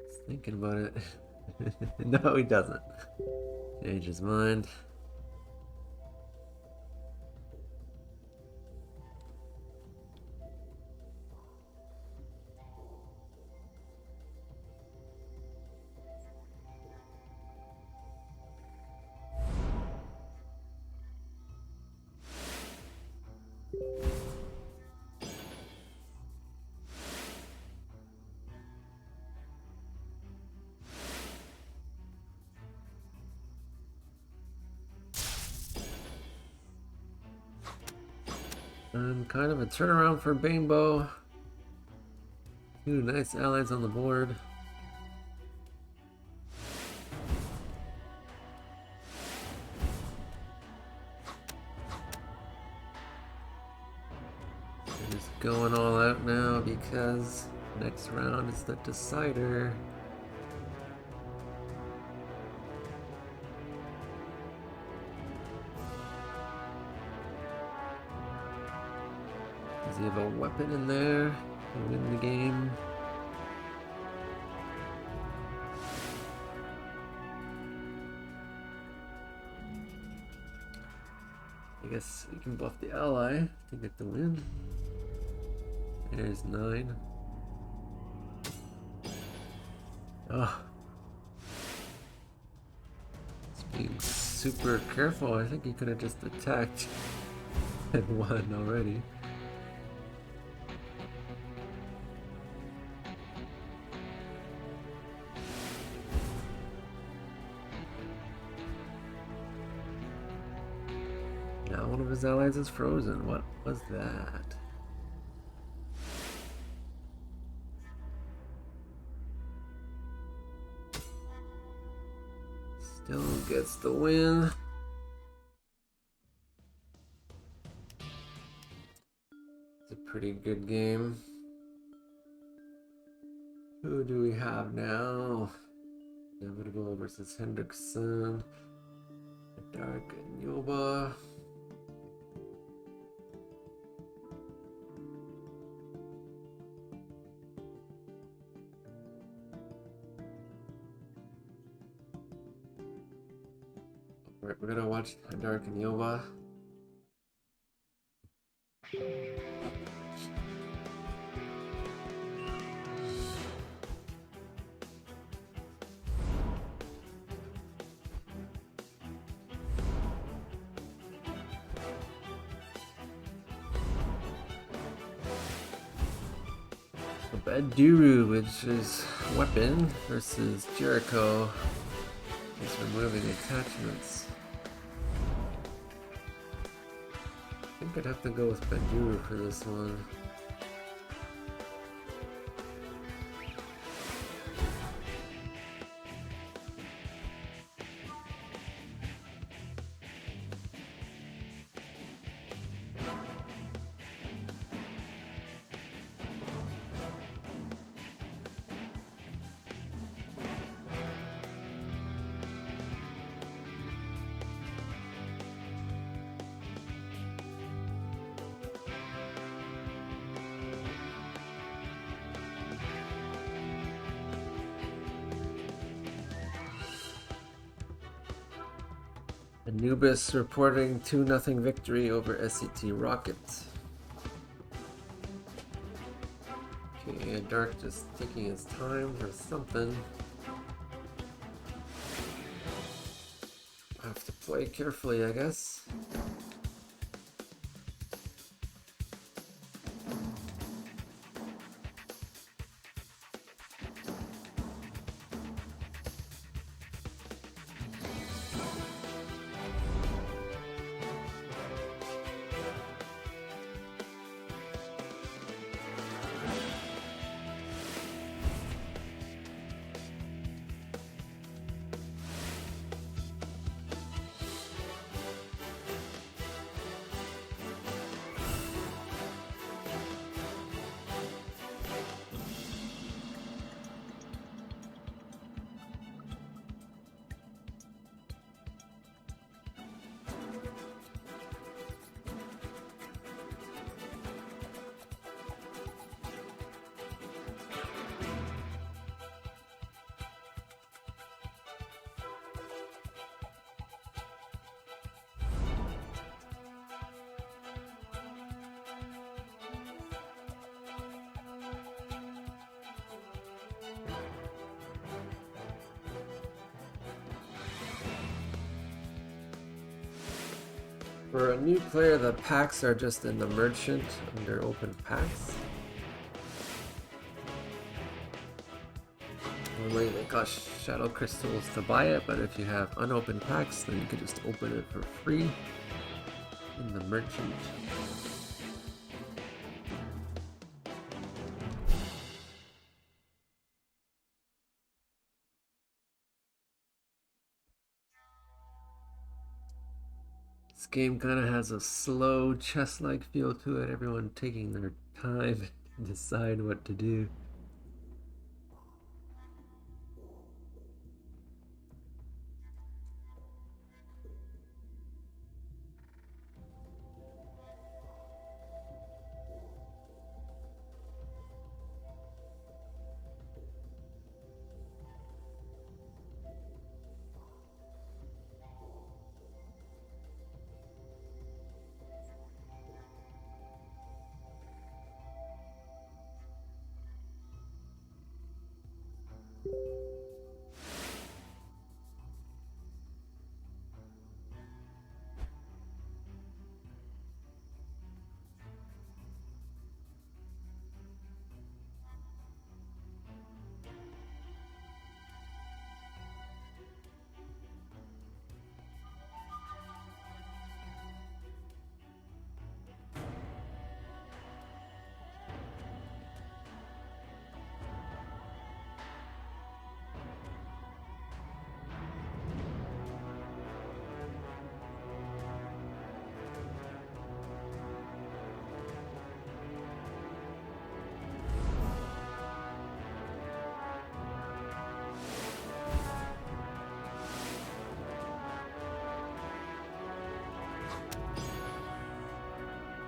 Just thinking about it. No, he doesn't. Change his mind. And kind of a turnaround for Rainbow. Two nice allies on the board. His Just going all out now because next round is the decider. Does he have a weapon in there to win the game? I guess we can buff the ally to get the win. There's 9. Oh. He's being super careful. I think he could have just attacked and won already. Now one of his allies is frozen. What was that? Still gets the win. It's a pretty good game. Who do we have now? Inevitable versus Hendrickson. Dark and Yoba. Alright, we're gonna watch Dark and Yoba. Baduru, which is weapon, versus Jericho. He's removing attachments. I think I'd have to go with Baduru for this one. Anubis reporting 2-0 victory over SCT Rocket. Okay, Dark just taking his time for something. I have to play carefully, I guess. For a new player, the packs are just in the merchant under open packs. Normally they cost shadow crystals to buy it, but if you have unopened packs, then you can just open it for free in the merchant. This game kind of has a slow chess-like feel to it, everyone taking their time and decide what to do.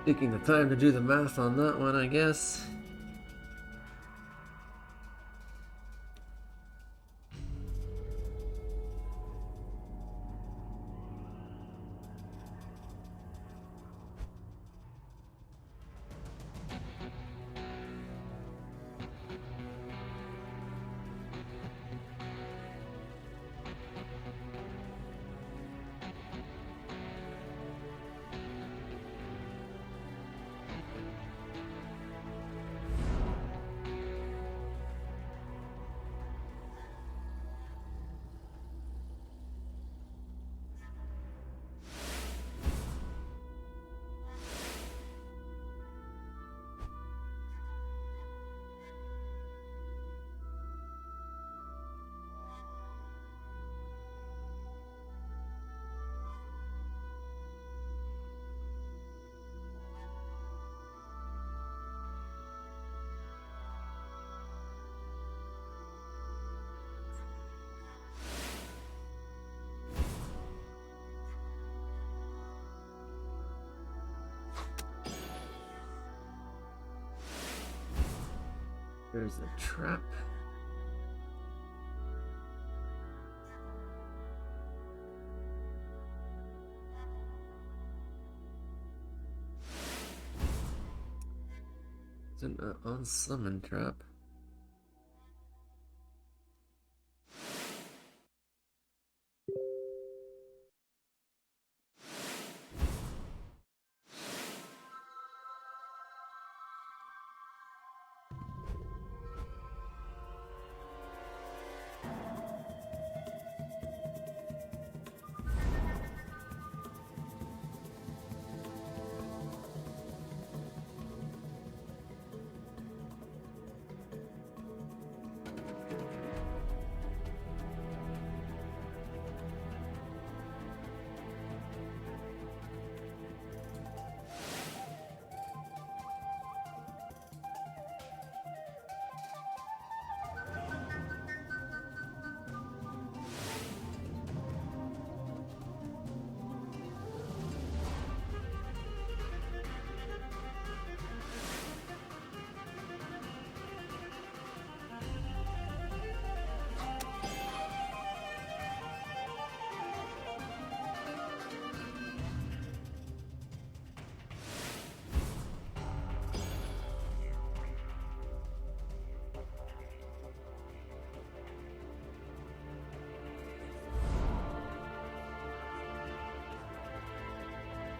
Taking the time to do the math on that one, I guess. There's a trap. It's an unsummon trap.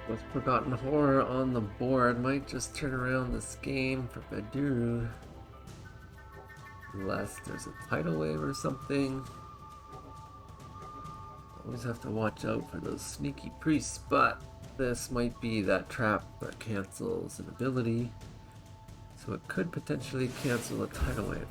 With Forgotten Horror on the board, might just turn around this game for Badu. Unless there's a tidal wave or something. Always have to watch out for those sneaky priests, but this might be that trap that cancels an ability. So it could potentially cancel a tidal wave.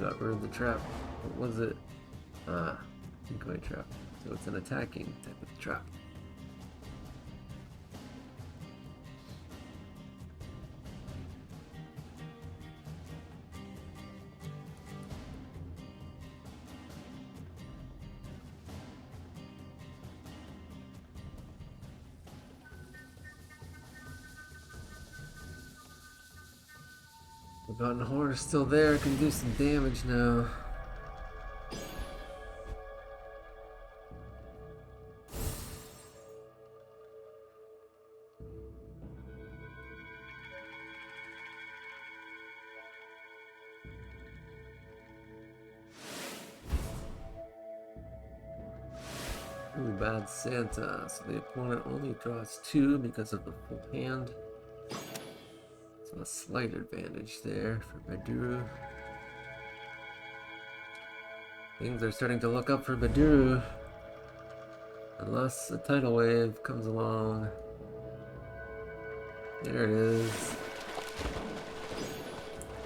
got rid of the trap. What was it? Decoy trap. So it's an attacking type of trap. Forgotten Horror is still there, can do some damage now. Ooh, bad Santa. So the opponent only draws 2 because of the full hand. So a slight advantage there for Baduru. Things are starting to look up for Baduru. Unless a tidal wave comes along. There it is.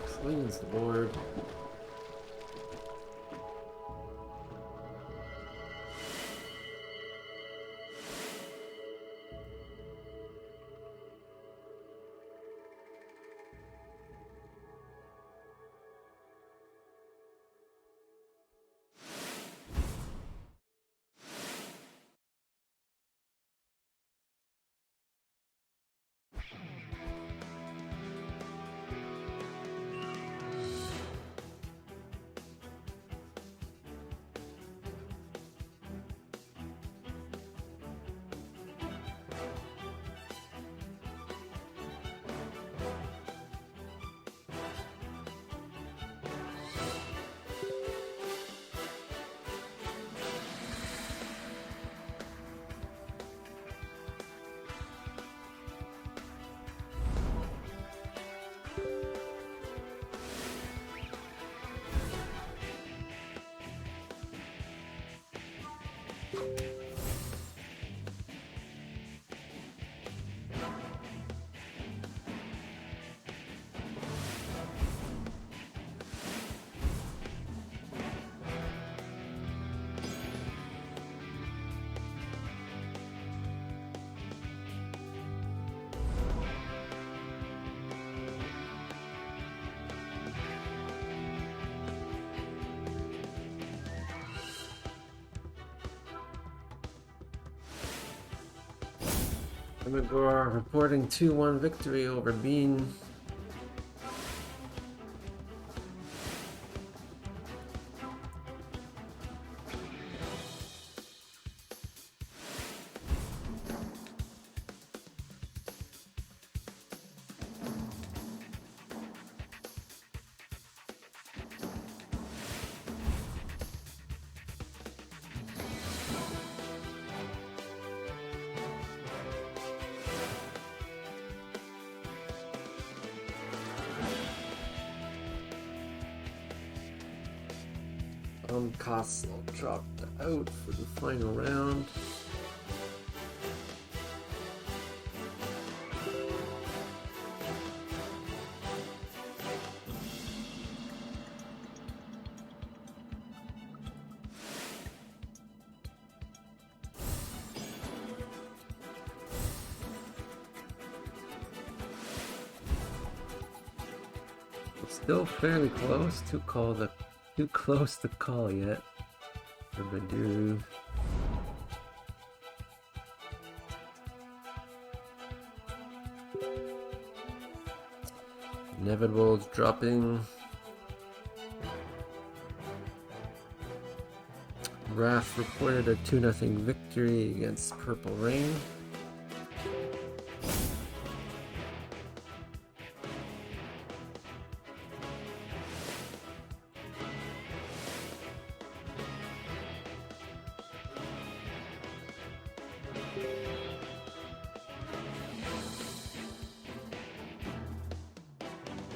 Slings the board. Imagor reporting 2-1 victory over Bean. Castle dropped out for the final round. It's still fairly close to call the too close to call yet for Baduru. Inevitable's dropping. Raph reported a 2-0 victory against Purple Rain.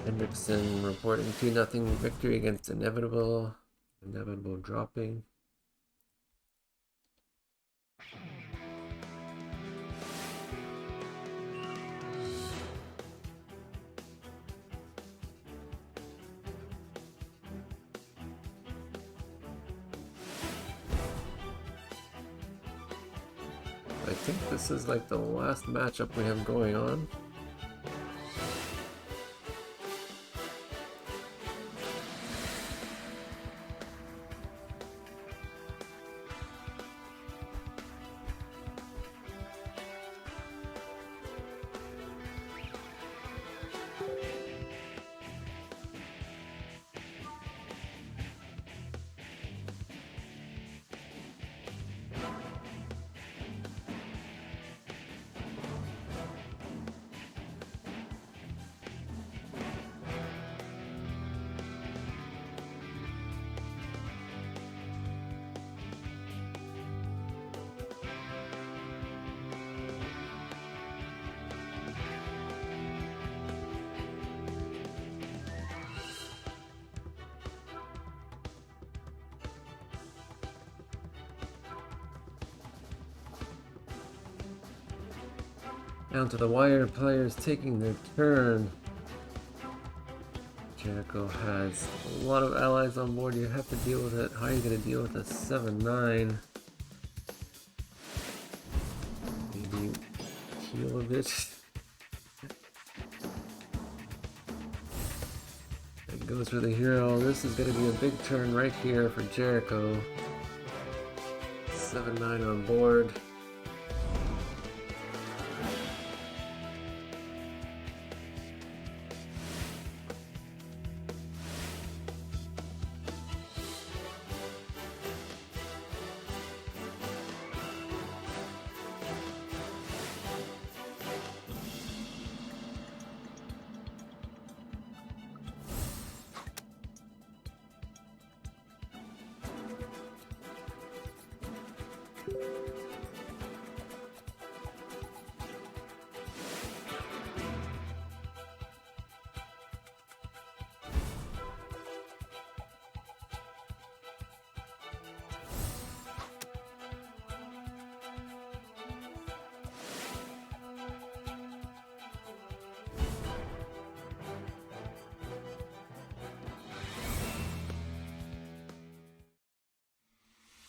Hendrickson reporting 2-0 victory against Inevitable. Inevitable dropping. think this is like the last matchup we have going on. Down to the wire, players taking their turn. Jericho has a lot of allies on board. You have to deal with it. How are you going to deal with a 7-9? Maybe heal a bit. It goes for the hero. This is going to be a big turn right here for Jericho. 7-9 on board.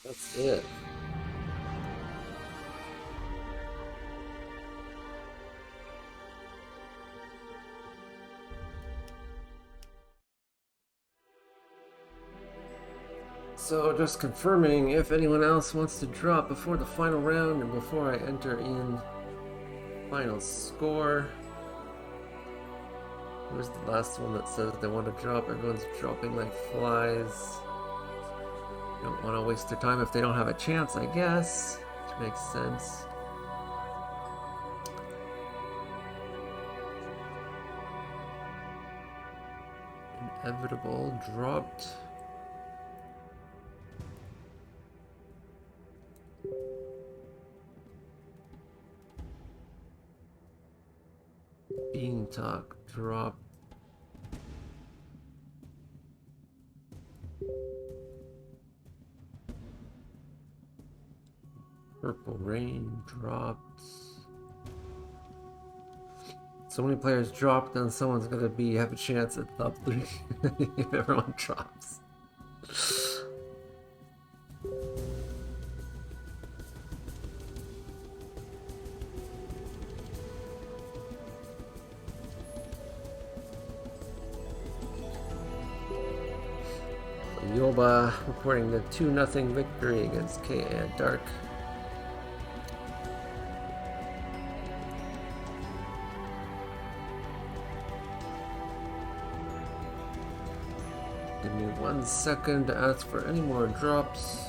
That's it. So just confirming if anyone else wants to drop before the final round and before I enter in final score. Where's the last one that says they want to drop? Everyone's dropping like flies. Don't want to waste their time if they don't have a chance, I guess, which makes sense. Inevitable dropped. Bean Talk dropped. Purple Rain dropped. So many players dropped, then someone's gonna have a chance at top 3 if everyone drops. Yoba reporting the 2-0 victory against K.A. Dark. Give me 1 second to ask for any more drops.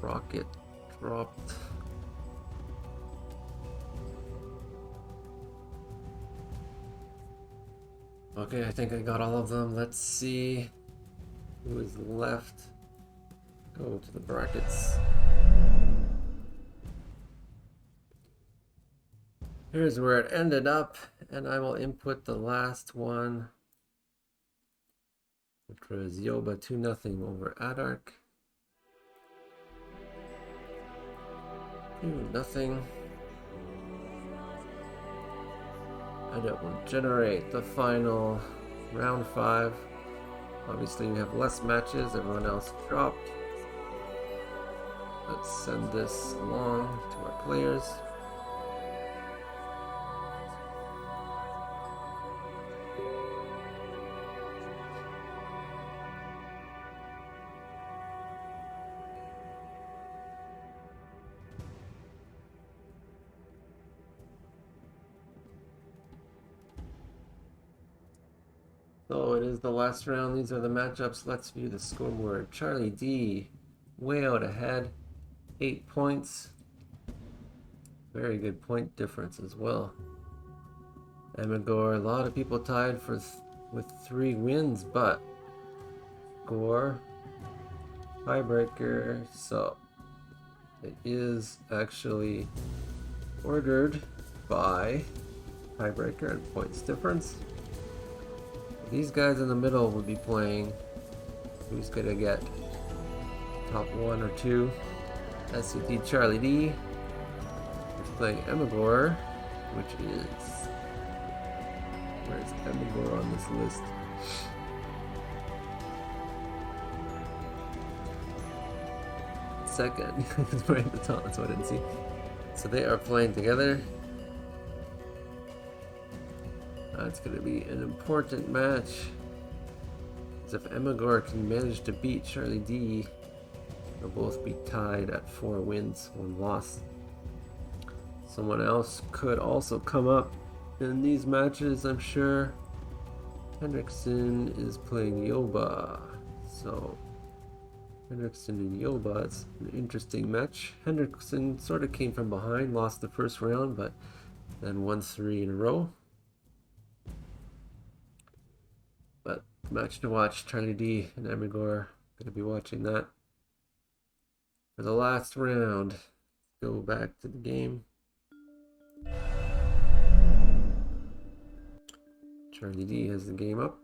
Rocket dropped. Okay, I think I got all of them. Let's see who is left. Go to the brackets. Here's where it ended up, and I will input the last one, which was Yoba 2-0 over Adark. Nothing. And it will generate the final round 5. Obviously we have less matches, everyone else dropped. Let's send this along to our players. So it is the last round. These are the matchups. Let's view the scoreboard. Charlie D, way out ahead, 8 points. Very good point difference as well. Amagor, a lot of people tied with 3 wins, but Gore, tiebreaker. So it is actually ordered by tiebreaker and points difference. These guys in the middle will be playing. Who's gonna get top 1 or 2? SCD Charlie D is playing Emagor, which is, where's Emagor on this list? Second. It's right at the top, that's what I didn't see. So they are playing together. It's going to be an important match. Because if Emagor can manage to beat Charlie D, they'll both be tied at 4 wins, 1 loss. Someone else could also come up in these matches, I'm sure. Hendrickson is playing Yoba. So, Hendrickson and Yoba, it's an interesting match. Hendrickson sort of came from behind, lost the first round, but then won 3 in a row. But match to watch, Charlie D and Emagor. Gonna be watching that. For the last round, go back to the game. Charlie D has the game up.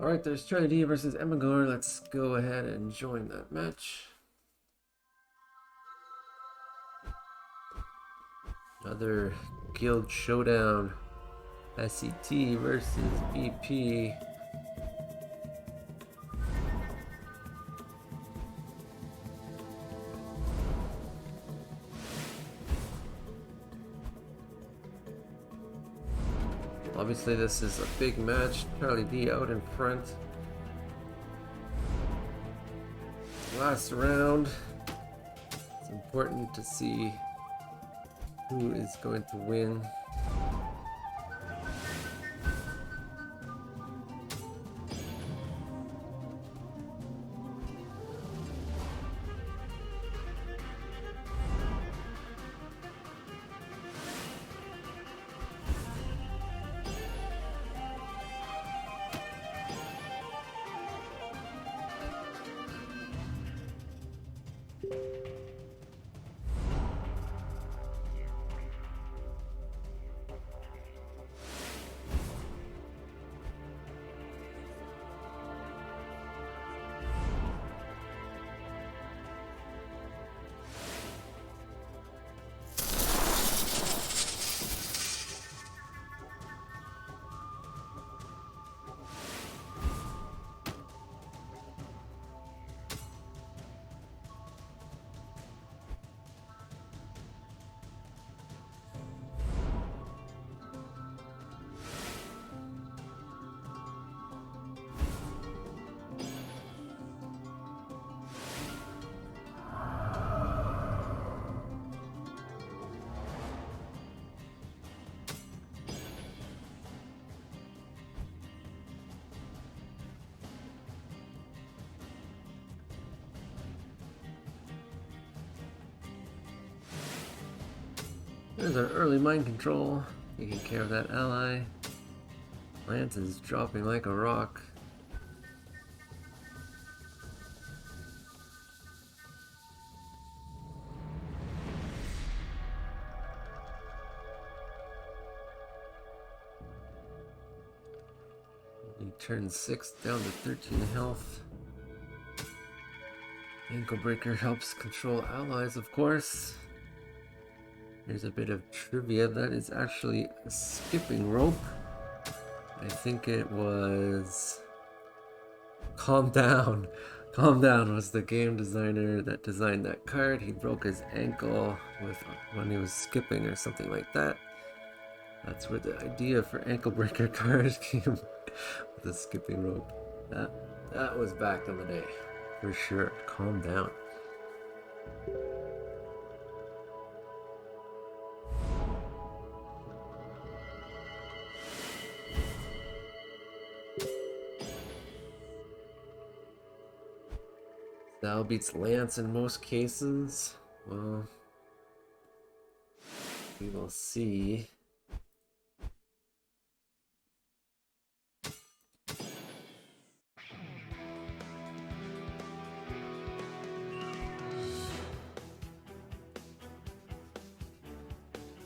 Alright, there's Charlie D versus Emagor. Let's go ahead and join that match. Another guild showdown. SCT versus BP. Obviously this is a big match. Charlie D out in front. Last round. It's important to see who is going to win. There's our early mind control, taking care of that ally. Lance is dropping like a rock. He turns 6 down to 13 health. Ankle breaker helps control allies, of course. Here's a bit of trivia. That is actually a skipping rope. I think it was Calm Down. Calm Down was the game designer that designed that card. He broke his ankle when he was skipping or something like that. That's where the idea for ankle breaker cards came with the skipping rope. That was back in the day, for sure. Calm Down. Sal beats Lance in most cases. Well, we will see.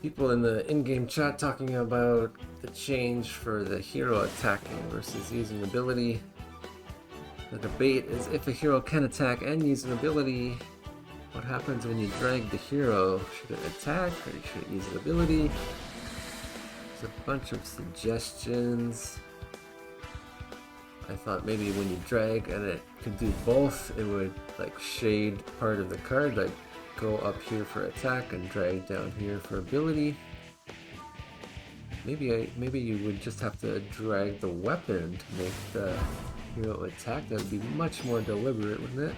People in the in-game chat talking about the change for the hero attacking versus using ability. The debate is if a hero can attack and use an ability, what happens when you drag the hero? Should it attack or should it use an ability? There's a bunch of suggestions. I thought maybe when you drag and it could do both, it would like shade part of the card, like go up here for attack and drag down here for ability. Maybe you would just have to drag the weapon to make the hero attack. That would be much more deliberate, wouldn't it?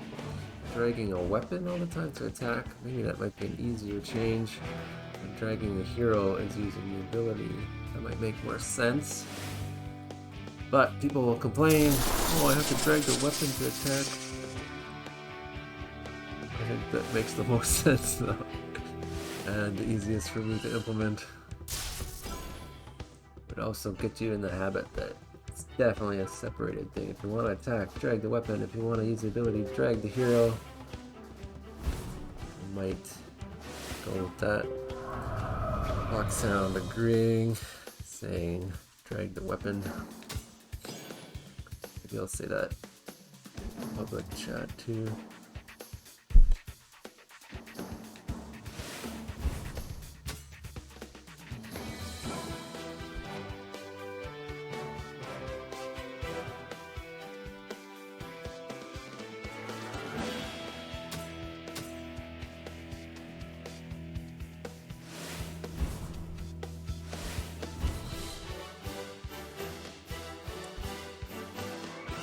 Dragging a weapon all the time to attack. Maybe that might be an easier change. And dragging the hero as using the ability. That might make more sense. But people will complain, oh, I have to drag the weapon to attack. I think that makes the most sense though. And the easiest for me to implement. Would also get you in the habit that it's definitely a separated thing. If you want to attack, drag the weapon. If you want to use the ability, drag the hero. You might go with that. Lock sound agreeing, saying drag the weapon. Maybe I'll say that in public chat too.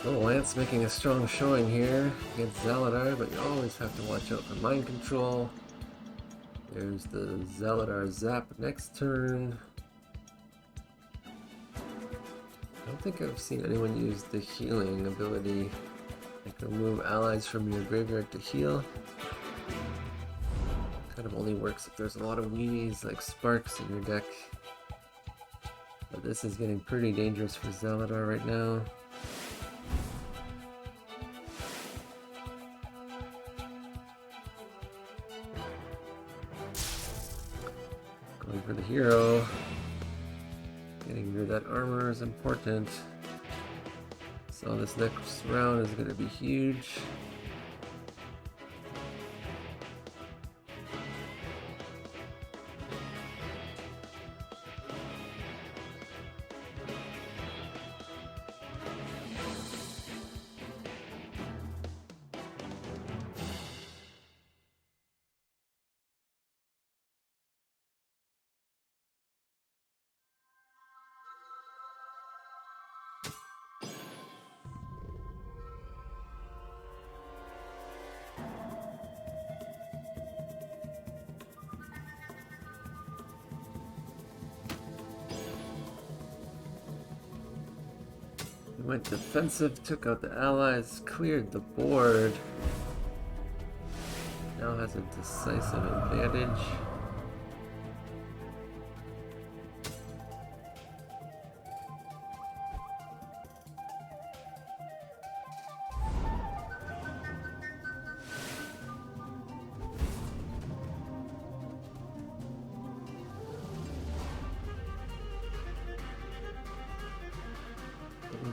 Lance making a strong showing here against Zaladar, but you always have to watch out for mind control. There's the Zaladar zap next turn. I don't think I've seen anyone use the healing ability. Like remove allies from your graveyard to heal. Kind of only works if there's a lot of weenies like Sparks in your deck. But this is getting pretty dangerous for Zaladar right now. Going for the hero. Getting rid of that armor is important. So this next round is going to be huge. Went defensive, took out the allies, cleared the board. Now has a decisive advantage.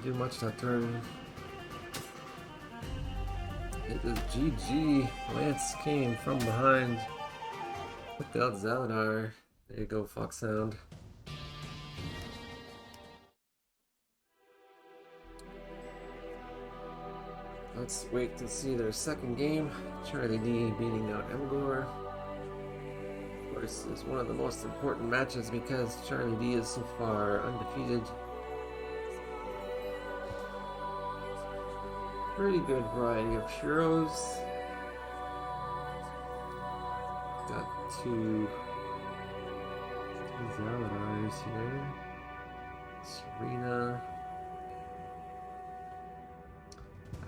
Didn't do much that turn. It is GG. Lance came from behind. Took out Zaladar. There you go, Fox Sound. Let's wait to see their second game. Charlie D beating out Emgor. Of course, it's one of the most important matches because Charlie D is so far undefeated. Pretty good variety of heroes. Got two Zaladars here. Serena.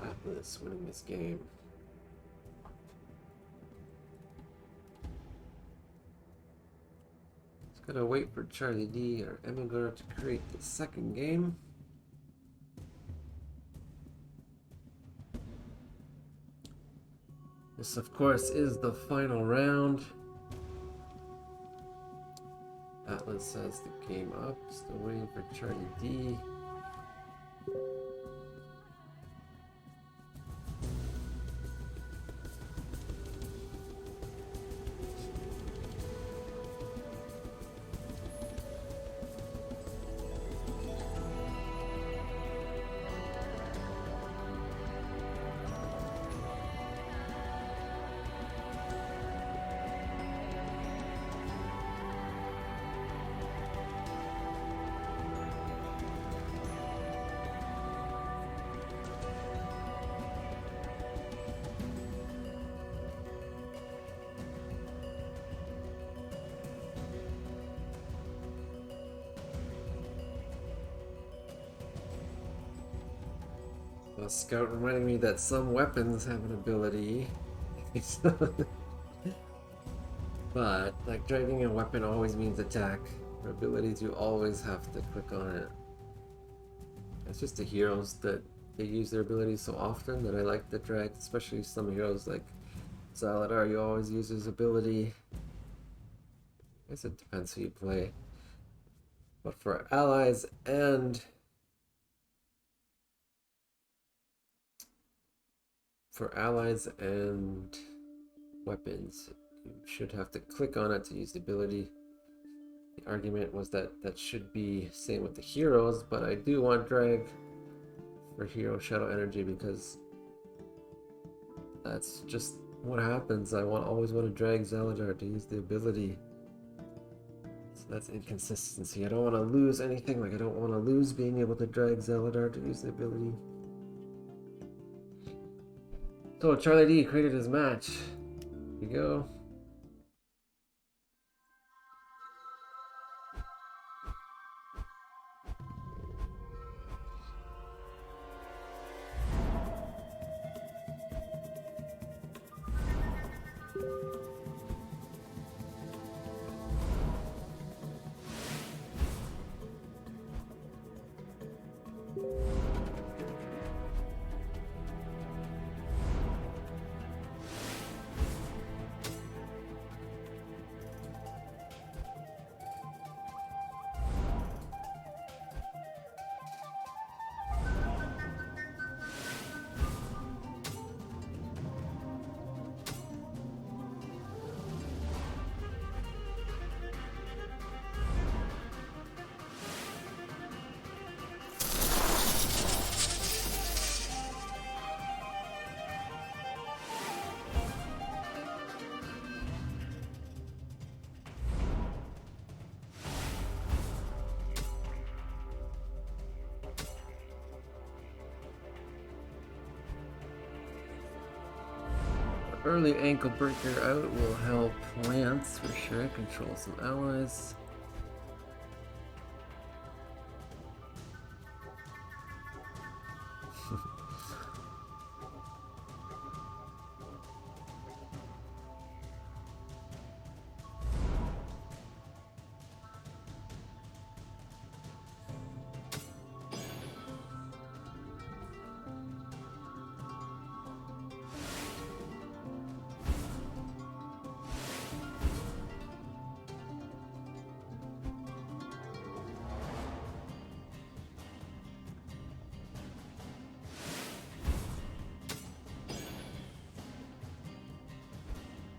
Atlas winning this game. Just gotta wait for Charlie D or Emigor to create the second game. This, of course, is the final round. Atlas has the game up. Still waiting for Charlie D. A scout reminding me that some weapons have an ability. But, like, dragging a weapon always means attack. For abilities, you always have to click on it. It's just the heroes that they use their abilities so often that I like the drag, especially some heroes like Zaladar, you always use his ability. I guess it depends who you play. But for allies and weapons, you should have to click on it to use the ability. The argument was that that should be same with the heroes, but I do want drag for hero shadow energy because that's just what happens. I always want to drag Zaladar to use the ability. So that's inconsistency. I don't want to lose anything. Like, I don't want to lose being able to drag Zaladar to use the ability. So Charlie D created his match. Here we go. Early ankle breaker out will help Lance for sure. Control some allies.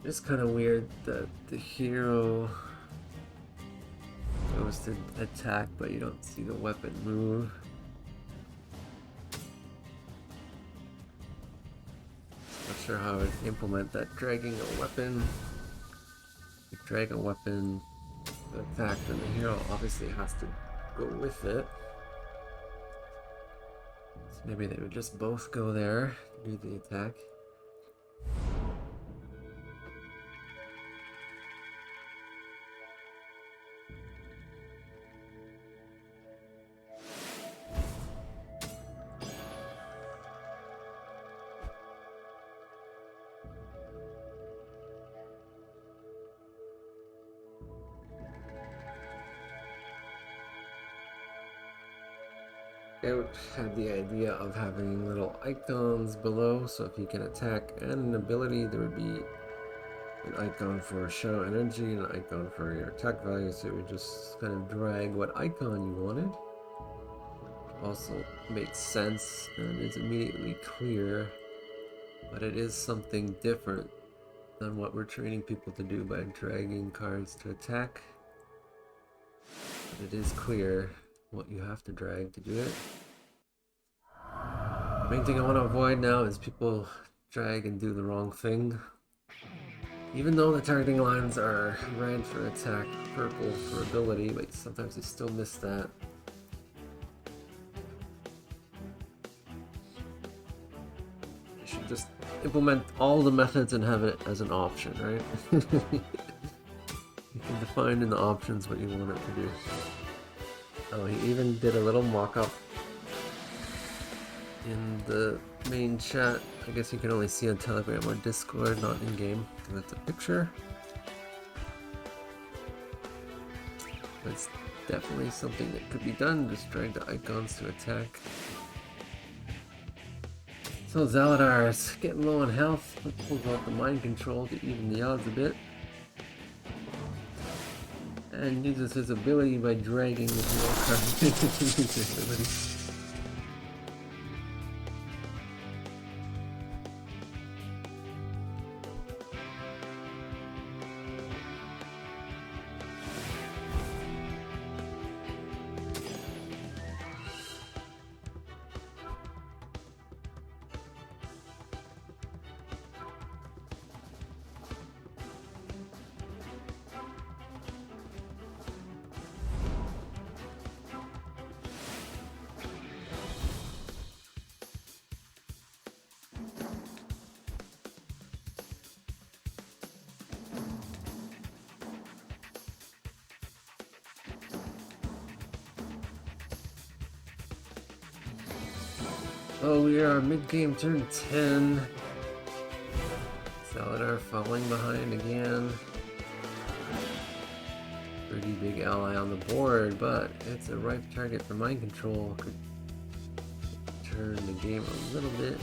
It's kind of weird that the hero goes to attack, but you don't see the weapon move. Not sure how I would implement that. Dragging a weapon. You drag a weapon to attack, then the hero obviously has to go with it. So maybe they would just both go there to do the attack. It had the idea of having little icons below, so if you can attack and an ability, there would be an icon for shadow energy and an icon for your attack value, so it would just kind of drag what icon you wanted. Also makes sense and is immediately clear, but it is something different than what we're training people to do by dragging cards to attack. But it is clear what you have to drag to do it. The main thing I want to avoid now is people drag and do the wrong thing. Even though the targeting lines are red for attack, purple for ability, but sometimes they still miss that. You should just implement all the methods and have it as an option, right? You can define in the options what you want it to do. Oh, he even did a little mock-up in the main chat. I guess you can only see on Telegram or Discord, not in-game, because it's a picture. But it's definitely something that could be done, just drag the icons to attack. So Zaladar's getting low on health. Let's pull out the mind control to even the odds a bit. And uses his ability by dragging the hero card into his ability. Oh, we are mid-game turn 10. Saladar falling behind again. Pretty big ally on the board, but it's a ripe target for mind control. Could turn the game a little bit.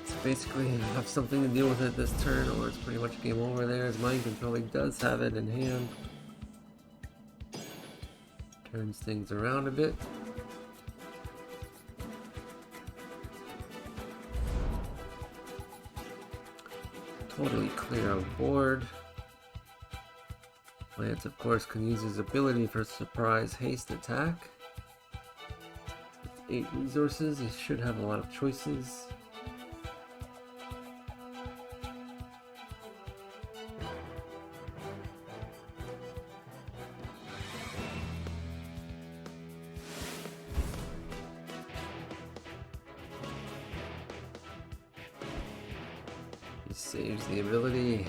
So basically, you have something to deal with it this turn, or it's pretty much game over there. As mind control, he does have it in hand. Turns things around a bit. Totally clear on board. Lance, of course, can use his ability for surprise haste attack. With 8 resources, he should have a lot of choices. Saves the ability.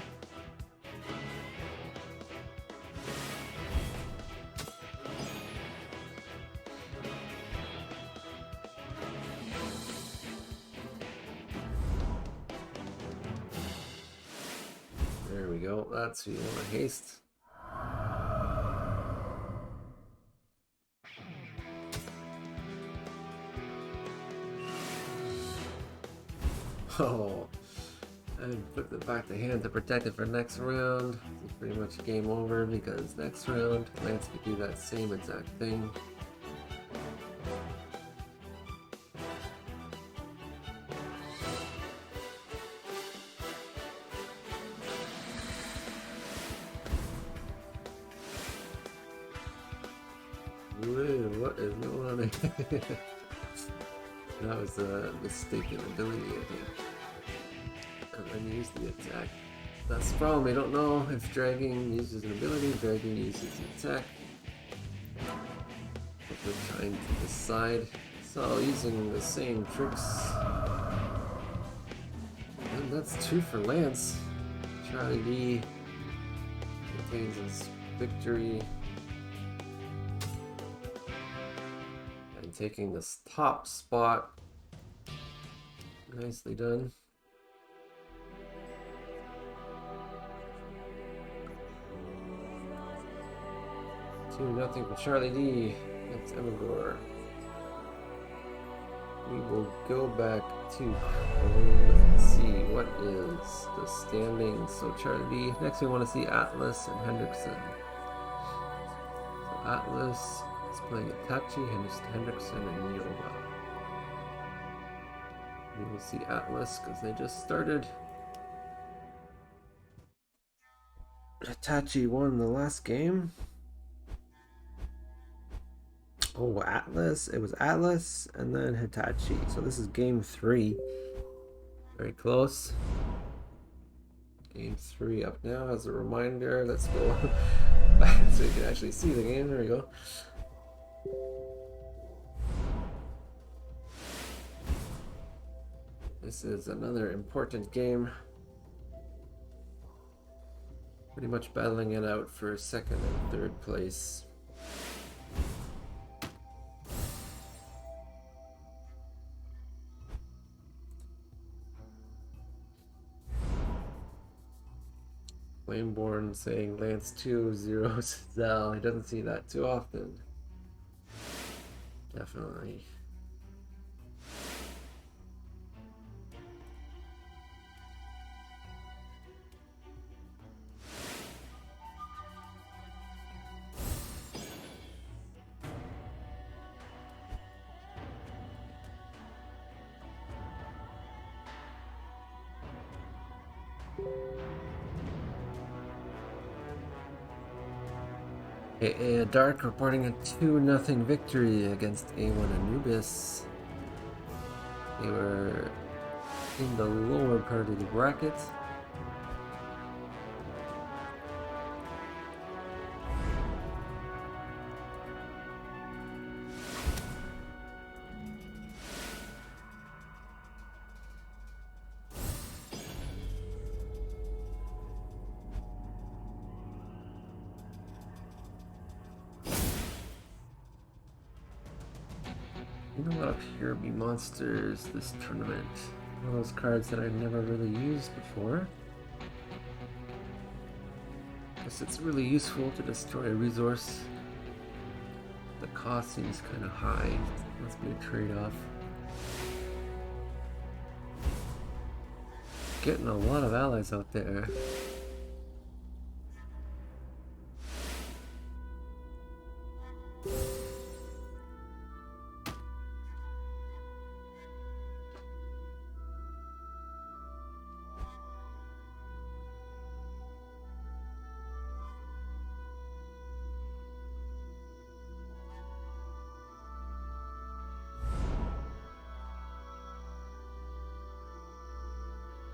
There we go. That's who you want to haste. Oh. And put it back to hand to protect it for next round. It's pretty much game over because next round Lance could do that same exact thing. blue. What is going on here? That was a mistaken ability, I think. And then use the attack. That's the problem. I don't know if dragging uses an ability, dragging uses the attack. But we're trying to decide. So using the same tricks. And that's 2 for Lance. Charlie D maintains his victory. And taking this top spot. Nicely done. 2-0 for Charlie D. That's Emigor. We will go back to let's see what is the standing. So Charlie D. Next we want to see Atlas and Hendrickson. So Atlas is playing Itachi, Hendrickson, and Yoba. We will see Atlas because they just started. Itachi won the last game. Oh, Atlas. It was Atlas and then Hitachi. So this is game 3. Very close. Game 3 up now as a reminder. Let's go back so you can actually see the game. There we go. This is another important game. Pretty much battling it out for 2nd and 3rd place. Flameborn saying Lance 2-0 Zal. He doesn't see that too often. Definitely. AA Dark reporting a 2-0 victory against A1 Anubis. They were in the lower part of the bracket. You know, a lot of Pure Be monsters this tournament. One of those cards that I've never really used before. Guess it's really useful to destroy a resource. The cost seems kind of high. Must be a trade-off. Getting a lot of allies out there.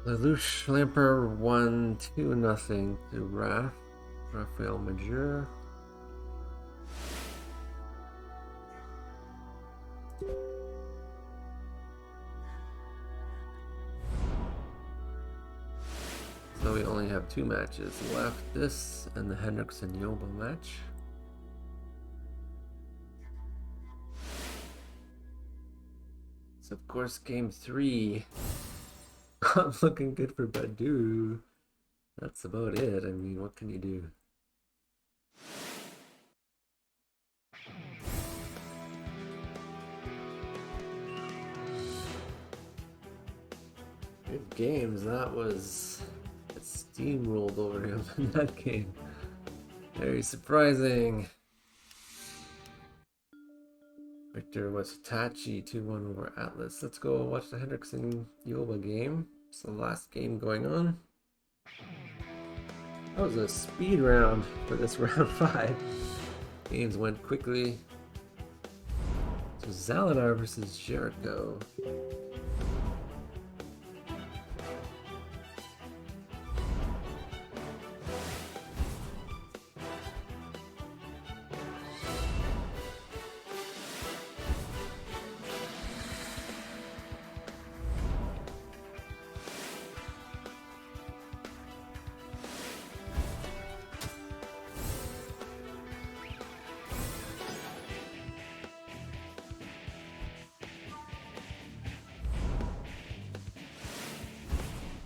Lelouch Lamper won 2-0 to Raphael Major. So we only have 2 matches left, this and the Hendrickson Yoba match. So of course game 3. Not looking good for Badu. That's about it. I mean, what can you do? Good games. That was... It steamrolled over him in that game. Very surprising. Victor was Hitachi 2-1 over Atlas. Let's go watch the Hendrickson Yoba game. It's the last game going on. That was a speed round for this round 5. Games went quickly. So Zaladar versus Jericho.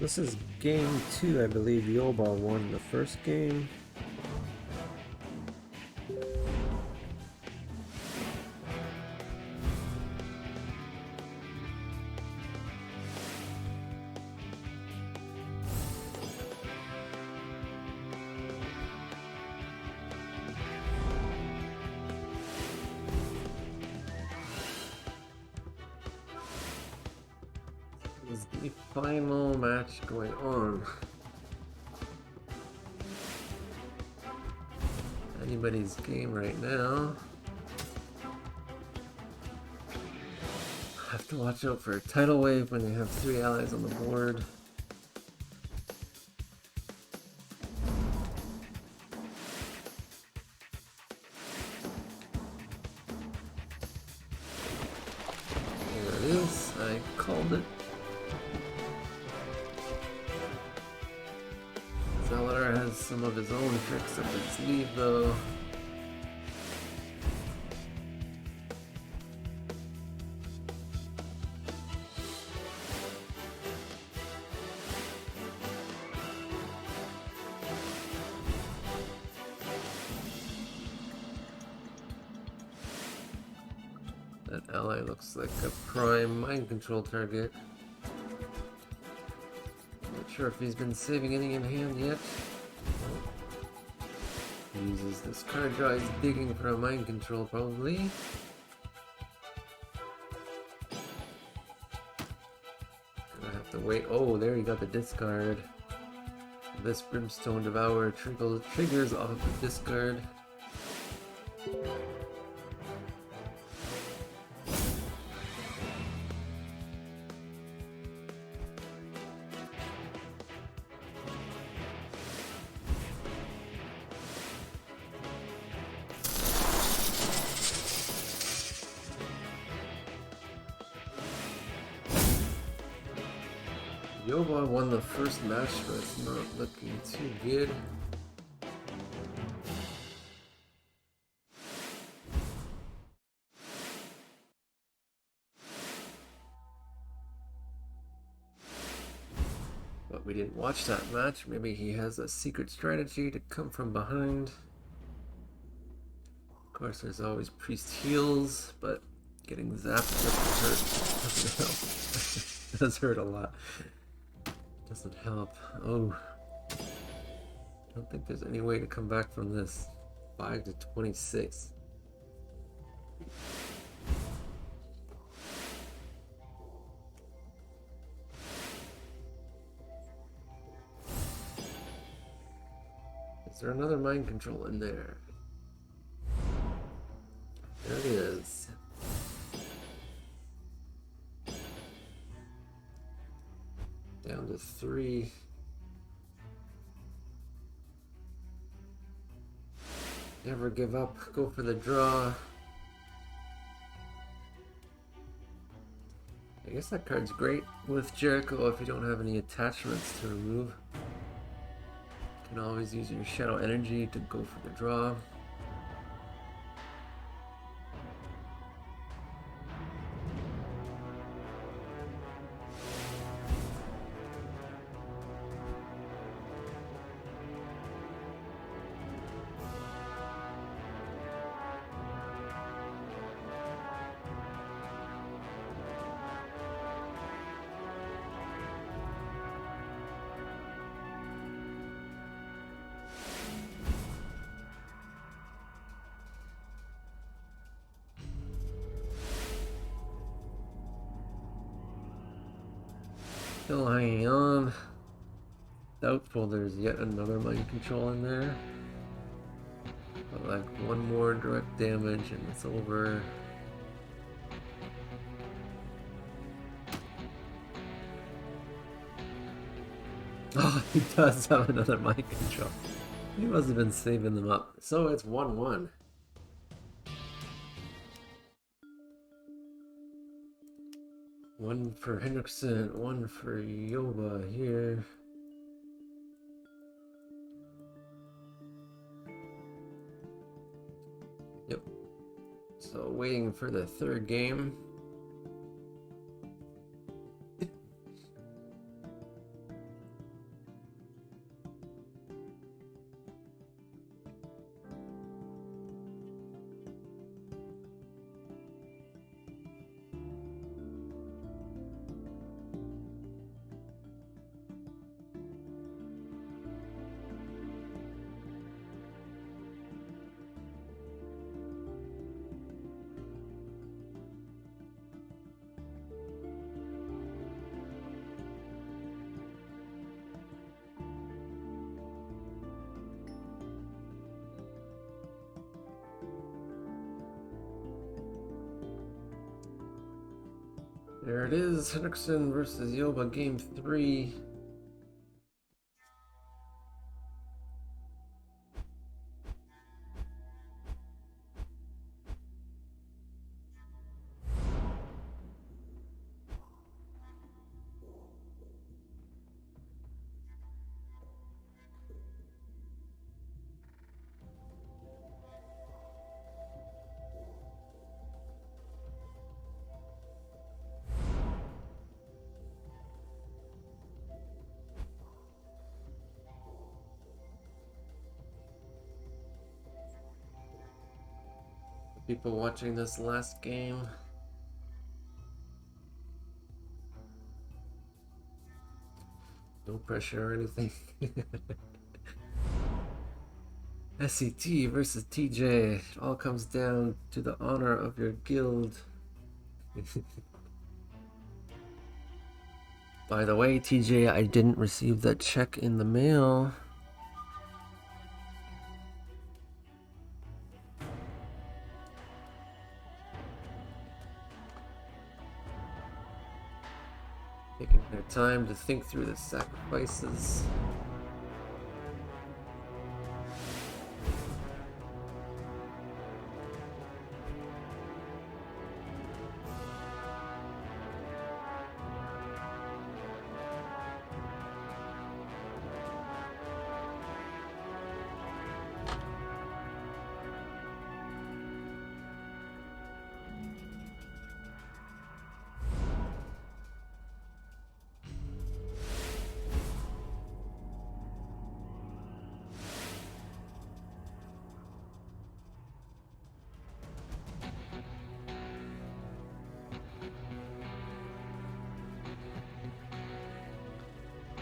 This is game 2, I believe. Yoba won the first game. This is the final match going on. Anybody's game right now. Have to watch out for a tidal wave when you have 3 allies on the board. There it is. I called it. Zaladar has some of his own tricks up his sleeve though. That ally looks like a prime mind control target. Not sure if he's been saving any in hand yet. He uses this card draw, he's digging for a mind control probably. Gonna have to wait. Oh, there you got the discard. This Brimstone Devourer triggers off of the discard. Yoba won the first match, but it's not looking too good. But we didn't watch that match. Maybe he has a secret strategy to come from behind. Of course, there's always priest heals, but getting zapped doesn't hurt. It does hurt a lot. Doesn't help. Oh. I don't think there's any way to come back from this. 5 to 26. Is there another mind control in there? There it is. Down to 3. Never give up. Go for the draw. I guess that card's great with Jericho if you don't have any attachments to remove. You can always use your Shadow Energy to go for the draw. Still hanging on. Doubtful there's yet another mind control in there. But like one more direct damage and it's over. Oh, he does have another mind control. He must have been saving them up. So it's 1-1. One for Hendrickson, one for Yoba here. Yep. So waiting for the third game. There it is, Hendrickson versus Yoba, game 3. People watching this last game. No pressure or anything. SCT versus TJ. It all comes down to the honor of your guild. By the way, TJ, I didn't receive that check in the mail. Taking their time to think through the sacrifices.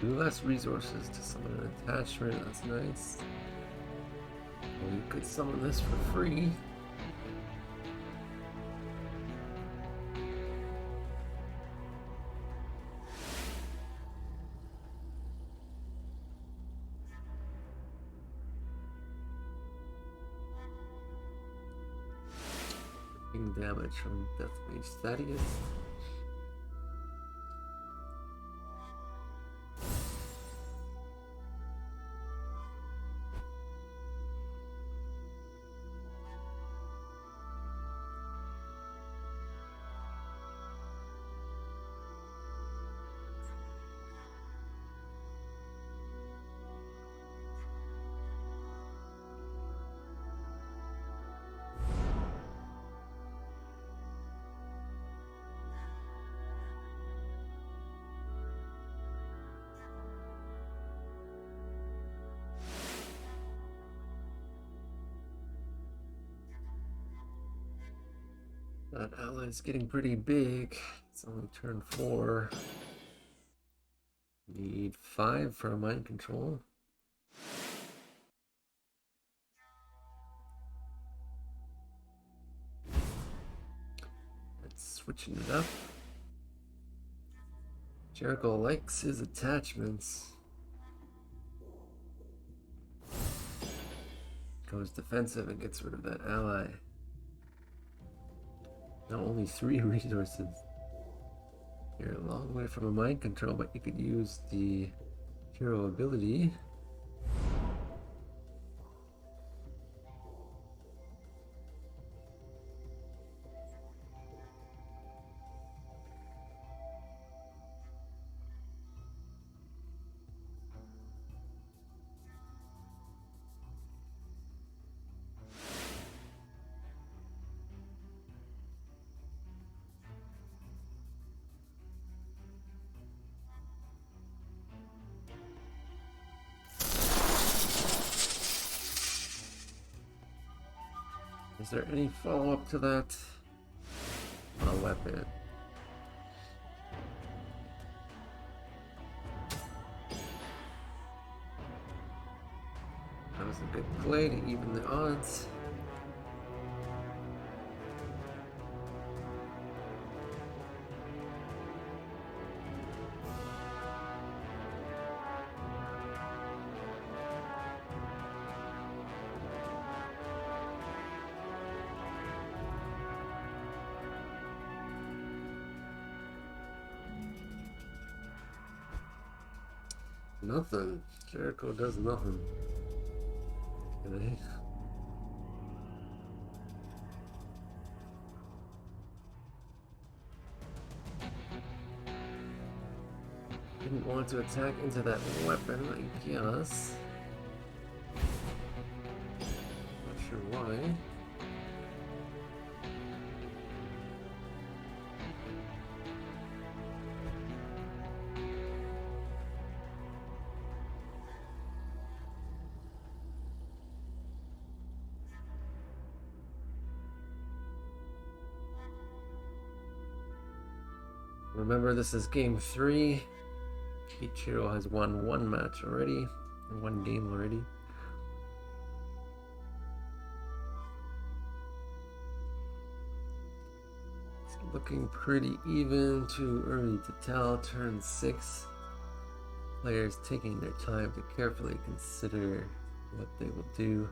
Less resources to summon an attachment, that's nice. Well, you could summon this for free. Taking damage from Death Mage Thaddeus. That ally's getting pretty big. It's only turn 4. Need 5 for a mind control. That's switching it up. Jericho likes his attachments. Goes defensive and gets rid of that ally. Now only 3 resources. You're a long way from a mind control, but you could use the Hero ability. Is there any follow-up to that? A weapon. That was a good play to even the odds. Nothing. Jericho does nothing. Okay. Didn't want to attack into that weapon, I guess. Not sure why. Remember, this is game 3. Each hero has won one match already, or one game already. It's looking pretty even, too early to tell. Turn 6. Players taking their time to carefully consider what they will do.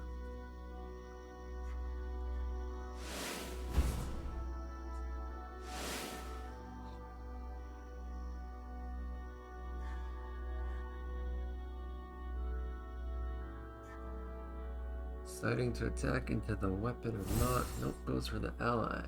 Deciding to attack into the weapon or not. Nope, goes for the ally.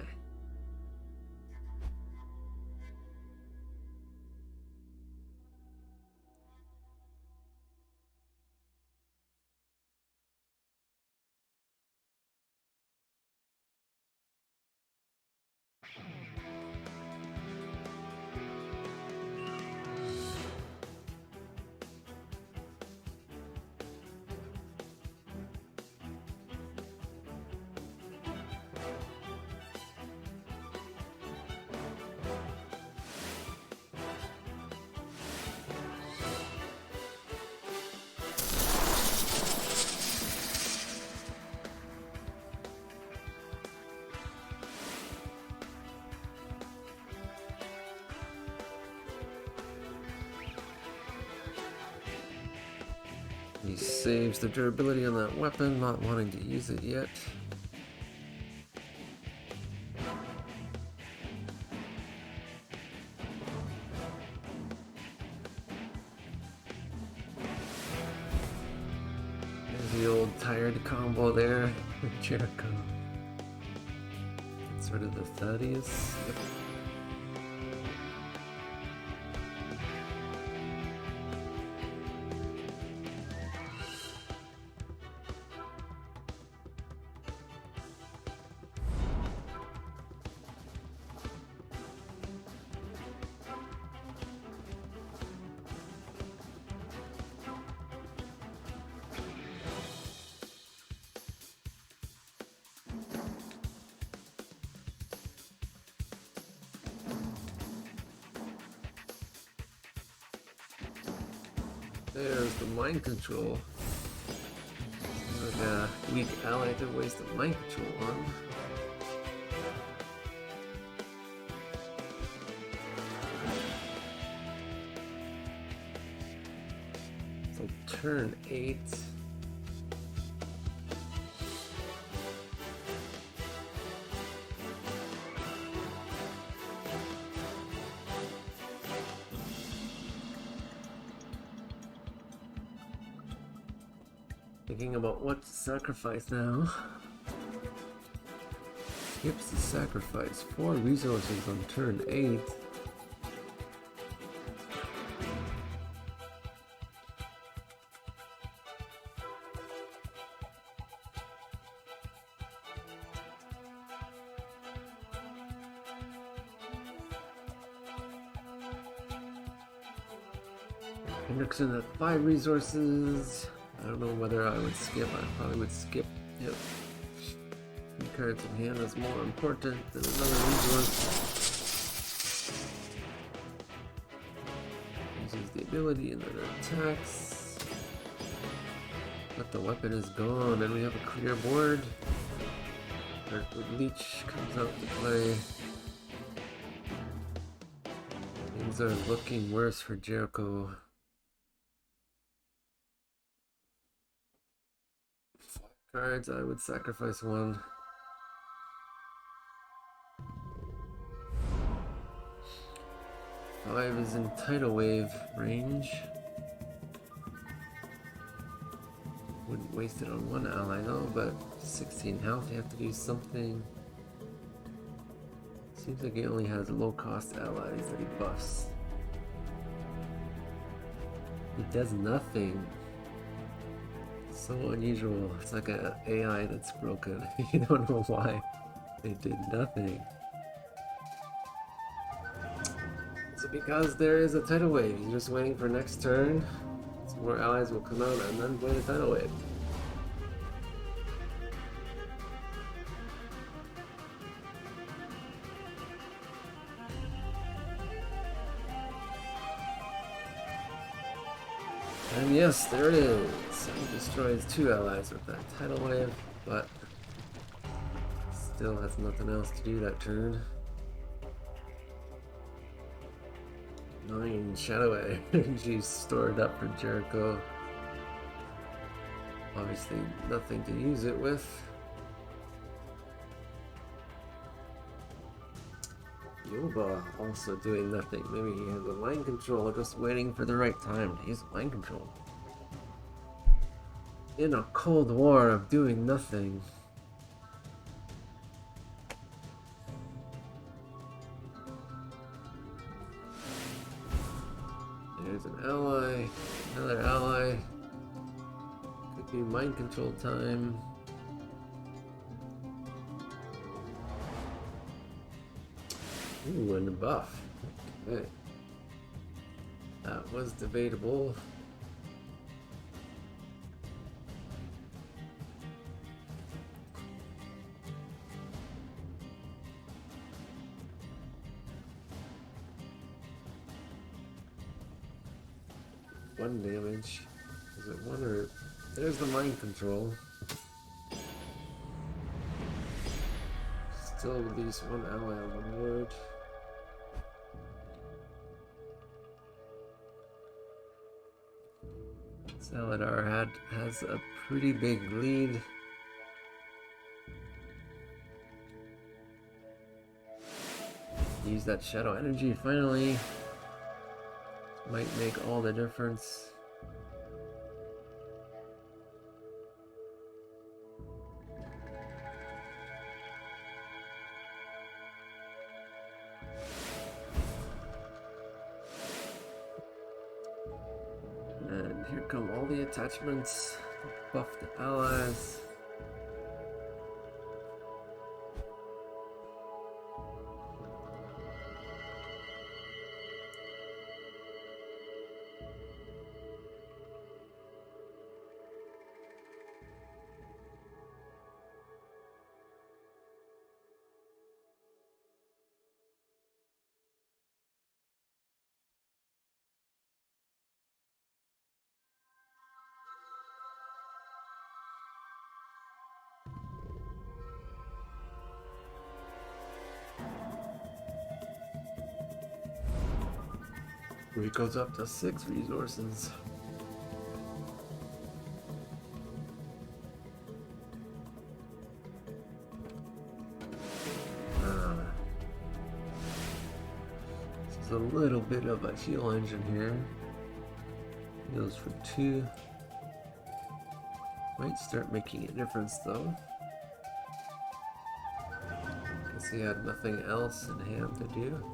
He saves the durability on that weapon, not wanting to use it yet. There's the old tired combo there with Jericho. It's sort of the Thaddeus. Yep. There's the mind control. Like a weak ally to waste the mind control on. So turn 8. Thinking about what to sacrifice now. Skips the sacrifice. 4 resources on turn 8. Hendrickson at 5 resources. I don't know whether I would skip. I probably would skip. Yep. Cards in hand is more important than another resource. Uses the ability and then attacks. But the weapon is gone and we have a clear board. Darkwood Leech comes out to play. Things are looking worse for Jericho. 5 cards, I would sacrifice 1. Five is in tidal wave range. Wouldn't waste it on one ally though, but 16 health, you have to do something. Seems like he only has low cost allies that he buffs. He does nothing. So unusual. It's like an AI that's broken. You don't know why. They did nothing. Because there is a tidal wave. You're just waiting for next turn. Some more allies will come out and then play the tidal wave. And yes, there it is. He destroys 2 allies with that tidal wave, but still has nothing else to do that turn. 9 shadow energy stored up for Jericho. Obviously nothing to use it with. Yoba also doing nothing. Maybe he has a mind control, just waiting for the right time to use mind control. In a cold war of doing nothing. There's an ally, another ally. Could be mind control time. Ooh, and a buff. Okay. That was debatable. One damage. Is it one or... There's the mind control. Still at least one ally on the board. Saladar has a pretty big lead. Use that shadow energy finally. Might make all the difference. And here come all the attachments. Buff the allies. Rico's up to 6 resources. This is a little bit of a heal engine here. Heals for 2. Might start making a difference though. Guess he had nothing else in hand to do.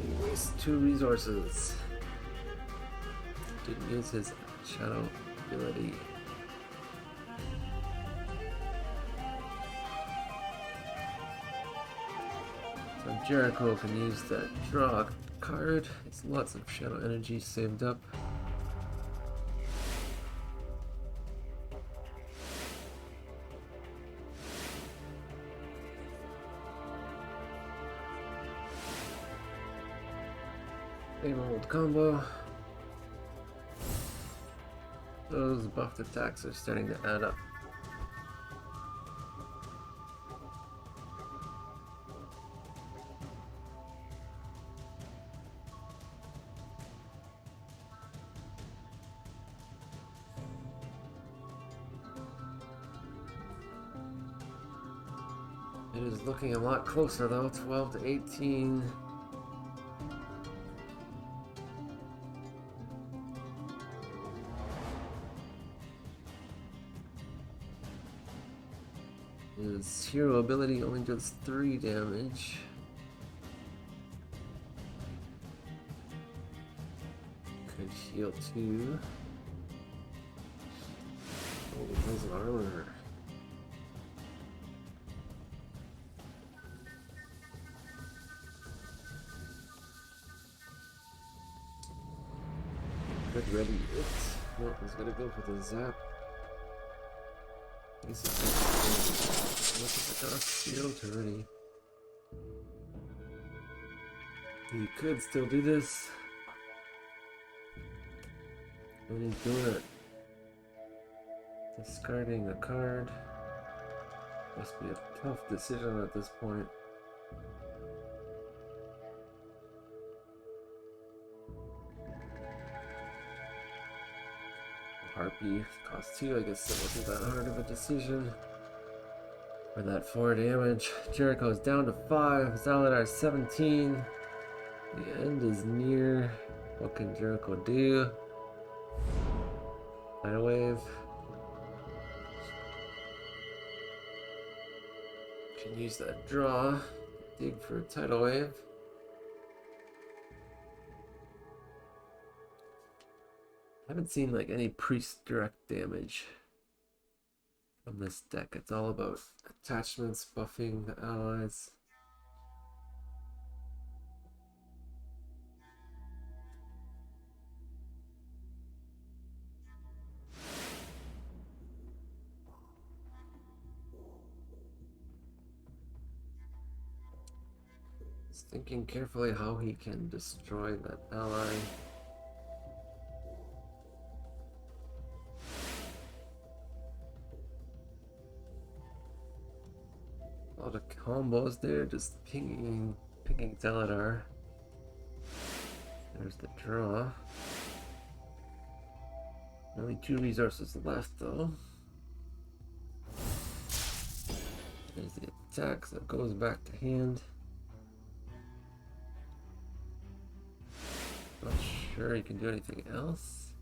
He wasted 2 resources. Didn't use his shadow ability. So Jericho can use that draw card. It's lots of shadow energy saved up. Same old combo. Those buffed attacks are starting to add up. It is looking a lot closer though, 12 to 18. His hero ability only does 3 damage. Could heal 2. Oh, he has armor. Could ready it. No, he's gonna go for the zap. I guess he's look at the cost sealed already. He could still do this. And he's doing it. Discarding a card. Must be a tough decision at this point. Harpy cost 2, I guess it wasn't that hard of a decision. For that 4 damage. Jericho's down to 5, Zaladar 17. The end is near. What can Jericho do? Tidal wave. Can use that draw. Dig for a tidal wave. I haven't seen like any priest direct damage from this deck. It's all about attachments, buffing the allies. Just thinking carefully how he can destroy that ally. A lot of combos there, just pinging Zaladar. There's the draw. Only 2 resources left though. There's the attack, so it goes back to hand. Not sure he can do anything else.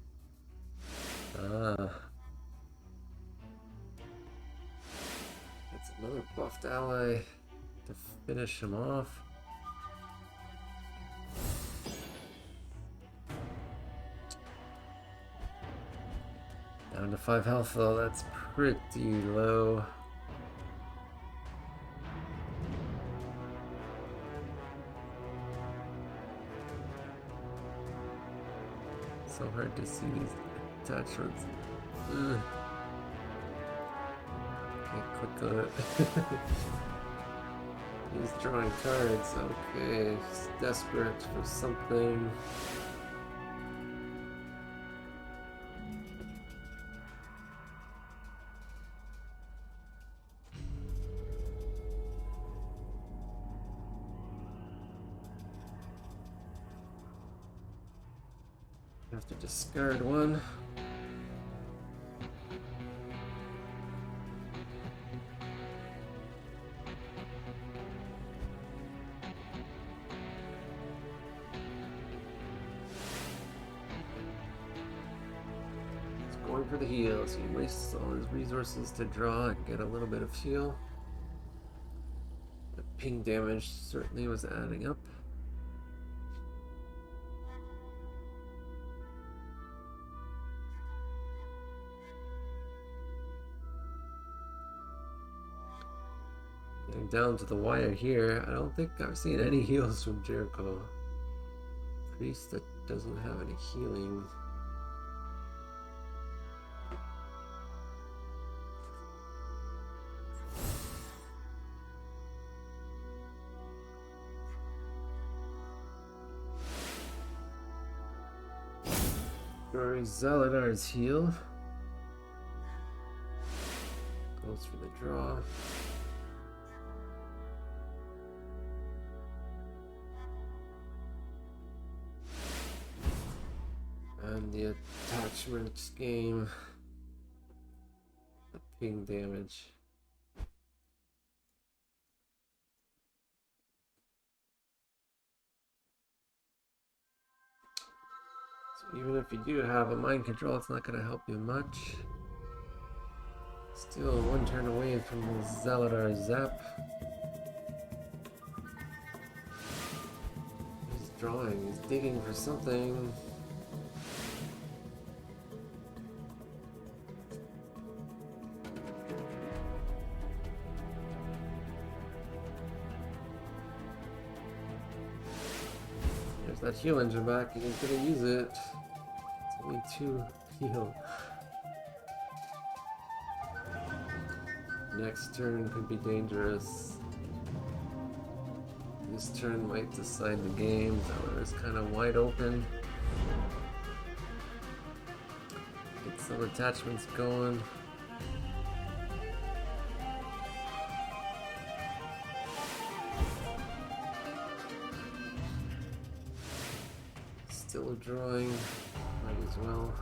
It's another buffed ally to finish him off. Down to 5 health though, that's pretty low. So hard to see these attachments. Ugh. Can't click on it. He's drawing cards, okay. He's desperate for something. Have to discard one. for the heals. He wastes all his resources to draw and get a little bit of heal. The ping damage certainly was adding up. Getting down to the wire here, I don't think I've seen any heals from Jericho. Priest that doesn't have any healing. Glory Zealotar's heal. Goes for the draw. And the attachment game. The ping damage. Even if you do have a mind control, it's not going to help you much. Still one turn away from the Zealotar Zap. He's drawing, he's digging for something. There's that heal engine back, he's going to use it. Only 2 heal. Next turn could be dangerous. This turn might decide the game. That is kind of wide open. Get some attachments going. Still drawing. Might as well.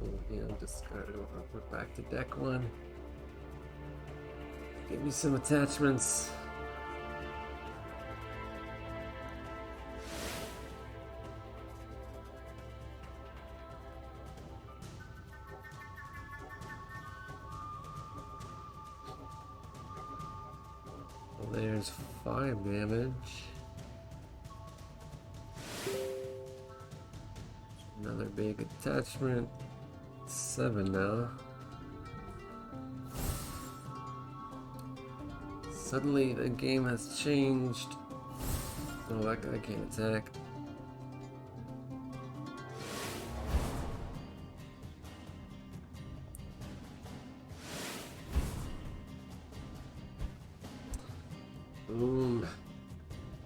Oh, yeah, discard it. We're back to deck 1. Give me some attachments. Well, there's 5 damage. Another big attachment. 7 now. Suddenly the game has changed. Oh, that guy can't attack. Boom.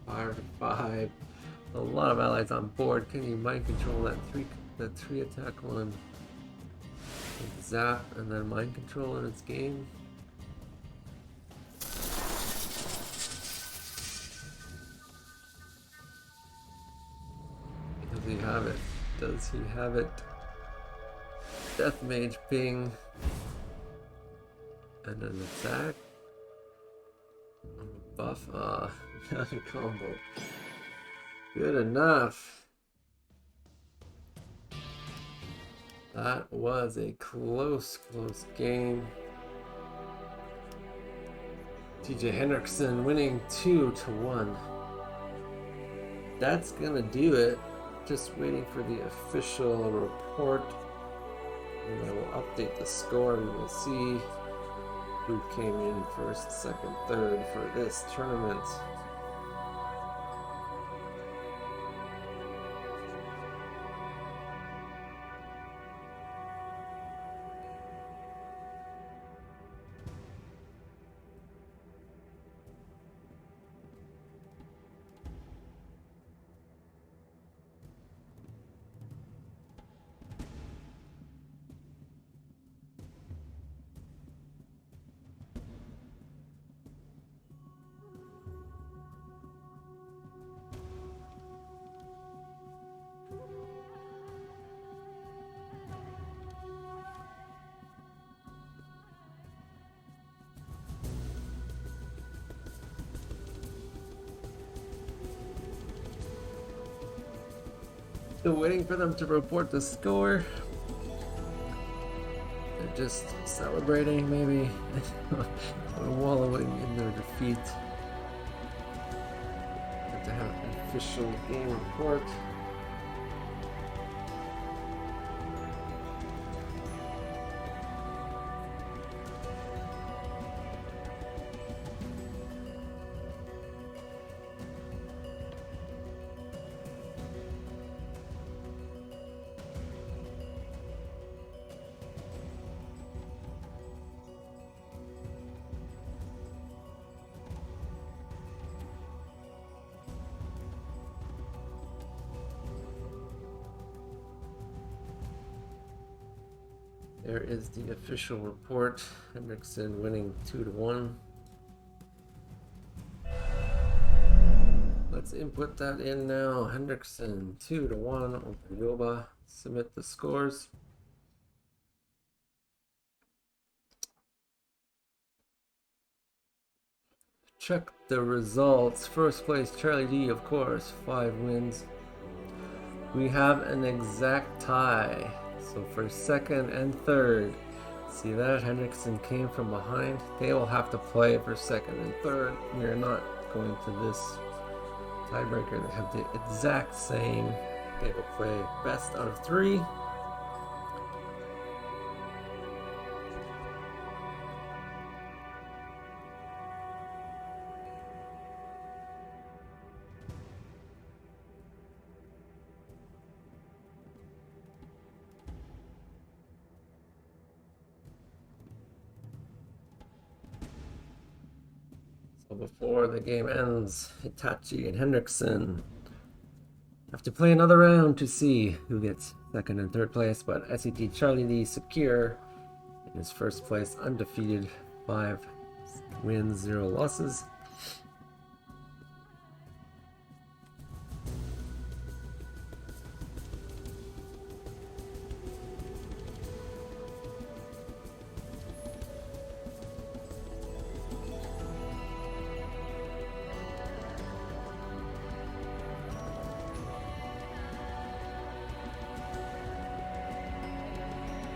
5 to 5. A lot of allies on board. Can you mind control that three attack one? Zap and then mind control in its game. Does he have it? Does he have it? Death Mage ping. And an attack. Buff. Another combo. Good enough. That was a close game. TJ Hendrickson winning 2-1. That's gonna do it. Just waiting for the official report. And I will update the score. We will see who came in first, second, third for this tournament. Still waiting for them to report the score. just celebrating, maybe, or wallowing in their defeat. Have to have an official game report. There is the official report. Hendrickson winning 2-1. Let's input that in now. Hendrickson 2-1 over Yoba. Submit the scores. Check the results. First place, Charlie D, of course, 5 wins. We have an exact tie. So for second and third, see that Hendrickson came from behind. They will have to play for second and third. We are not going to this tiebreaker. They have the exact same. They will play best out of 3. Before the game ends, Hitachi and Hendrickson have to play another round to see who gets second and third place, but SET Charlie Lee secure in his first place, undefeated, 5 wins, 0 losses.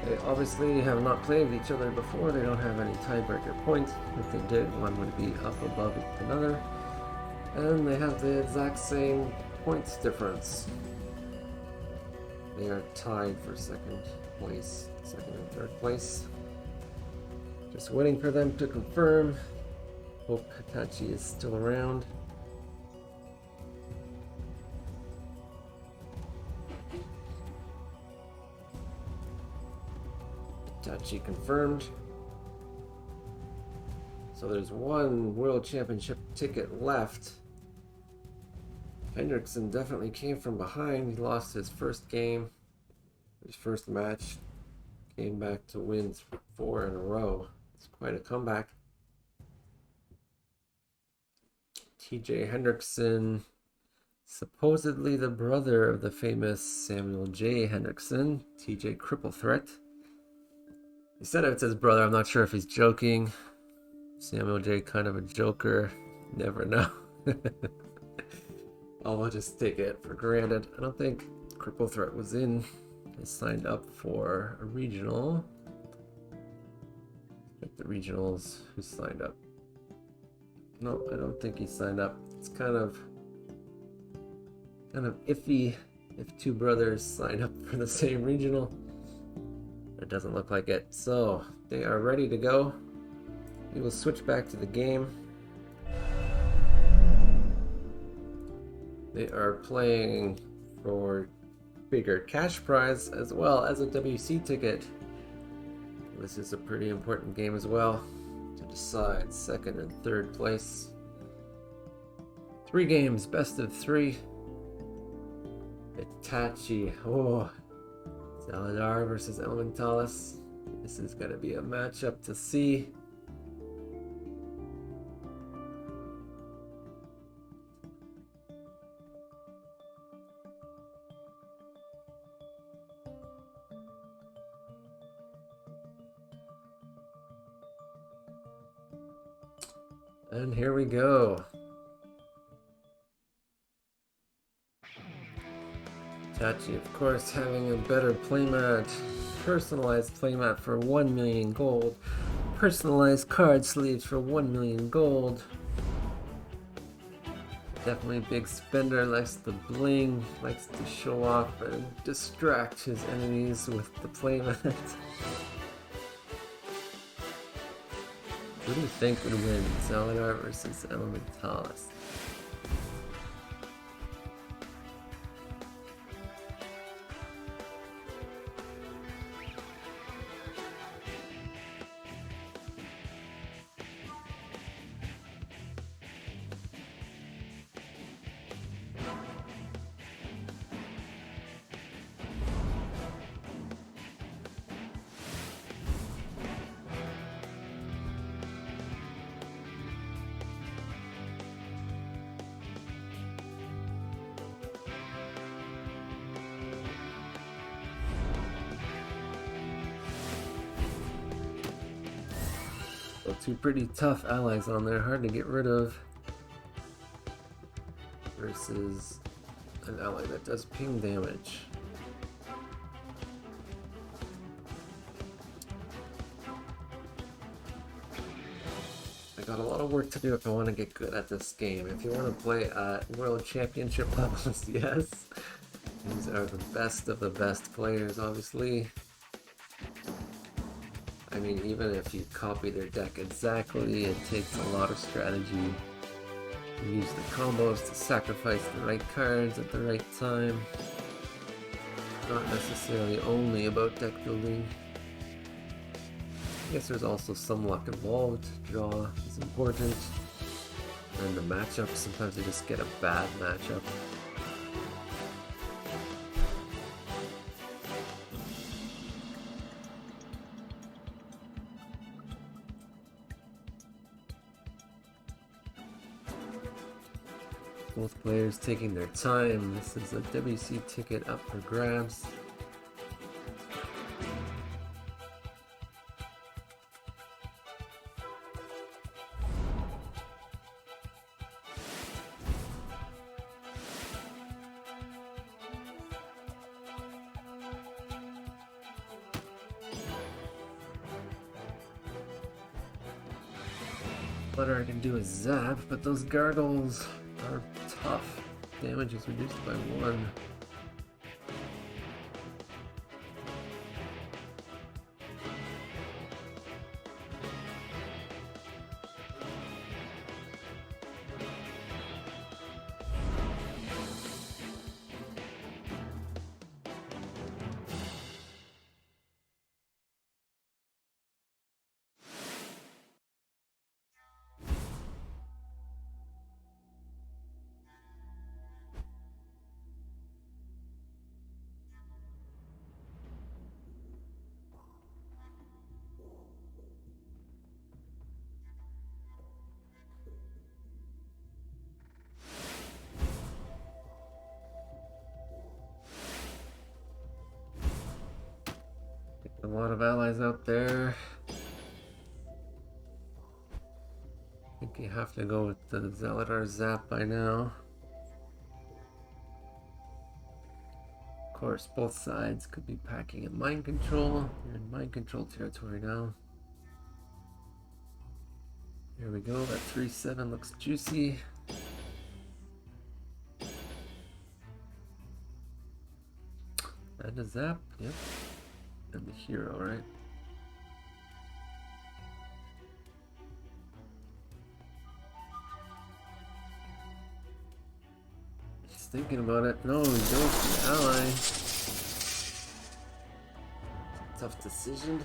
They obviously have not played each other before. They don't have any tiebreaker points. If they did, one would be up above another. And they have the exact same points difference. They are tied for second and third place. Just waiting for them to confirm. Hope Hitachi is still around. Hitachi confirmed. So there's one World Championship ticket left. Hendrickson definitely came from behind. He lost his first game, his first match. Came back to win 4 in a row. It's quite a comeback. TJ Hendrickson, supposedly the brother of the famous Samuel J. Hendrickson, TJ Cripple Threat. He said it's his brother. I'm not sure if he's joking. Samuel J. kind of a joker. Never know. I'll just take it for granted. I don't think Cripple Threat was in. He signed up for a regional. Check the regionals. Who signed up? No, I don't think he signed up. It's kind of iffy if 2 brothers sign up for the same regional. It doesn't look like it. So they are ready to go. We will switch back to the game. They are playing for bigger cash prize as well as a WC ticket. This is a pretty important game as well to decide second and third place. 3 games, best of 3. Hitachi, Saladar versus Elementalis. This is going to be a matchup to see. And here we go. Hitachi, of course, having a better playmat. personalized playmat for 1 million gold. Personalized card sleeves for 1 million gold. Definitely a big spender, likes to bling, likes to show off and distract his enemies with the playmat. Who do you think would win, Zeladar versus Elementalis? Two pretty tough allies on there, hard to get rid of. Versus an ally that does ping damage. I got a lot of work to do if I want to get good at this game. If you want to play at World Championship levels, yes. These are the best of the best players, obviously. I mean, even if you copy their deck exactly, it takes a lot of strategy. You use the combos to sacrifice the right cards at the right time. Not necessarily only about deck building. I guess there's also some luck involved. Draw is important. And the matchup, sometimes you just get a bad matchup. Both players taking their time. This is a WC ticket up for grabs. Butter can do a zap, but those gargles are tough. Damage is reduced by 1. A lot of allies out there. I think you have to go with the Zeladar Zap by now. Of course, both sides could be packing in mind control. You're in mind control territory now. Here we go, that 3-7 looks juicy. And a zap, yep. And the hero, right? He's thinking about it. No, he goes for the ally. Tough decision.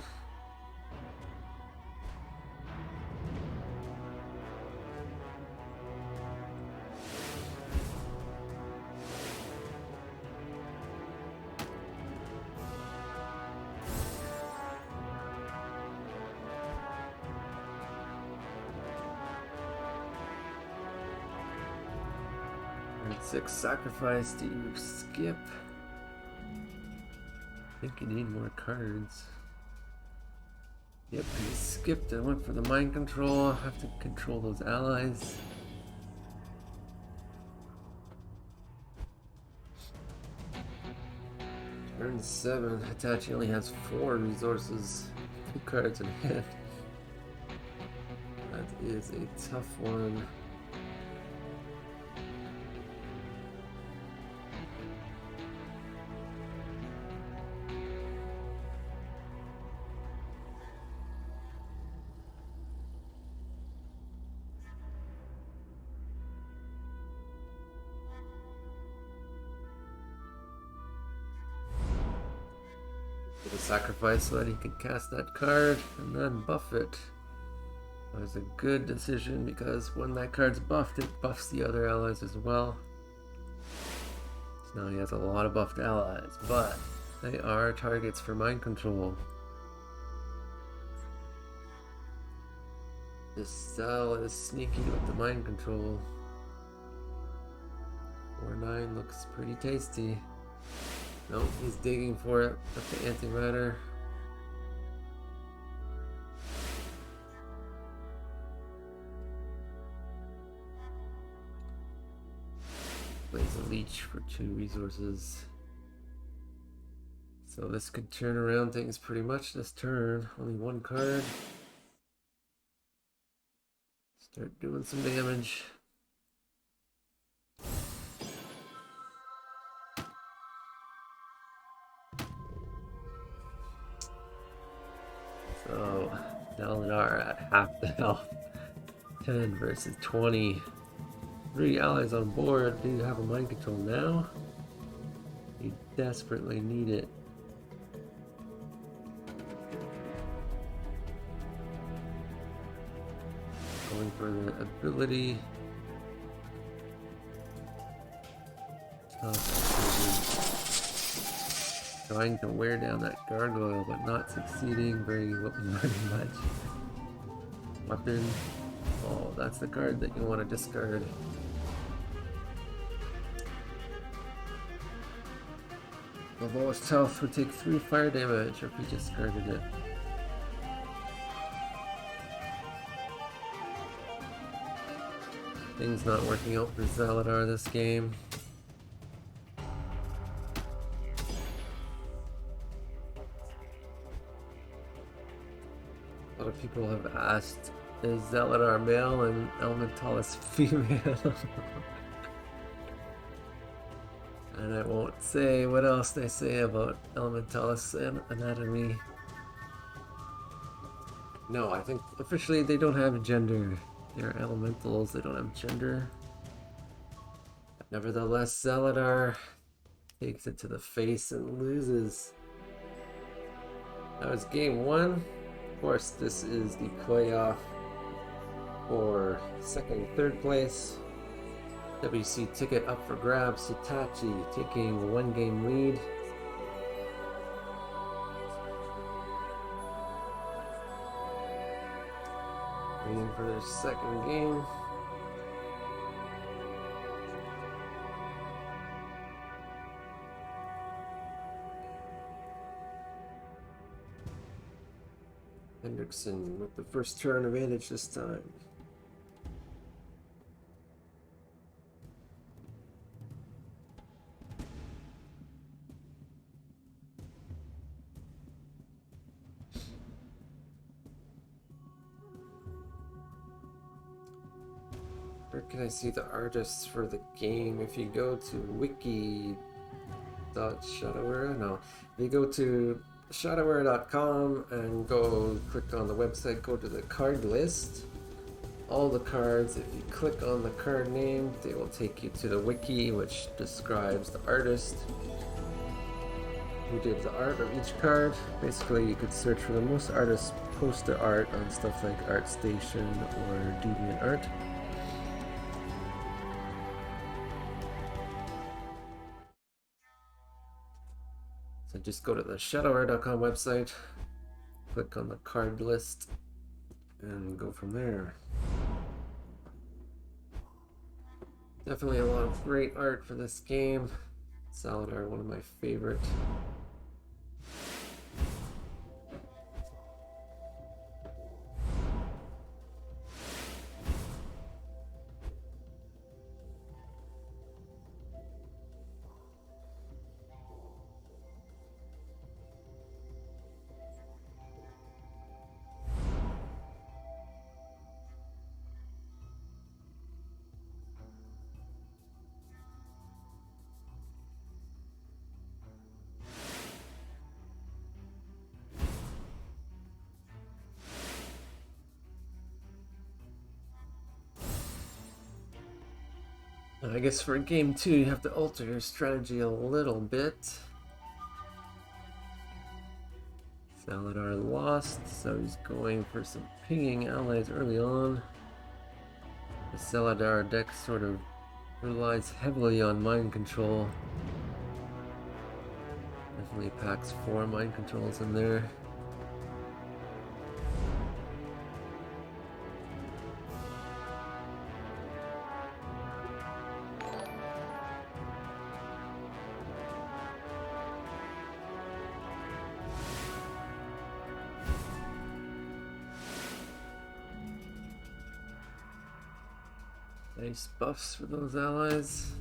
And 6 sacrifice. Do you skip? I think you need more cards. Yep, he skipped and went for the mind control. I have to control those allies. Turn 7. Hitachi only has 4 resources. 2 cards in hand. That is a tough one. Give a sacrifice so that he can cast that card and then buff it. That was a good decision because when that card's buffed, it buffs the other allies as well. So now he has a lot of buffed allies, but they are targets for mind control. This Cell is sneaky with the mind control. 4-9 looks pretty tasty. Nope, he's digging for it with the antimatter. Plays a leech for 2 resources. So this could turn around things pretty much this turn. Only 1 card. Start doing some damage. So, Dalinar at half the health. 10 versus 20. 3 allies on board. Do you have a mind control now? You desperately need it. Going for the ability. Trying to wear down that gargoyle, but not succeeding very much. Weapon. Oh, that's the card that you want to discard. The lowest health would take 3 fire damage if he discarded it. Things not working out for Zaladar this game. A lot of people have asked, is Zaladar male and Elementalis female? And I won't say what else they say about Elementalis and anatomy. No, I think officially they don't have gender. They're elementals, they don't have gender. But nevertheless, Zaladar takes it to the face and loses. That was game 1. Of course, this is the playoff for 2nd and 3rd place. WC ticket up for grabs. Hitachi taking 1 game lead. Waiting for their 2nd game. Hendrickson with the first turn advantage this time. Where can I see the artists for the game? If you go to wiki.shadowera, no, if you go to shadowera.com and go click on the website, go to the card list. All the cards, if you click on the card name, they will take you to the wiki, which describes the artist who did the art of each card. Basically, you could search for the most artists' poster art on stuff like ArtStation or DeviantArt. So just go to the shadowera.com website, click on the card list, and go from there. Definitely a lot of great art for this game. Zaladar, one of my favorite. I guess for game 2 you have to alter your strategy a little bit. Saladar lost, so he's going for some pinging allies early on. The Saladar deck sort of relies heavily on mind control. Definitely packs 4 mind controls in there. Nice buffs for those allies.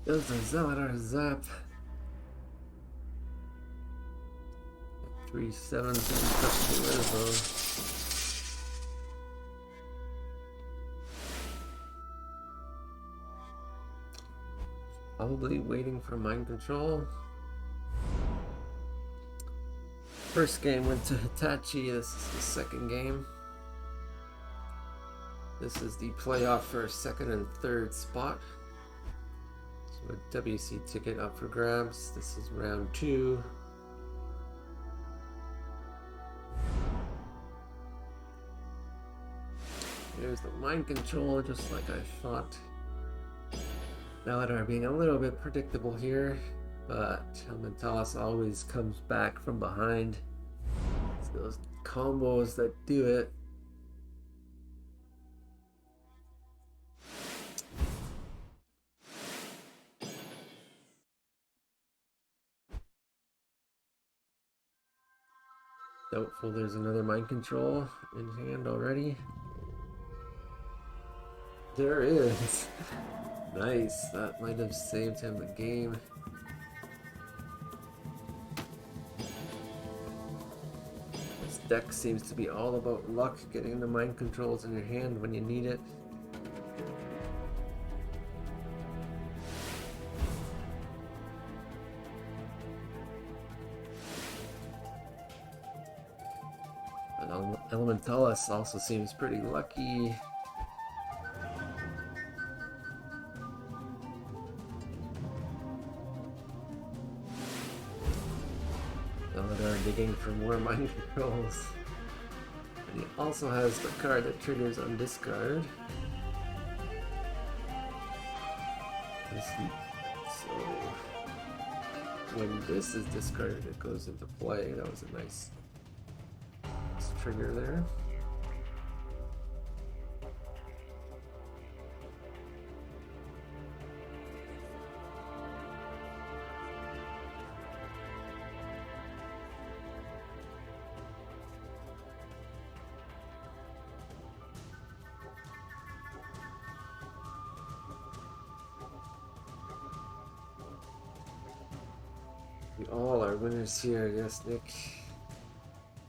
Does the Zealot zap? 3/7 is tough to get rid of though. Probably waiting for mind control. First game went to Hitachi, this is the second game. This is the playoff for second and third spot. So a WC ticket up for grabs. This is round 2. Here's the mind control, just like I thought. Saladar being a little bit predictable here, but Elementalis always comes back from behind. It's those combos that do it. Doubtful there's another mind control in hand already. There is. Nice, that might have saved him the game. This deck seems to be all about luck, getting the mind controls in your hand when you need it. And Elementalis also seems pretty lucky. Saladar digging for more mind controls. And he also has the card that triggers on discard. So when this is discarded, it goes into play. That was a nice trigger there. We all are winners here, yes, Nick.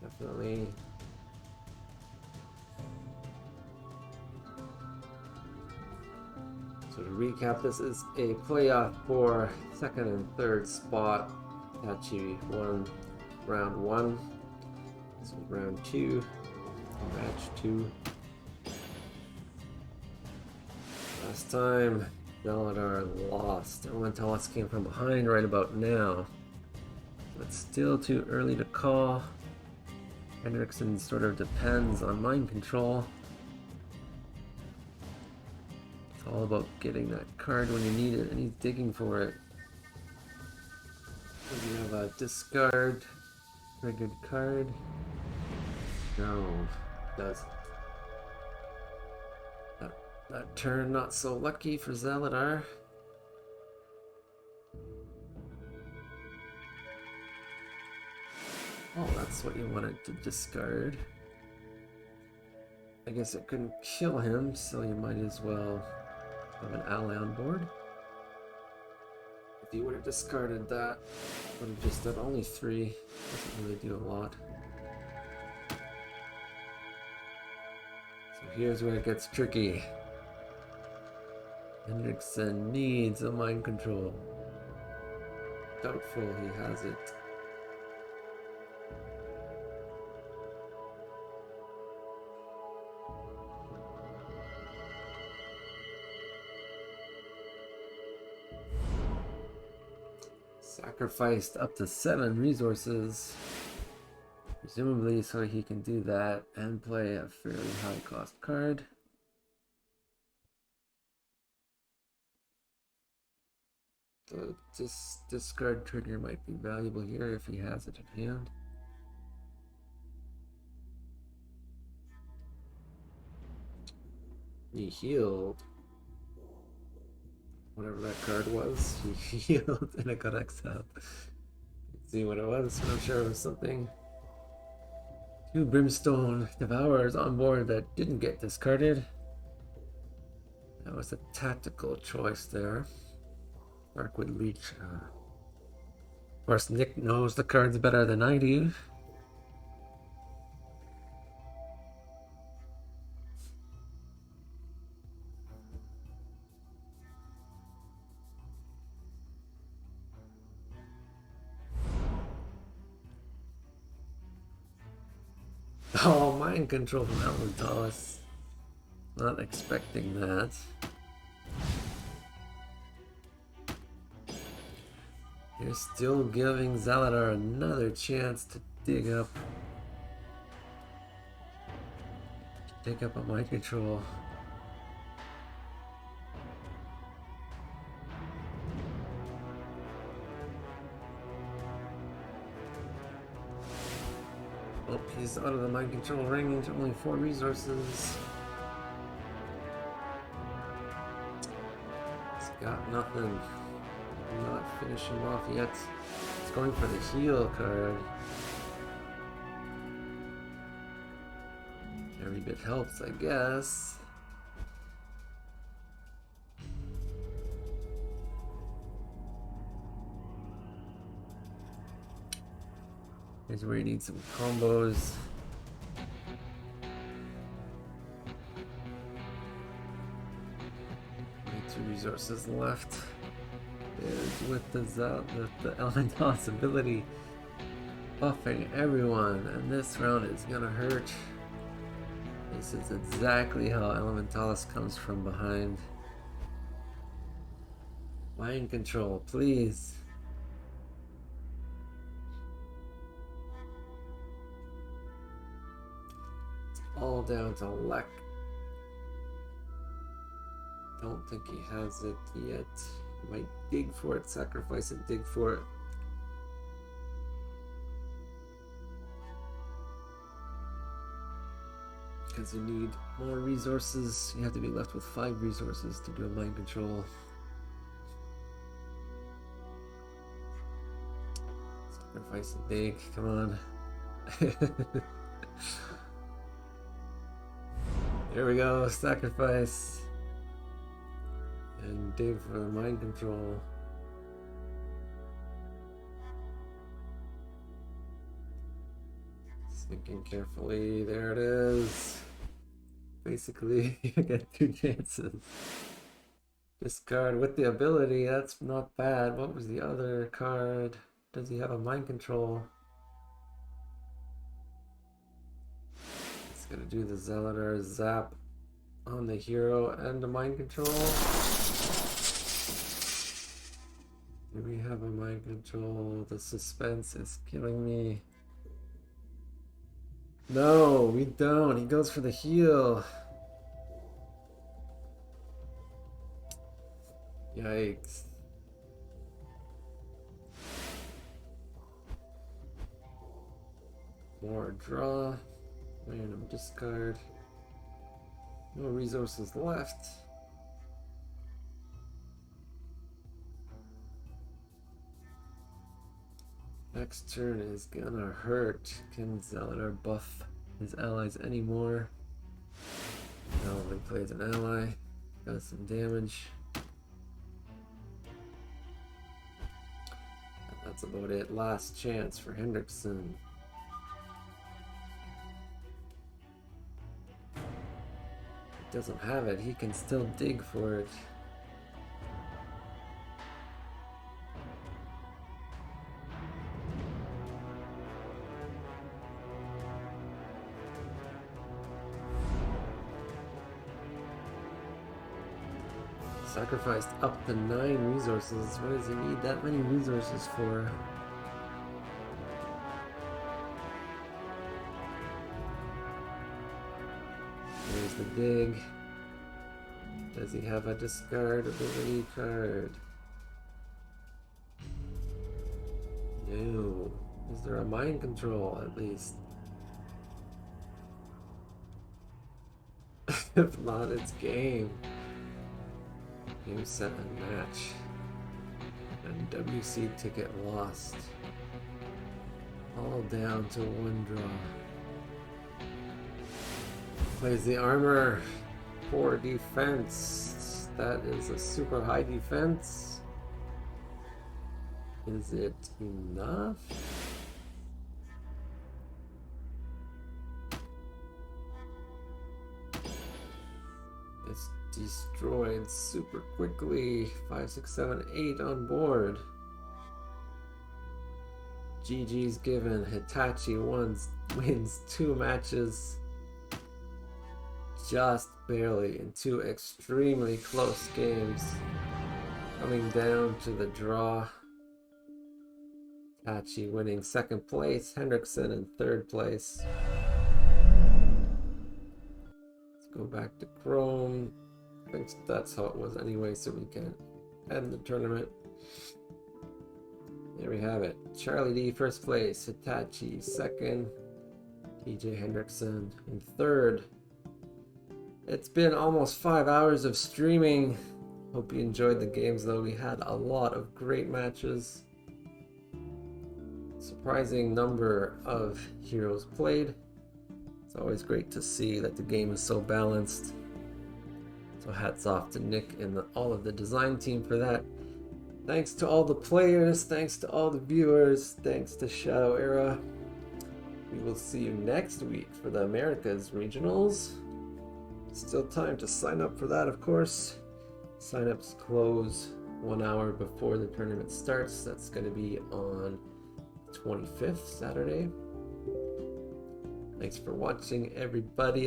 Definitely. So to recap, this is a playoff for second and third spot. Hitachi won round 1. This was round 2. Match 2. Last time, Saladar lost. Elementalis came from behind right about now. But still too early to call. Hendrickson sort of depends on mind control. It's all about getting that card when you need it, and he's digging for it. Do you have a discard triggered card? No, it doesn't. That turn not so lucky for Saladar. Oh, that's what you wanted to discard. I guess it couldn't kill him, so you might as well Have an ally on board. If he would have discarded that, would have just done only 3. Doesn't really do a lot. So here's where it gets tricky. Hendrickson needs a mind control. Doubtful he has it. Sacrificed up to 7 resources, presumably so he can do that and play a fairly high cost card. The discard trigger might be valuable here if he has it in hand. He healed. Whatever that card was, he healed and it got exiled. Let's see what it was, but I'm sure it was something. 2 Brimstone Devourers on board that didn't get discarded. That was a tactical choice there. Darkwood Leech. Of course, Nick knows the cards better than I do. Oh, mind control from Elementalis. Not expecting that. You're still giving Zaladar another chance to dig up. Take up a mind control. Oh, he's out of the mind control range, only 4 resources. He's got nothing. Not finish him off yet. He's going for the heal card. Every bit helps, I guess. Here's where you need some combos. Only 2 resources left. Is with the Elementalis ability buffing everyone, and this round is gonna hurt. This is exactly how Elementalis comes from behind. Mind control, please. It's all down to luck. Don't think he has it yet. Might dig for it, sacrifice it, dig for it. Because you need more resources. You have to be left with 5 resources to do a mind control. Sacrifice and dig, come on. There we go, sacrifice. And dig for the mind control. Thinking carefully, there it is. Basically, you get 2 chances. Discard with the ability, that's not bad. What was the other card? Does he have a mind control? It's gonna do the Zaladar zap on the hero and the mind control. Do we have a mind control? The suspense is killing me. No, we don't. He goes for the heal. Yikes. More draw. Random discard. No resources left. Next turn is gonna hurt. Can Zaladar buff his allies anymore? No, he plays an ally. Does some damage. And that's about it. Last chance for Hendrickson. He doesn't have it. He can still dig for it. Sacrificed up to 9 resources. What does he need that many resources for? There's the dig. Does he have a discard ability card? No. Is there a mind control at least? If not, it's game. Game, set, and match. And WC ticket lost. All down to 1 draw. Plays the armor. 4 defense. That is a super high defense. Is it enough? It's destroyed super quickly. 5, 6, 7, 8 on board. GG's given. Hitachi wins 2 matches. Just barely in 2 extremely close games. Coming down to the draw. Hitachi winning 2nd place. Hendrickson in 3rd place. Go back to Chrome. I think that's how it was anyway, so we can end the tournament. There we have it. Charlie D 1st place, Hitachi 2nd, TJ Hendrickson in 3rd. It's been almost 5 hours of streaming. Hope you enjoyed the games though. We had a lot of great matches. Surprising number of heroes played. It's always great to see that the game is so balanced. So hats off to Nick and all of the design team for that. Thanks to all the players, thanks to all the viewers, thanks to Shadow Era. We will see you next week for the Americas Regionals. Still time to sign up for that, of course. Sign-ups close 1 hour before the tournament starts. That's going to be on 25th, Saturday. Thanks for watching, everybody.